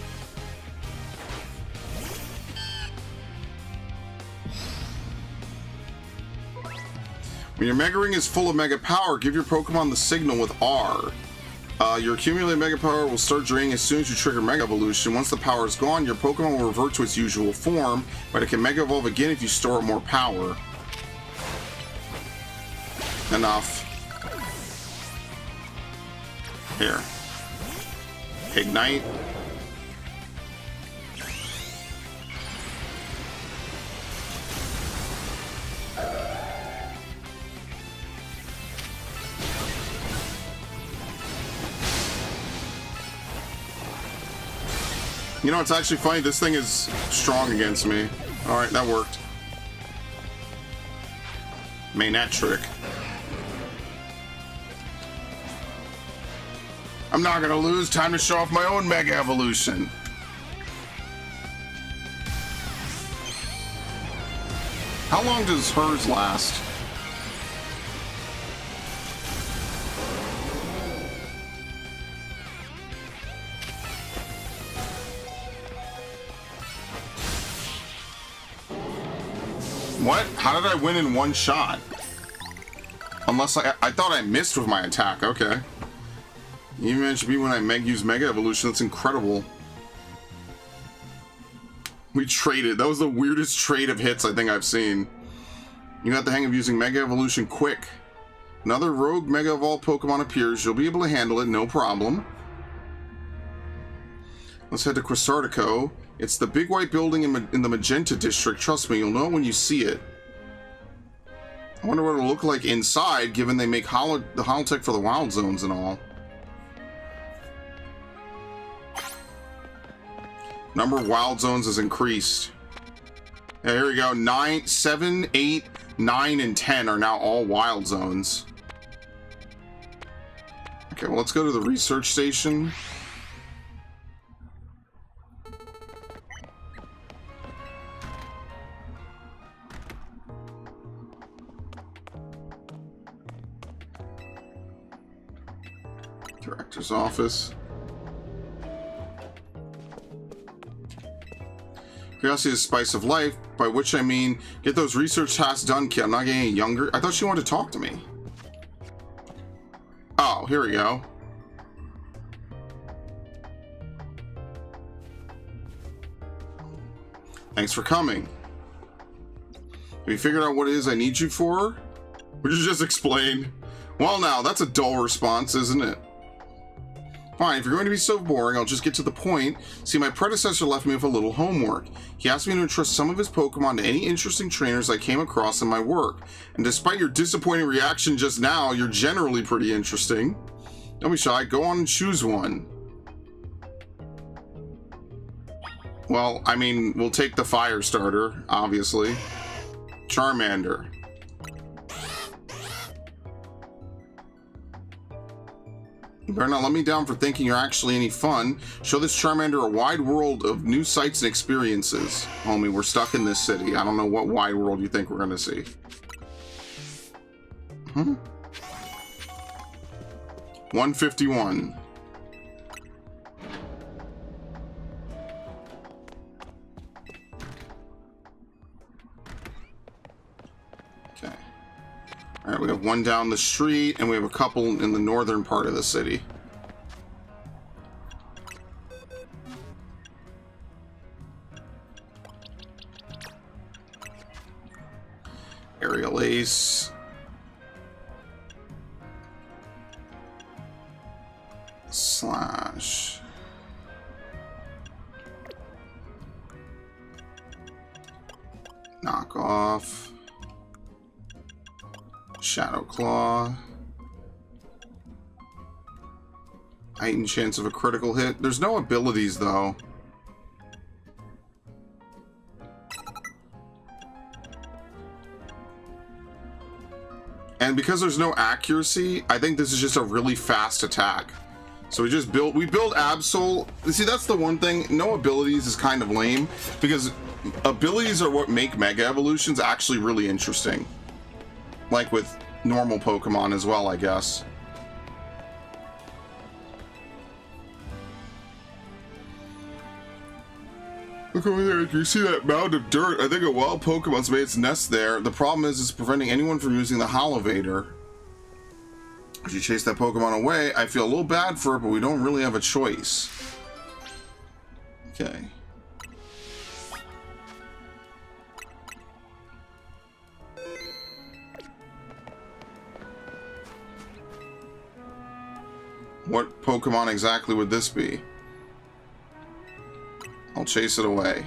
[SPEAKER 4] When your Mega Ring is full of Mega Power, give your Pokemon the signal with R. Your accumulated Mega Power will start draining as soon as you trigger Mega Evolution. Once the power is gone, your Pokemon will revert to its usual form, but it can Mega Evolve again if you store more power. Enough. Here. Ignite. You know, it's actually funny. This thing is strong against me. Alright, that worked. Manectric. I'm not gonna lose. Time to show off my own Mega Evolution. How long does hers last? What? How did I win in one shot? Unless I thought I missed with my attack. Okay. You managed to be when I use Mega Evolution. That's incredible. We traded. That was the weirdest trade of hits I think I've seen. You got the hang of using Mega Evolution quick. Another rogue Mega Evolved Pokemon appears. You'll be able to handle it, no problem. Let's head to Quasartico. It's the big white building in the Magenta District. Trust me, you'll know it when you see it. I wonder what it'll look like inside, given they make the Holotech for the Wild Zones and all. Number of Wild Zones has increased. Yeah, here we go. 9, 7, 8, 9, and 10 are now all Wild Zones. Okay, well, let's go to the research station. Director's office. Curiosity is the spice of life, by which I mean get those research tasks done, kid. I'm not getting any younger. I thought she wanted to talk to me. Oh, here we go. Thanks for coming. Have you figured out what it is I need you for? Would you just explain? Well, now, that's a dull response, isn't it? Fine, if you're going to be so boring, I'll just get to the point. See, my predecessor left me with a little homework. He asked me to entrust some of his Pokemon to any interesting trainers I came across in my work. And despite your disappointing reaction just now, you're generally pretty interesting. Don't be shy, go on and choose one. Well, I mean, we'll take the fire starter, obviously. Charmander. You better not let me down for thinking you're actually any fun. Show this Charmander a wide world of new sights and experiences. Homie, we're stuck in this city. I don't know what wide world you think we're gonna see. 151. Okay. Alright, we have one down the street, and we have a couple in the northern part of the city. Aerial Ace. Slash. Knock off. Shadow Claw. Heightened chance of a critical hit. There's no abilities though. And because there's no accuracy, I think this is just a really fast attack. So we build Absol. See, that's the one thing. No abilities is kind of lame because abilities are what make Mega Evolutions actually really interesting. Like with normal Pokemon as well, I guess. Look over there, you see that mound of dirt? I think a wild Pokemon's made its nest there. The problem is it's preventing anyone from using the Holovator. If you chase that Pokemon away, I feel a little bad for it, but we don't really have a choice. Okay. What Pokemon exactly would this be? I'll chase it away.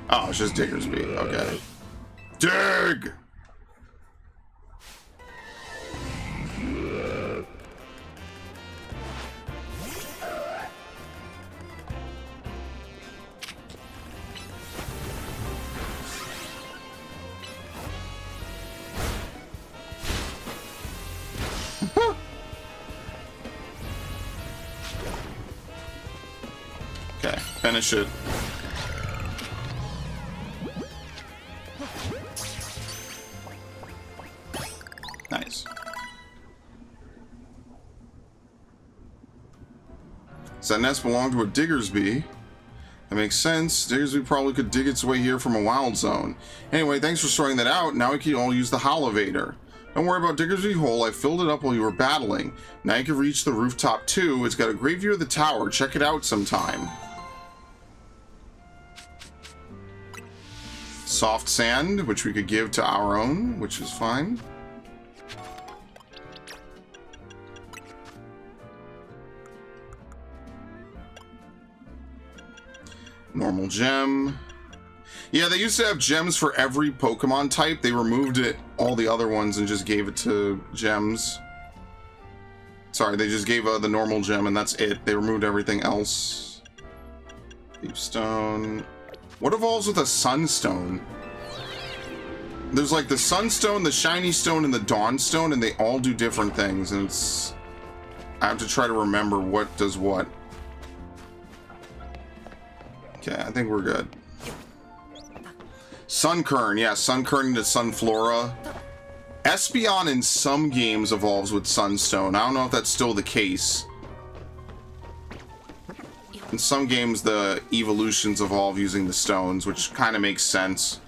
[SPEAKER 4] Oh, it's just Diggersby. Okay. Dig! Okay, finish it. Nice. Does that nest belong to a Diggersby? That makes sense. Diggersby probably could dig its way here from a wild zone. Anyway, thanks for sorting that out. Now we can all use the Holovator. Don't worry about Diggersby Hole. I filled it up while you were battling. Now you can reach the rooftop too. It's got a great view of the tower. Check it out sometime. Soft Sand, which we could give to our own, which is fine. Normal Gem. Yeah, they used to have gems for every Pokemon type. They removed it, all the other ones, and just gave it to gems. Sorry, they just gave the normal gem, and that's it. They removed everything else. Deep Stone. What evolves with a Sunstone? There's like the Sunstone, the Shiny Stone, and the Dawn Stone, and they all do different things, and it's... I have to try to remember what does what. Okay, I think we're good. Sunkern, yeah, Sunkern into Sunflora. Espeon in some games evolves with Sunstone. I don't know if that's still the case. In some games, the evolutions evolve using the stones, which kind of makes sense.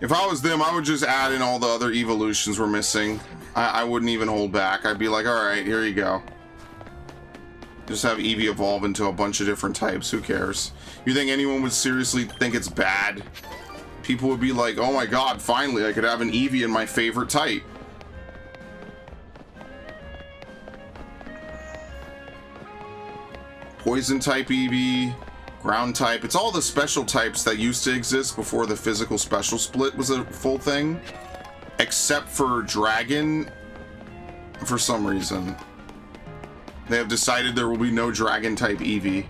[SPEAKER 4] If I was them, I would just add in all the other evolutions we're missing. I wouldn't even hold back. I'd be like, alright, here you go. Just have Eevee evolve into a bunch of different types. Who cares? You think anyone would seriously think it's bad? People would be like, oh my god, finally I could have an Eevee in my favorite type. Poison type Eevee, ground type. It's all the special types that used to exist before the physical special split was a full thing. Except for Dragon, for some reason. They have decided there will be no Dragon type Eevee.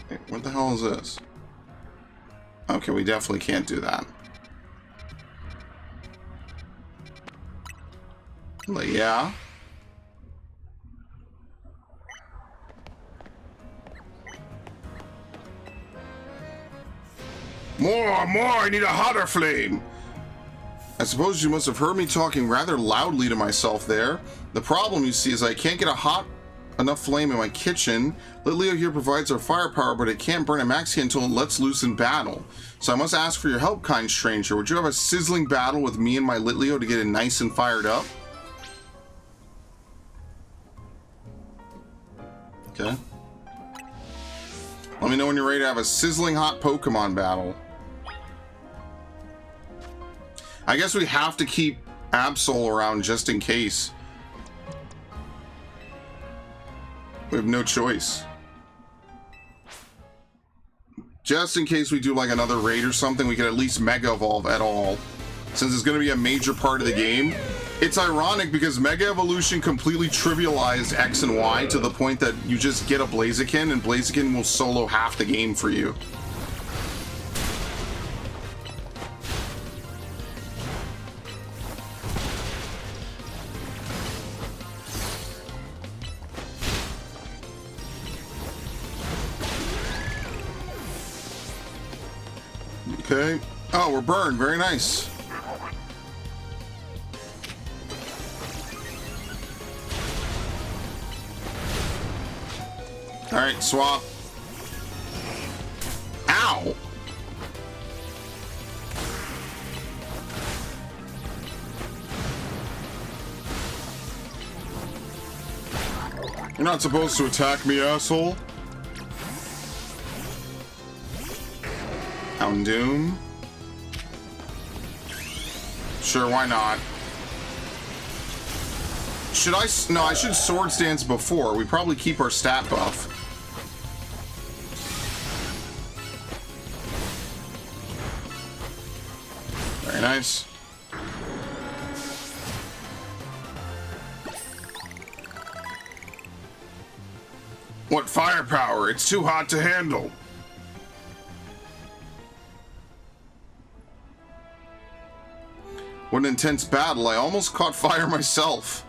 [SPEAKER 4] Hey, what the hell is this? Okay, we definitely can't do that. Like, yeah. More, I need a hotter flame. I suppose you must have heard me talking rather loudly to myself there. The problem, you see, is I can't get a hot enough flame in my kitchen. Litleo here provides our firepower, but it can't burn a Maxia until it lets loose in battle. So I must ask for your help, kind stranger. Would you have a sizzling battle with me and my Litleo to get it nice and fired up? Okay. Let me know when you're ready to have a sizzling hot Pokemon battle. I guess we have to keep Absol around just in case. We have no choice. Just in case we do like another raid or something, we can at least Mega Evolve at all. Since it's going to be a major part of the game. It's ironic because Mega Evolution completely trivialized X and Y to the point that you just get a Blaziken and Blaziken will solo half the game for you. Okay. Oh, we're burned. Very nice. All right, swap. Ow! You're not supposed to attack me, asshole. Houndoom. Sure, why not? Should I? No, I should Swords Dance before. We probably keep our stat buff. Very nice. What firepower? It's too hot to handle. What an intense battle. I almost caught fire myself.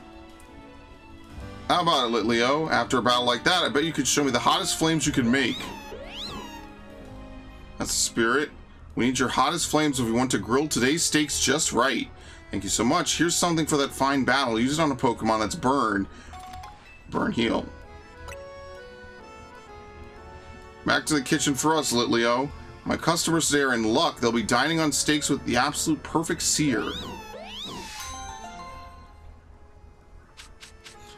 [SPEAKER 4] How about it, Litleo? After a battle like that, I bet you could show me the hottest flames you can make. That's the spirit. We need your hottest flames if we want to grill today's steaks just right. Thank you so much. Here's something for that fine battle. Use it on a Pokemon that's burned. Burn heal. Back to the kitchen for us, Litleo. My customers today are in luck. They'll be dining on steaks with the absolute perfect sear.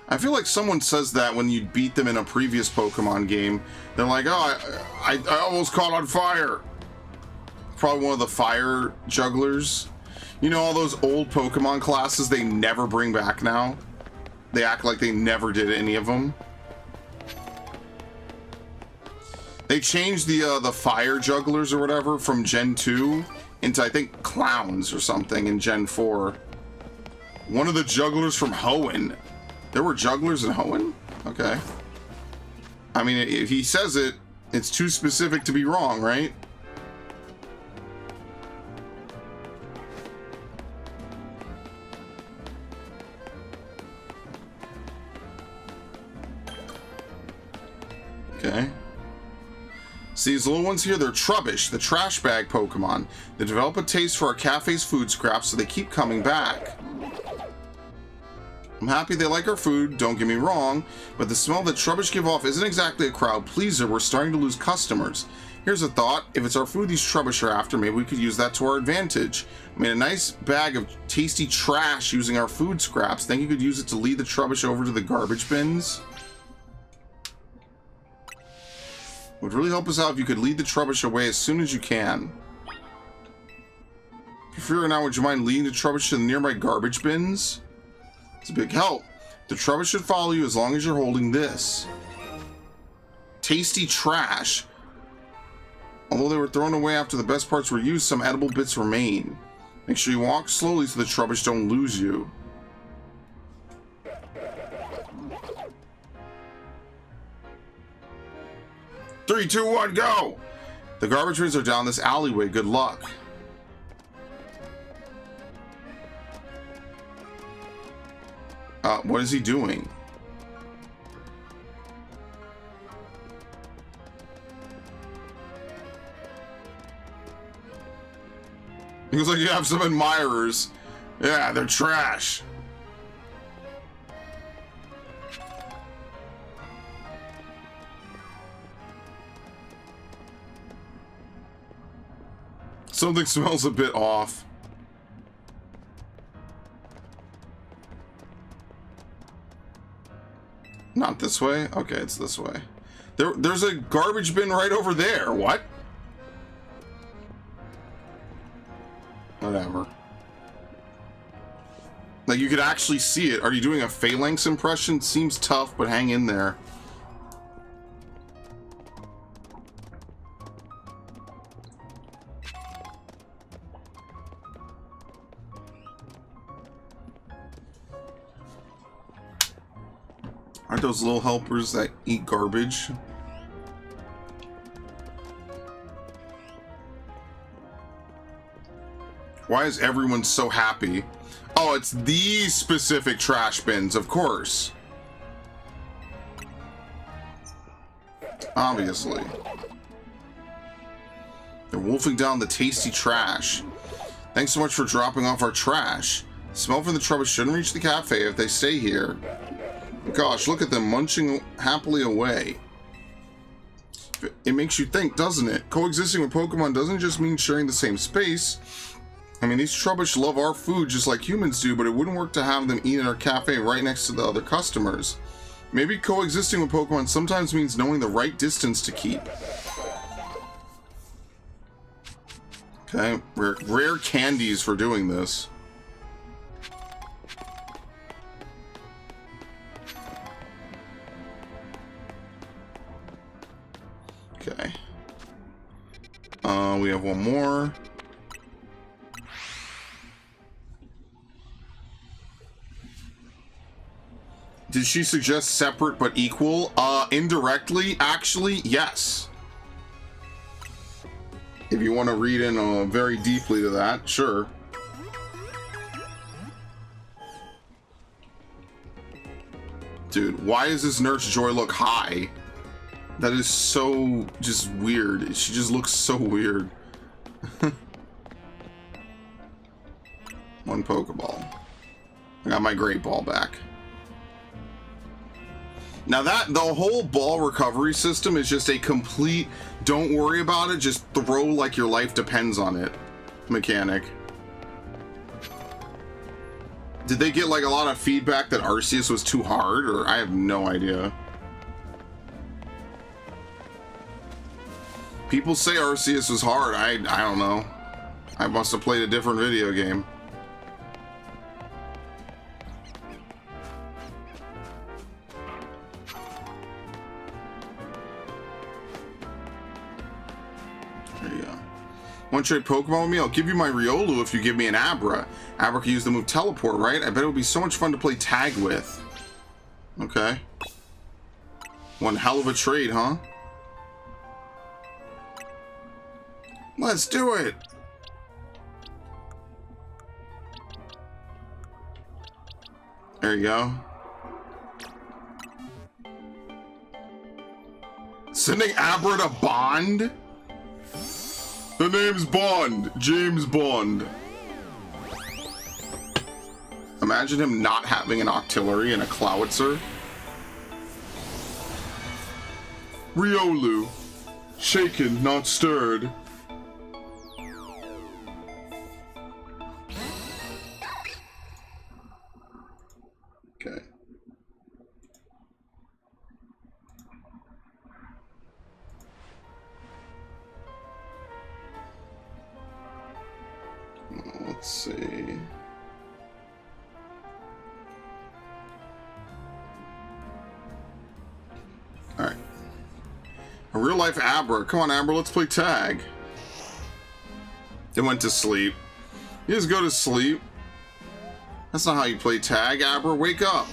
[SPEAKER 4] I feel like someone says that when you beat them in a previous Pokemon game. They're like, oh, I almost caught on fire. Probably one of the fire jugglers. You know, all those old Pokemon classes they never bring back now? They act like they never did any of them. They changed the fire jugglers or whatever from Gen 2 into, I think, clowns or something in Gen 4. One of the jugglers from Hoenn. There were jugglers in Hoenn? Okay. I mean, if he says it, it's too specific to be wrong, right? Okay. See, these little ones here, they're Trubbish, the trash bag Pokemon. They develop a taste for our cafe's food scraps, so they keep coming back. I'm happy they like our food, don't get me wrong, but the smell that Trubbish give off isn't exactly a crowd pleaser. We're starting to lose customers. Here's a thought. If it's our food these Trubbish are after, maybe we could use that to our advantage. I made a nice bag of tasty trash using our food scraps. Think you could use it to lead the Trubbish over to the garbage bins? Would really help us out if you could lead the Trubbish away as soon as you can. If you're here now, would you mind leading the Trubbish to the nearby garbage bins? It's a big help. The Trubbish should follow you as long as you're holding this. Tasty trash. Although they were thrown away after the best parts were used, some edible bits remain. Make sure you walk slowly so the Trubbish don't lose you. Three, two, one, go! The garbage bins are down this alleyway. Good luck. What is he doing? He looks like you have some admirers. Yeah, they're trash. Something smells a bit off. Not this way? Okay, it's this way. There's a garbage bin right over there. What? Whatever. Like, you could actually see it. Are you doing a phalanx impression? Seems tough, but hang in there. Aren't those little helpers that eat garbage? Why is everyone so happy? Oh, it's these specific trash bins, of course. Obviously. They're wolfing down the tasty trash. Thanks so much for dropping off our trash. The smell from the Trubbish shouldn't reach the cafe if they stay here. Gosh, look at them munching happily away. It makes you think, doesn't it? Coexisting with Pokemon doesn't just mean sharing the same space. I mean, these Trubbish love our food just like humans do, but it wouldn't work to have them eat in our cafe right next to the other customers. Maybe coexisting with Pokemon sometimes means knowing the right distance to keep. Okay, rare candies for doing this. Okay. We have one more. Did she suggest separate but equal? Indirectly, actually, yes. If you want to read in very deeply to that, sure. Dude, why does this Nurse Joy look high? That is so just weird. She just looks so weird. One Pokeball. I got my Great Ball back. Now that the whole ball recovery system is just a complete don't worry about it, just throw like your life depends on it mechanic. Did they get like a lot of feedback that Arceus was too hard, or I have no idea. People say Arceus was hard. I don't know. I must have played a different video game. There you go. Want to trade Pokemon with me? I'll give you my Riolu if you give me an Abra. Abra can use the move Teleport, right? I bet it would be so much fun to play tag with. Okay. One hell of a trade, huh? Let's do it! There you go. Sending Abra to Bond? The name's Bond. James Bond. Imagine him not having an Octillery and a Clowitzer. Riolu. Shaken, not stirred. Okay. Let's see. All right. A real life Abra. Come on, Abra, let's play tag. It went to sleep. You just go to sleep. That's not how you play tag, Abra. Wake up.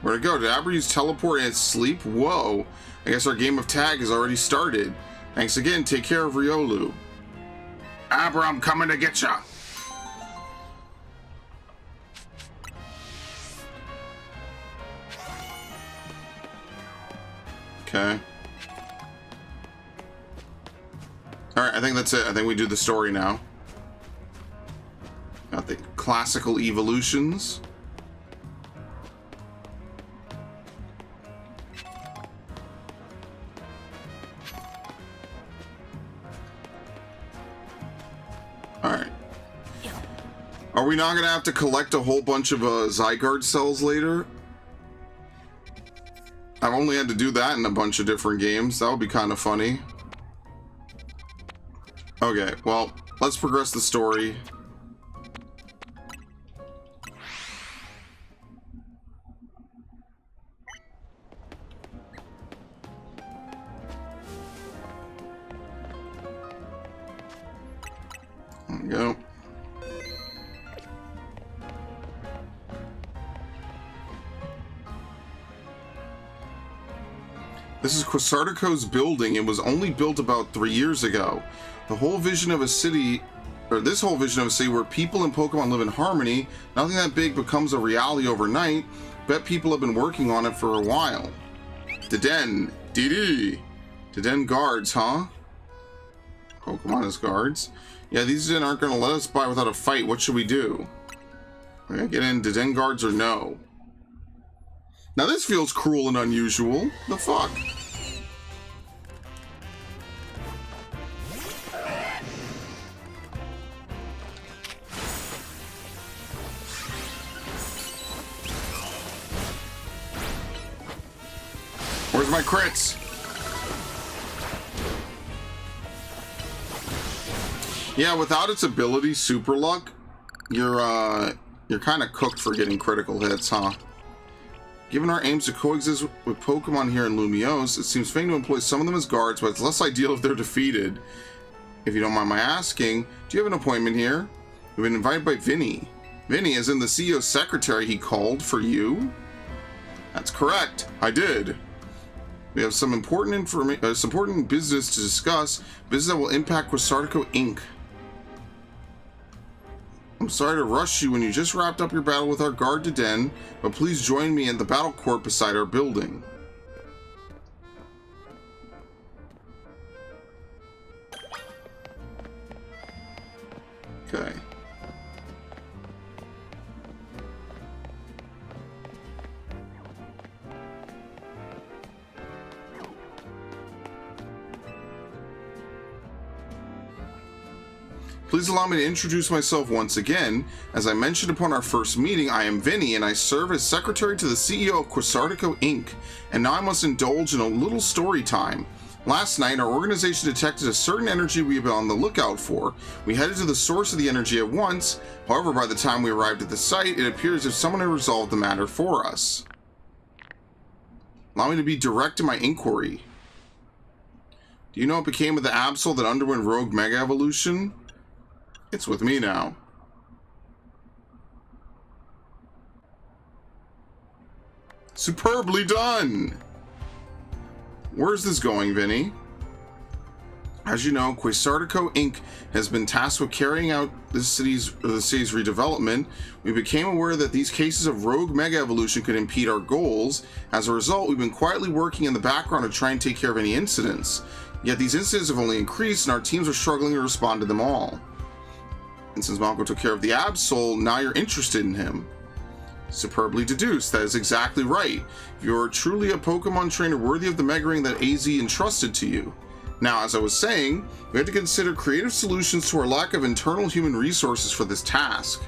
[SPEAKER 4] Where'd it go? Did Abra use teleport and sleep? Whoa. I guess our game of tag has already started. Thanks again. Take care of Riolu. Abra, I'm coming to get ya. Okay. Alright, I think that's it. I think we do the story now. Got the classical evolutions. Alright. Are we not going to have to collect a whole bunch of Zygarde cells later? I've only had to do that in a bunch of different games. That would be kind of funny. Okay, well, let's progress the story. There we go. This is Quasartico's building. It was only built about 3 years ago. The whole vision of a city, or this whole vision of a city where people and Pokemon live in harmony, nothing that big becomes a reality overnight. Bet people have been working on it for a while. Deden, Deden guards, huh? Pokemon as guards. Yeah, these Deden aren't going to let us by without a fight. What should we do? We're going to get in Deden guards or no? Now this feels cruel and unusual. The fuck? Where's my crits? Yeah, without its ability, Super Luck, you're kind of cooked for getting critical hits, huh? Given our aims to coexist with Pokemon here in Lumiose, it seems fitting to employ some of them as guards, but it's less ideal if they're defeated. If you don't mind my asking, do you have an appointment here? We've been invited by Vinny. Vinny, as in the CEO's secretary, he called for you? That's correct. I did. We have some important business to discuss. Business that will impact Quasartico Inc. I'm sorry to rush you when you just wrapped up your battle with our guard Deden, but please join me in the battle court beside our building. Okay. Please allow me to introduce myself once again. As I mentioned upon our first meeting, I am Vinny, and I serve as secretary to the CEO of Quasartico Inc. And now I must indulge in a little story time. Last night, our organization detected a certain energy we have been on the lookout for. We headed to the source of the energy at once. However, by the time we arrived at the site, it appears as if someone had resolved the matter for us. Allow me to be direct in my inquiry. Do you know what became of the Absol that underwent Rogue Mega Evolution? It's with me now. Superbly done! Where's this going, Vinny? As you know, Quasartico Inc. has been tasked with carrying out the city's redevelopment. We became aware that these cases of rogue mega evolution could impede our goals. As a result, we've been quietly working in the background to try and take care of any incidents. Yet these incidents have only increased, and our teams are struggling to respond to them all. And since Malcolm took care of the Absol, now you're interested in him. Superbly deduced. That is exactly right. You're truly a Pokemon trainer worthy of the Mega Ring that AZ entrusted to you. Now, as I was saying, we had to consider creative solutions to our lack of internal human resources for this task.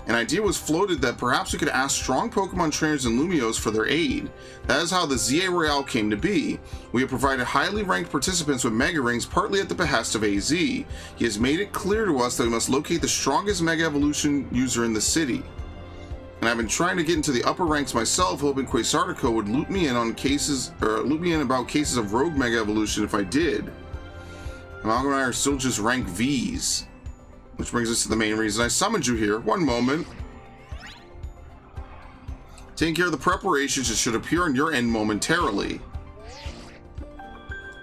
[SPEAKER 4] An idea was floated that perhaps we could ask strong Pokemon trainers in Lumiose for their aid. That is how the ZA Royale came to be. We have provided highly ranked participants with Mega Rings partly at the behest of AZ. He has made it clear to us that we must locate the strongest Mega Evolution user in the city. And I've been trying to get into the upper ranks myself, hoping Quasartico would loop me in about cases of rogue Mega Evolution if I did. Malcolm and I are still just rank Vs. Which brings us to the main reason I summoned you here. One moment. Taking care of the preparations, it should appear on your end momentarily.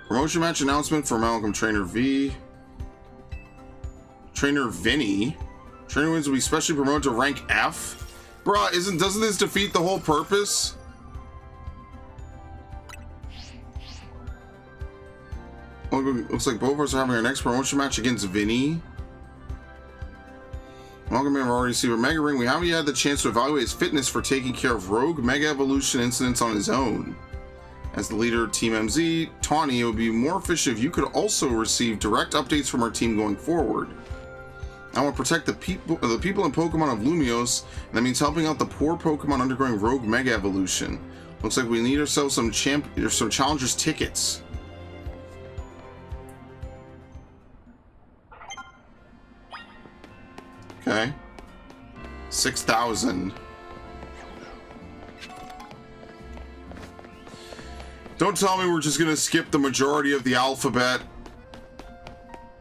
[SPEAKER 4] Promotion match announcement for Malcolm Trainer V. Trainer Vinny. Trainer wins will be specially promoted to rank F. Bruh, doesn't this defeat the whole purpose? Looks like both of us are having our next promotion match against Vinny. Malcolm may have already received a Mega Ring. We haven't yet had the chance to evaluate his fitness for taking care of rogue Mega Evolution incidents on his own. As the leader of Team MZ, Tawny, it would be more efficient if you could also receive direct updates from our team going forward. I want to protect the people and Pokemon of Lumiose, and that means helping out the poor Pokemon undergoing rogue Mega Evolution. Looks like we need ourselves some Challengers tickets. Okay. 6,000. Don't tell me we're just gonna skip the majority of the alphabet.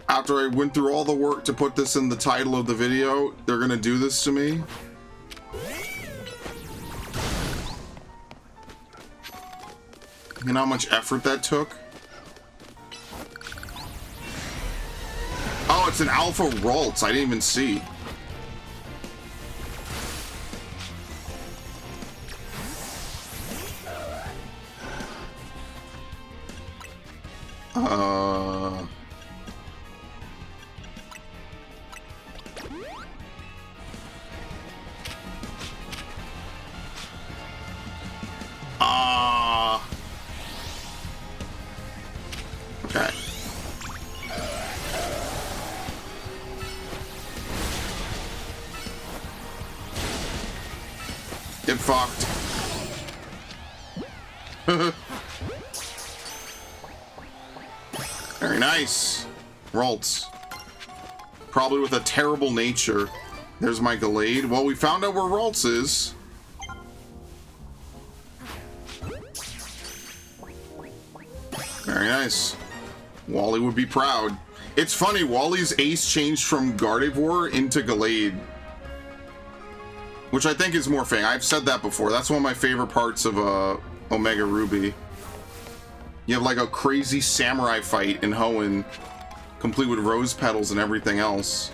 [SPEAKER 4] After I went through all the work to put this in the title of the video, they're gonna do this to me. You know how much effort that took? Oh, it's an Alpha Ralts. I didn't even see. Okay. Get fucked. Very nice. Ralts. Probably with a terrible nature. There's my Gallade. Well, we found out where Ralts is. Very nice. Wally would be proud. It's funny, Wally's ace changed from Gardevoir into Gallade. Which I think is more fitting. I've said that before. That's one of my favorite parts of Omega Ruby. You have like a crazy samurai fight in Hoenn, complete with rose petals and everything else.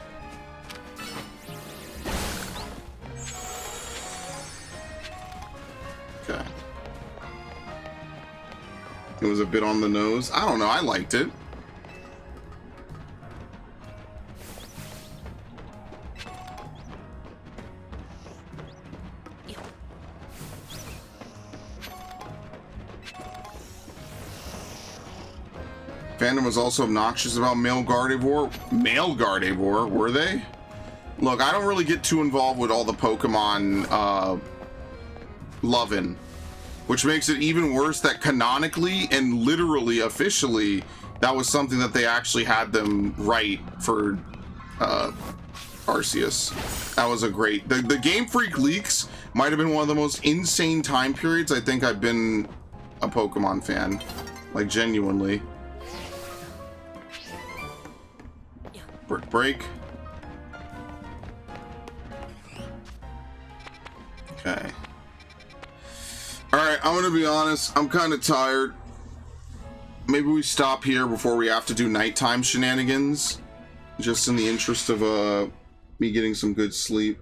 [SPEAKER 4] Okay. It was a bit on the nose. I don't know. I liked it. Fandom was also obnoxious about male Gardevoir. Male Gardevoir, were they? Look, I don't really get too involved with all the Pokemon lovin', which makes it even worse that canonically and literally officially that was something that they actually had them write for Arceus. That was a great... The Game Freak leaks might have been one of the most insane time periods I think I've been a Pokemon fan. Like, genuinely. Brick break. Okay. Alright, I'm gonna be honest, I'm kind of tired. Maybe we stop here before we have to do nighttime shenanigans. Just in the interest of me getting some good sleep.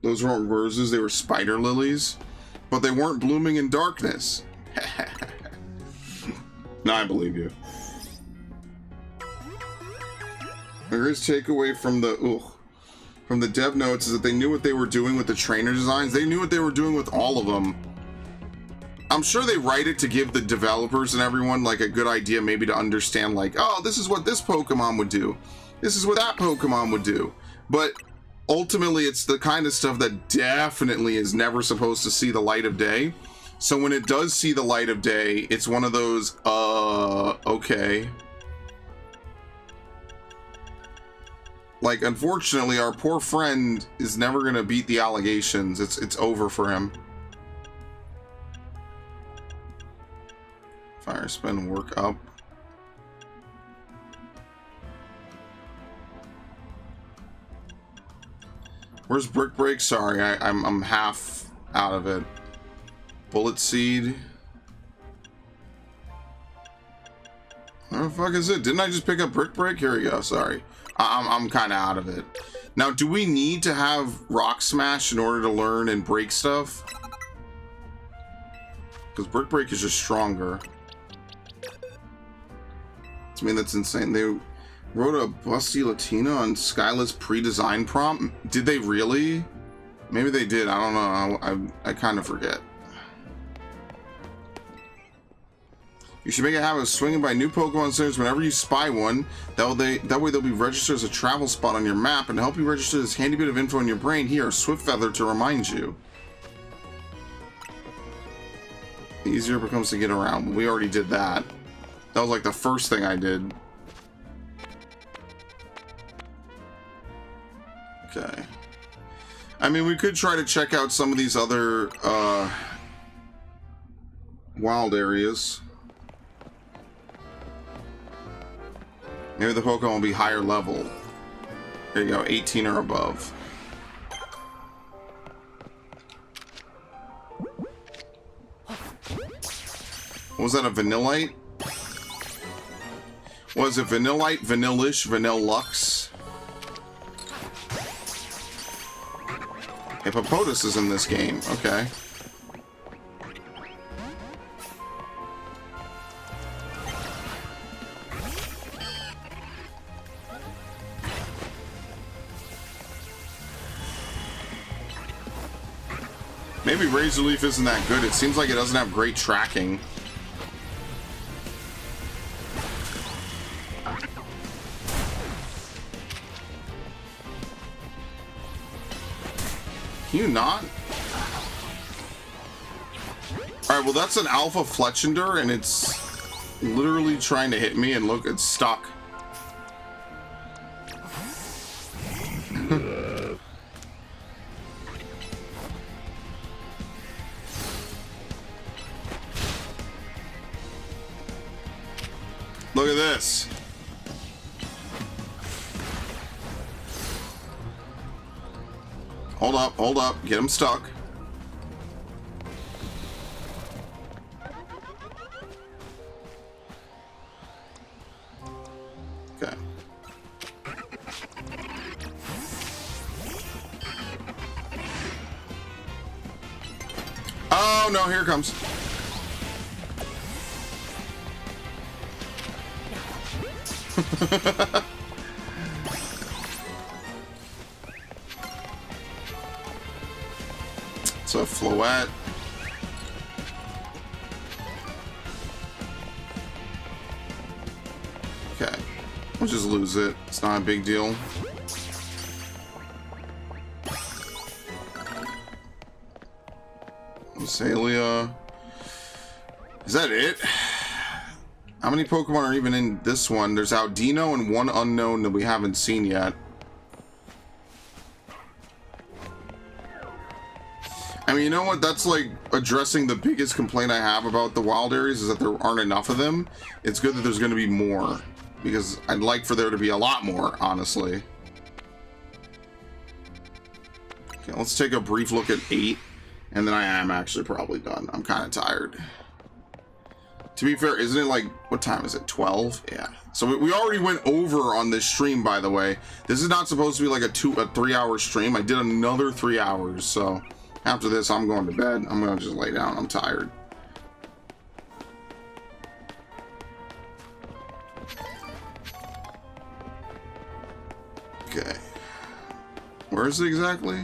[SPEAKER 4] Those weren't roses, they were spider lilies. But they weren't blooming in darkness. No, I believe you. biggest takeaway from the dev notes is that they knew what they were doing with the trainer designs. They knew what they were doing with all of them. I'm sure they write it to give the developers and everyone like a good idea, maybe to understand like, oh, this is what this Pokemon would do. This is what that Pokemon would do. But ultimately, it's the kind of stuff that definitely is never supposed to see the light of day. So when it does see the light of day, it's one of those, okay. Like, unfortunately, our poor friend is never gonna beat the allegations. It's over for him. Fire spin, work up. Where's Brick Break? Sorry, I'm half out of it. Bullet Seed. Where the fuck is it? Didn't I just pick up Brick Break? Here we go. Sorry, I'm kind of out of it. Now, do we need to have Rock Smash in order to learn and break stuff? Because Brick Break is just stronger. I mean, that's insane. They wrote a busty Latina on Skyla's pre-design prompt. Did they really? Maybe they did. I don't know. I kind of forget. You should make a habit of swinging by new Pokemon centers whenever you spy one. That way they'll be registered as a travel spot on your map, and to help you register this handy bit of info in your brain, here, a Swift Feather to remind you. The easier it becomes to get around. We already did that. That was like the first thing I did. Okay. I mean, we could try to check out some of these other wild areas. Maybe the Pokemon will be higher level. There you go, 18 or above. What was that, a Vanillite? Was it Vanillite, Vanillish, Vanillux? Hippopotas is in this game, okay. Maybe Razor Leaf isn't that good. It seems like it doesn't have great tracking. Can you not? Alright, well that's an Alpha Fletchinder and it's literally trying to hit me, and look, it's stuck. Look at this. Hold up, get him stuck. Okay. Oh no, here it comes. It's a Floette. Okay, we'll just lose it. It's not a big deal. Azalea. Is that it? How many Pokemon are even in this one? There's Audino and one unknown that we haven't seen yet. I mean, you know what? That's like addressing the biggest complaint I have about the wild areas, is that there aren't enough of them. It's good that there's going to be more, because I'd like for there to be a lot more, honestly. Okay, let's take a brief look at 8, and then I am actually probably done. I'm kind of tired. To be fair, isn't it like, what time is it? 12? Yeah. So we already went over on this stream, by the way. This is not supposed to be like a 3-hour stream. I did another 3 hours, so after this, I'm going to bed. I'm going to just lay down. I'm tired. Okay. Where is it exactly?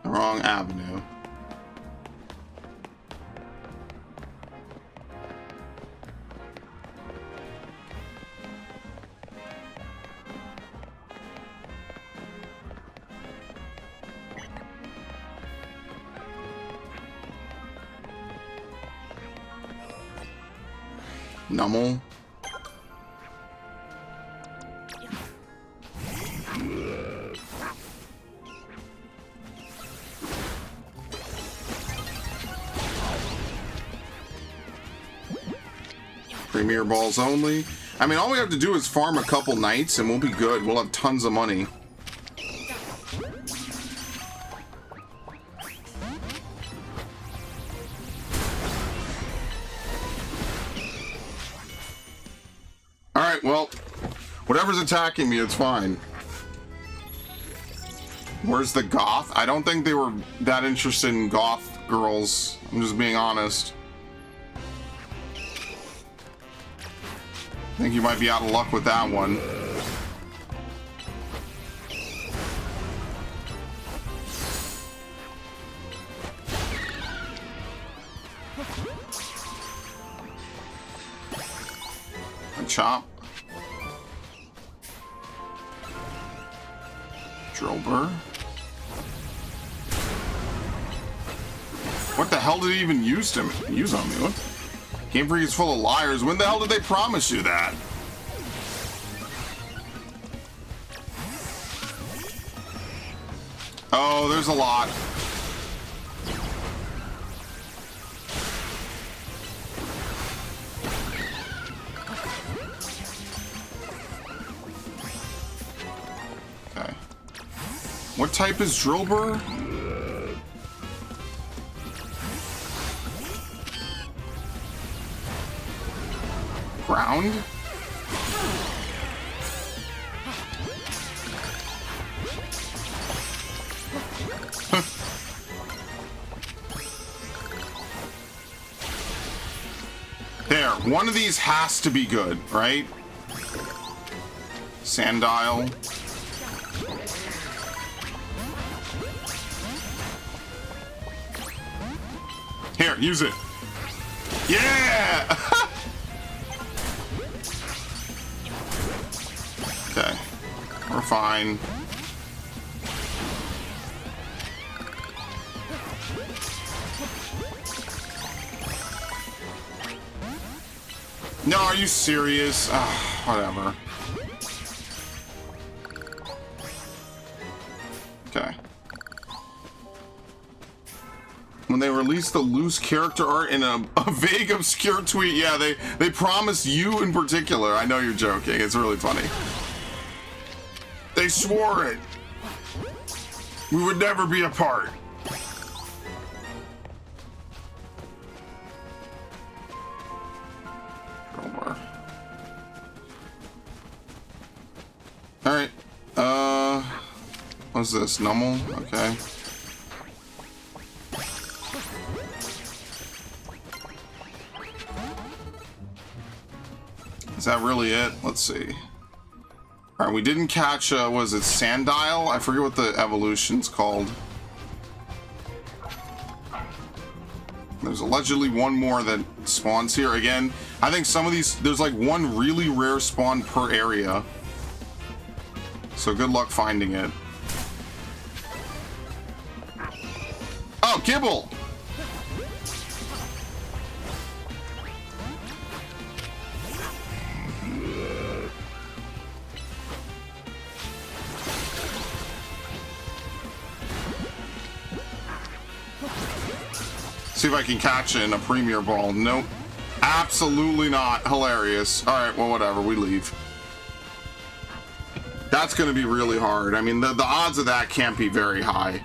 [SPEAKER 4] The wrong avenue. Nummel. Premier balls only. I mean, all we have to do is farm a couple nights and we'll be good. We'll have tons of money. Alright, well, whatever's attacking me, it's fine. Where's the goth? I don't think they were that interested in goth girls. I'm just being honest. I think you might be out of luck with that one. A chop. Drillbur. What the hell did he even use on me? What? Game Freak is full of liars. When the hell did they promise you that? Oh, there's a lot. Okay. What type is Drillbur? Ground? There, one of these has to be good, right? Sandile. Here, use it. Yeah! Okay, we're fine. No, are you serious? Whatever. Okay. When they released the loose character art in a vague, obscure tweet, yeah, they promised you in particular. I know you're joking. It's really funny. They swore it. We would never be apart. Alright. What's this? Nummel? Okay. Is that really it? Let's see. Alright, we didn't catch, was it Sandile? I forget what the evolution's called. There's allegedly one more that spawns here. Again, I think some of these, there's like one really rare spawn per area. So good luck finding it. Oh, Kibble! See if I can catch it in a Premier Ball. Nope. Absolutely not. Hilarious. Alright, well, whatever. We leave. That's going to be really hard. I mean, the odds of that can't be very high.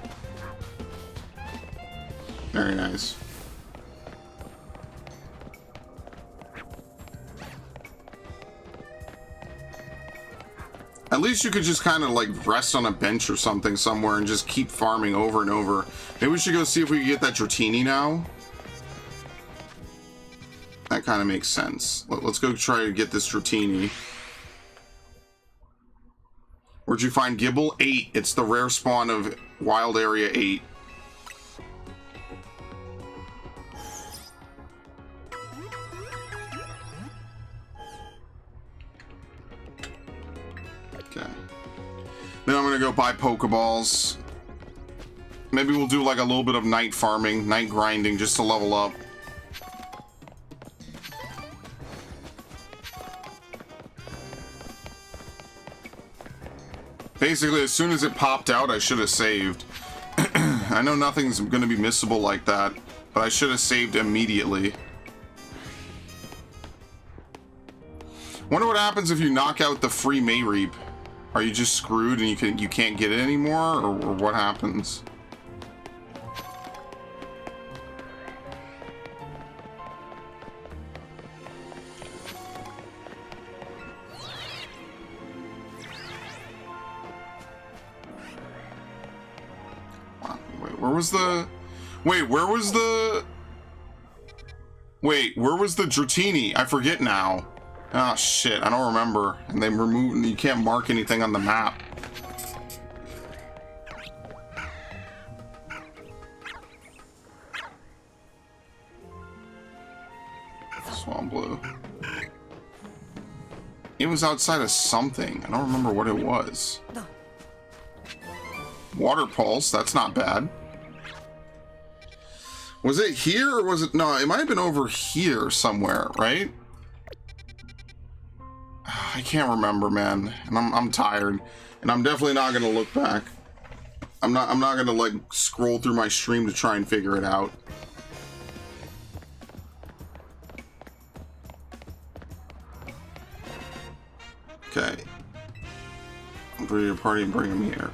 [SPEAKER 4] Very nice. At least you could just kind of like rest on a bench or something somewhere and just keep farming over and over. Maybe we should go see if we can get that Dratini now. That kind of makes sense. Let's go try to get this Dratini. Where'd you find Gible? 8. It's the rare spawn of Wild Area 8. Okay. Then I'm gonna go buy Pokeballs. Maybe we'll do like a little bit of night farming, night grinding, just to level up. Basically, as soon as it popped out, I should have saved. I know nothing's going to be missable like that, but I should have saved immediately. Wonder what happens if you knock out the free Mayreep. Are you just screwed and you can't get it anymore, or what happens? Where was the Dratini? I forget now. Ah, shit, I don't remember. And they removed, you can't mark anything on the map. Swamblue. It was outside of something. I don't remember what it was. Water Pulse, that's not bad. Was it here or was it... No, it might have been over here somewhere, right? I can't remember, man. And I'm tired. And I'm definitely not going to look back. I'm not going to, like, scroll through my stream to try and figure it out. Okay. I'm bring your party and bring them here.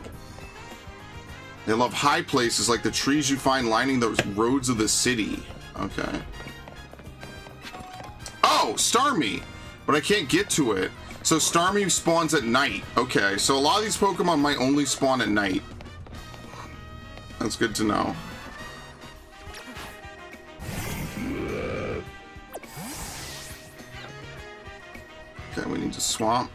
[SPEAKER 4] They love high places like the trees you find lining those roads of the city. Okay. Oh, Starmie! But I can't get to it. So Starmie spawns at night. Okay, so a lot of these Pokemon might only spawn at night. That's good to know. Okay, we need to swamp.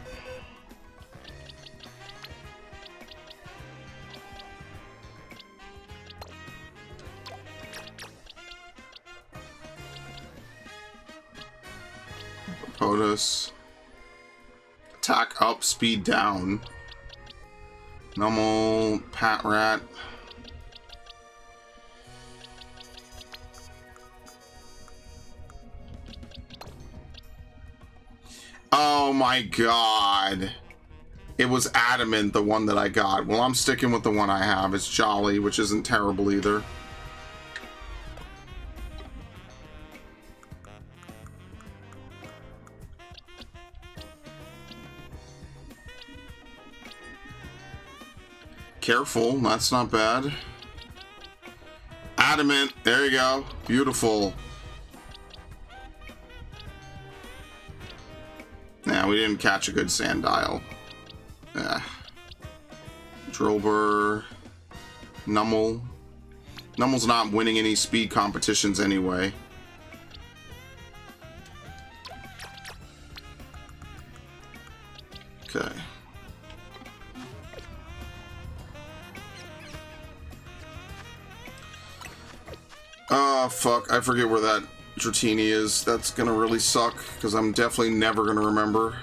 [SPEAKER 4] POTUS. Attack up, speed down. Numel, Patrat. Oh my god. It was Adamant, the one that I got. Well, I'm sticking with the one I have. It's Jolly, which isn't terrible either. Careful, that's not bad. Adamant, there you go. Beautiful. Nah, we didn't catch a good Sandile. Yeah. Drillbur. Numel. Numel's not winning any speed competitions anyway. Okay. Oh, fuck. I forget where that Dratini is. That's gonna really suck, because I'm definitely never gonna remember.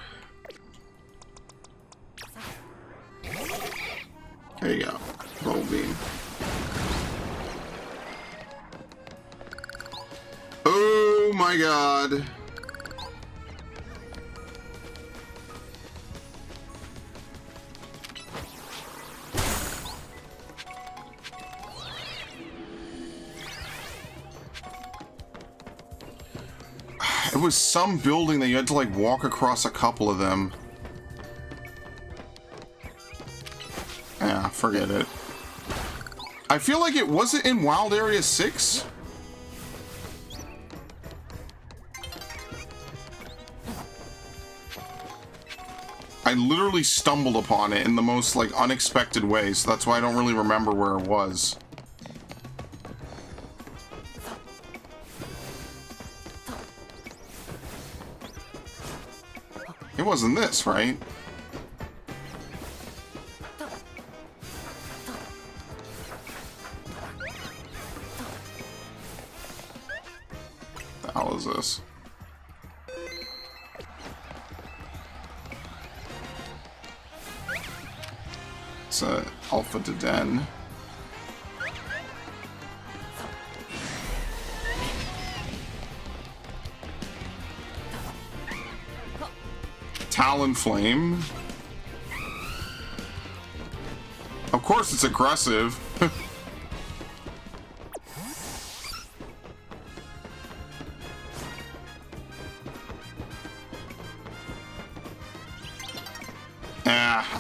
[SPEAKER 4] There you go. Bubble Beam. Oh my god. It was some building that you had to like walk across a couple of them. Yeah, forget it. I feel like it wasn't in Wild Area 6. I literally stumbled upon it in the most like unexpected way, so that's why I don't really remember where it was. It wasn't this, right? is this? It's a Alpha to Den. Talonflame. Of course it's aggressive.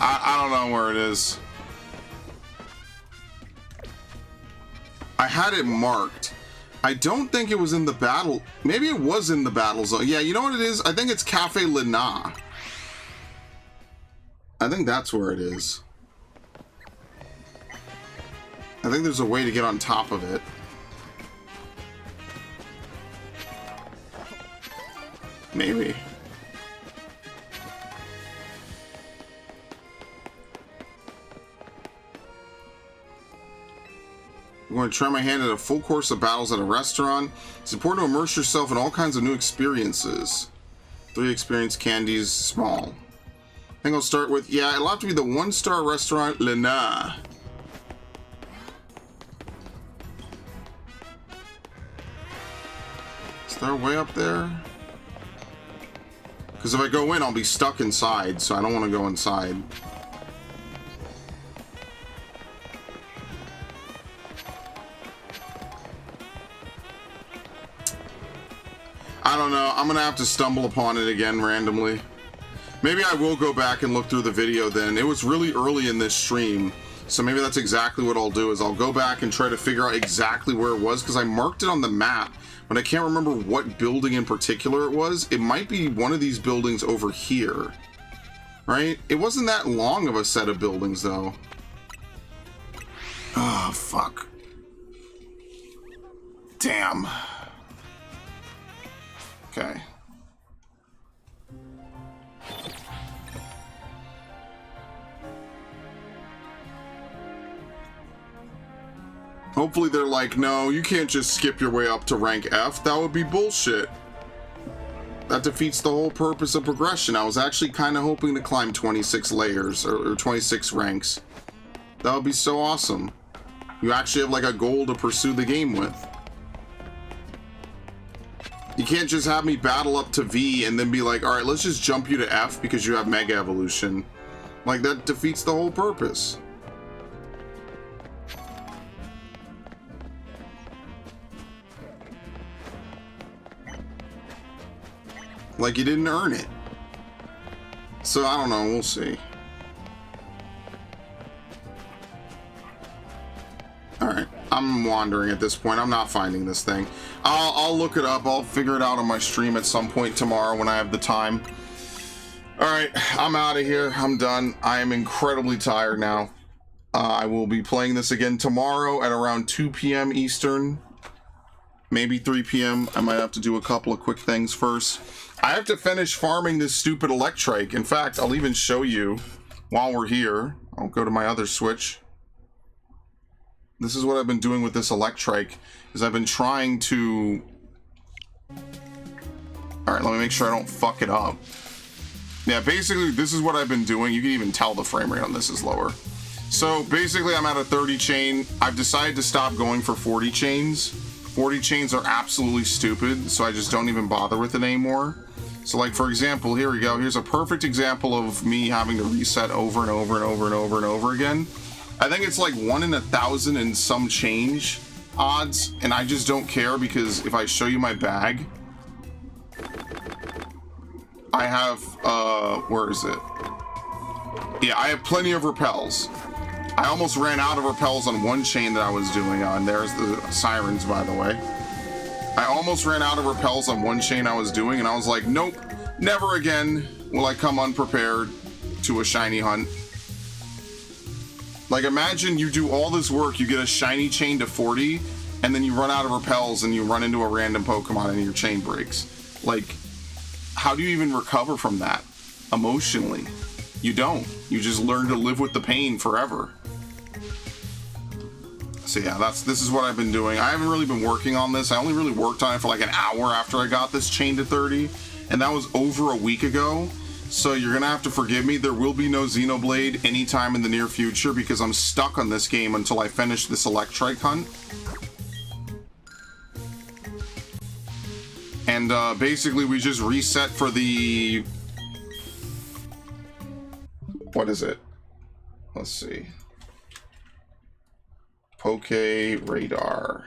[SPEAKER 4] I don't know where it is. I had it marked. I don't think it was in the battle. Maybe it was in the battle zone. Yeah, you know what it is? I think it's Cafe Lena. I think that's where it is. I think there's a way to get on top of it. Maybe. I'm going to try my hand at a full course of battles at a restaurant. It's important to immerse yourself in all kinds of new experiences. 3 experience candies, small. I think I'll start with, yeah, it'll have to be the 1-star restaurant, Lena. Is there a way up there? Because if I go in, I'll be stuck inside, so I don't want to go inside. I don't know. I'm gonna have to stumble upon it again randomly. Maybe I will go back and look through the video then. It was really early in this stream, so maybe that's exactly what I'll do, is I'll go back and try to figure out exactly where it was, because I marked it on the map, but I can't remember what building in particular it was. It might be one of these buildings over here, right? It wasn't that long of a set of buildings, though. Oh, fuck. Damn. Okay. Hopefully they're like, no, you can't just skip your way up to rank F. That would be bullshit. That defeats the whole purpose of progression. I was actually kind of hoping to climb 26 layers or 26 ranks. That would be so awesome. You actually have like a goal to pursue the game with. You can't just have me battle up to V and then be like, all right, let's just jump you to F because you have Mega Evolution. Like, that defeats the whole purpose. Like, you didn't earn it. So, I don't know. We'll see. Alright. I'm wandering at this point. I'm not finding this thing. I'll look it up. I'll figure it out on my stream at some point tomorrow when I have the time. Alright. I'm out of here. I'm done. I am incredibly tired now. I will be playing this again tomorrow at around 2 p.m. Eastern. Maybe 3 p.m. I might have to do a couple of quick things first. I have to finish farming this stupid Electrike. In fact, I'll even show you while we're here. I'll go to my other Switch. This is what I've been doing with this Electrike, is I've been trying to... Alright, let me make sure I don't fuck it up. Yeah, basically, this is what I've been doing. You can even tell the frame rate on this is lower. So, basically, I'm at a 30 chain. I've decided to stop going for 40 chains. 40 chains are absolutely stupid, so I just don't even bother with it anymore. So, like, for example, here we go. Here's a perfect example of me having to reset over and over and over and over and over again. I think it's like 1 in 1,000 and some change odds, and I just don't care because if I show you my bag, I have, where is it? Yeah, I have plenty of repels. I almost ran out of repels on one chain that I was doing on. There's the sirens, by the way. I almost ran out of repels on one chain I was doing, and I was like, nope, never again will I come unprepared to a shiny hunt. Like, imagine you do all this work, you get a shiny chain to 40, and then you run out of repels and you run into a random Pokemon and your chain breaks. Like, how do you even recover from that emotionally? You don't. You just learn to live with the pain forever. So yeah, this is what I've been doing. I haven't really been working on this. I only really worked on it for like an hour after I got this chain to 30, and that was over a week ago. So you're gonna have to forgive me. There will be no Xenoblade anytime in the near future because I'm stuck on this game until I finish this Electrike hunt. And basically we just reset for the... What is it? Let's see. Poke Radar.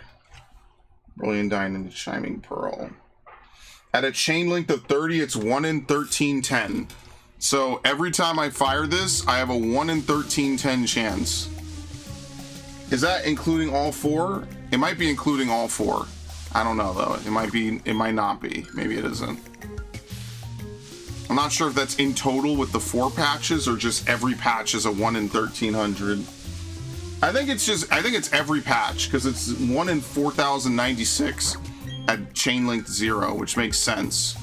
[SPEAKER 4] Brilliant Diamond Shining Pearl. At a chain length of 30, it's 1 in 1310. So every time I fire this, I have a 1 in 1310 chance. Is that including all 4? It might be including all 4. I don't know though. It might not be. Maybe it isn't. I'm not sure if that's in total with the 4 patches or just every patch is a 1 in 1300. I think it's every patch because it's 1 in 4096 at chain length 0, which makes sense.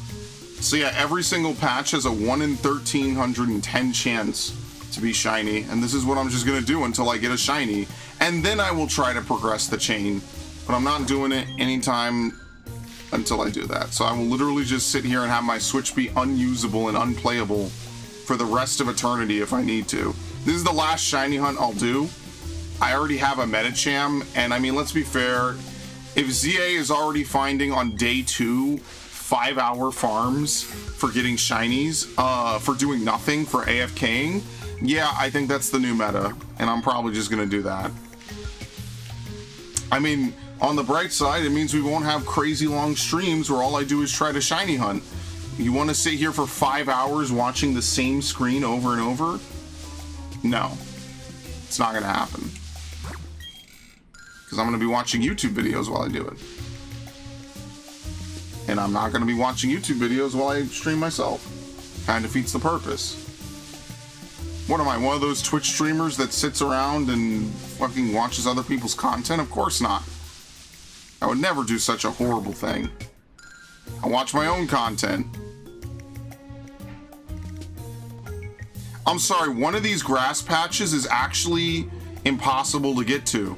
[SPEAKER 4] So yeah, every single patch has a 1 in 1310 chance to be shiny, and this is what I'm just gonna do until I get a shiny, and then I will try to progress the chain, but I'm not doing it anytime until I do that. So I will literally just sit here and have my Switch be unusable and unplayable for the rest of eternity if I need to. This is the last shiny hunt I'll do. I already have a Medicham, and I mean, let's be fair, if ZA is already finding on day 2 5-hour farms for getting shinies, for doing nothing, for AFKing, yeah, I think that's the new meta, and I'm probably just gonna do that. I mean, on the bright side, it means we won't have crazy long streams where all I do is try to shiny hunt. You want to sit here for 5 hours watching the same screen over and over? No, it's not gonna happen. Because I'm going to be watching YouTube videos while I do it. And I'm not going to be watching YouTube videos while I stream myself. Kind of defeats the purpose. What am I, one of those Twitch streamers that sits around and fucking watches other people's content? Of course not. I would never do such a horrible thing. I watch my own content. I'm sorry, one of these grass patches is actually impossible to get to.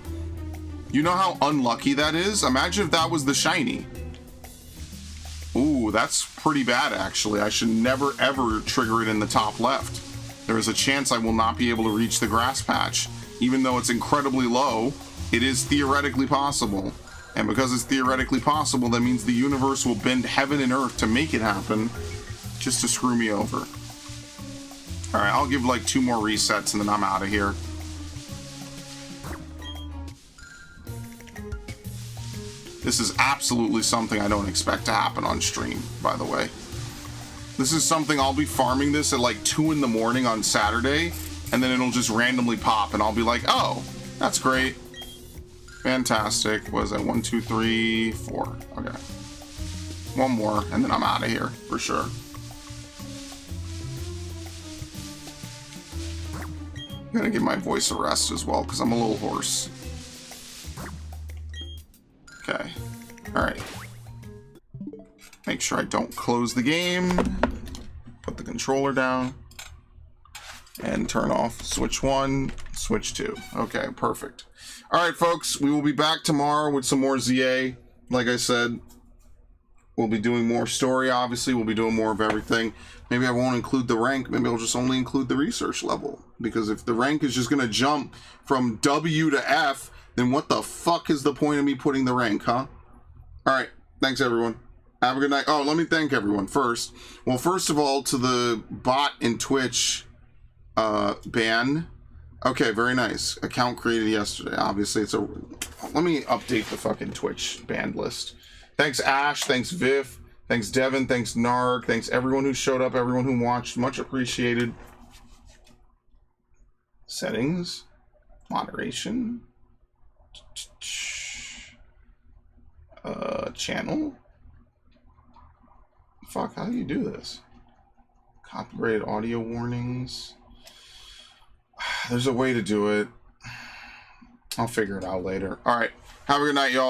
[SPEAKER 4] You know how unlucky that is? Imagine if that was the shiny. Ooh, that's pretty bad actually. I should never ever trigger it in the top left. There is a chance I will not be able to reach the grass patch. Even though it's incredibly low, it is theoretically possible. And because it's theoretically possible, that means the universe will bend heaven and earth to make it happen, just to screw me over. Alright, I'll give like 2 more resets and then I'm out of here. This is absolutely something I don't expect to happen on stream, by the way. This is something I'll be farming this at like 2 in the morning on Saturday, and then it'll just randomly pop, and I'll be like, oh, that's great. Fantastic. What is that? 1, 2, 3, 4. Okay. 1 more, and then I'm out of here, for sure. I'm gonna give my voice a rest as well, because I'm a little hoarse. Okay. Alright. Make sure I don't close the game. Put the controller down. And turn off switch 1, switch 2. Okay, perfect. Alright, folks. We will be back tomorrow with some more ZA. Like I said, we'll be doing more story, obviously. We'll be doing more of everything. Maybe I won't include the rank. Maybe I'll just only include the research level. Because if the rank is just going to jump from W to F, then what the fuck is the point of me putting the rank, huh? Alright, thanks everyone. Have a good night. Oh, let me thank everyone first. Well, first of all, to the bot in Twitch ban. Okay, very nice. Account created yesterday. Obviously, it's a... Let me update the fucking Twitch banned list. Thanks, Ash. Thanks, Viv. Thanks, Devin. Thanks, Narg. Thanks, everyone who showed up, everyone who watched. Much appreciated. Settings. Moderation. Channel. Fuck, how do you do this? Copyrighted audio warnings. There's a way to do it. I'll figure it out later. All right. Have a good night, y'all.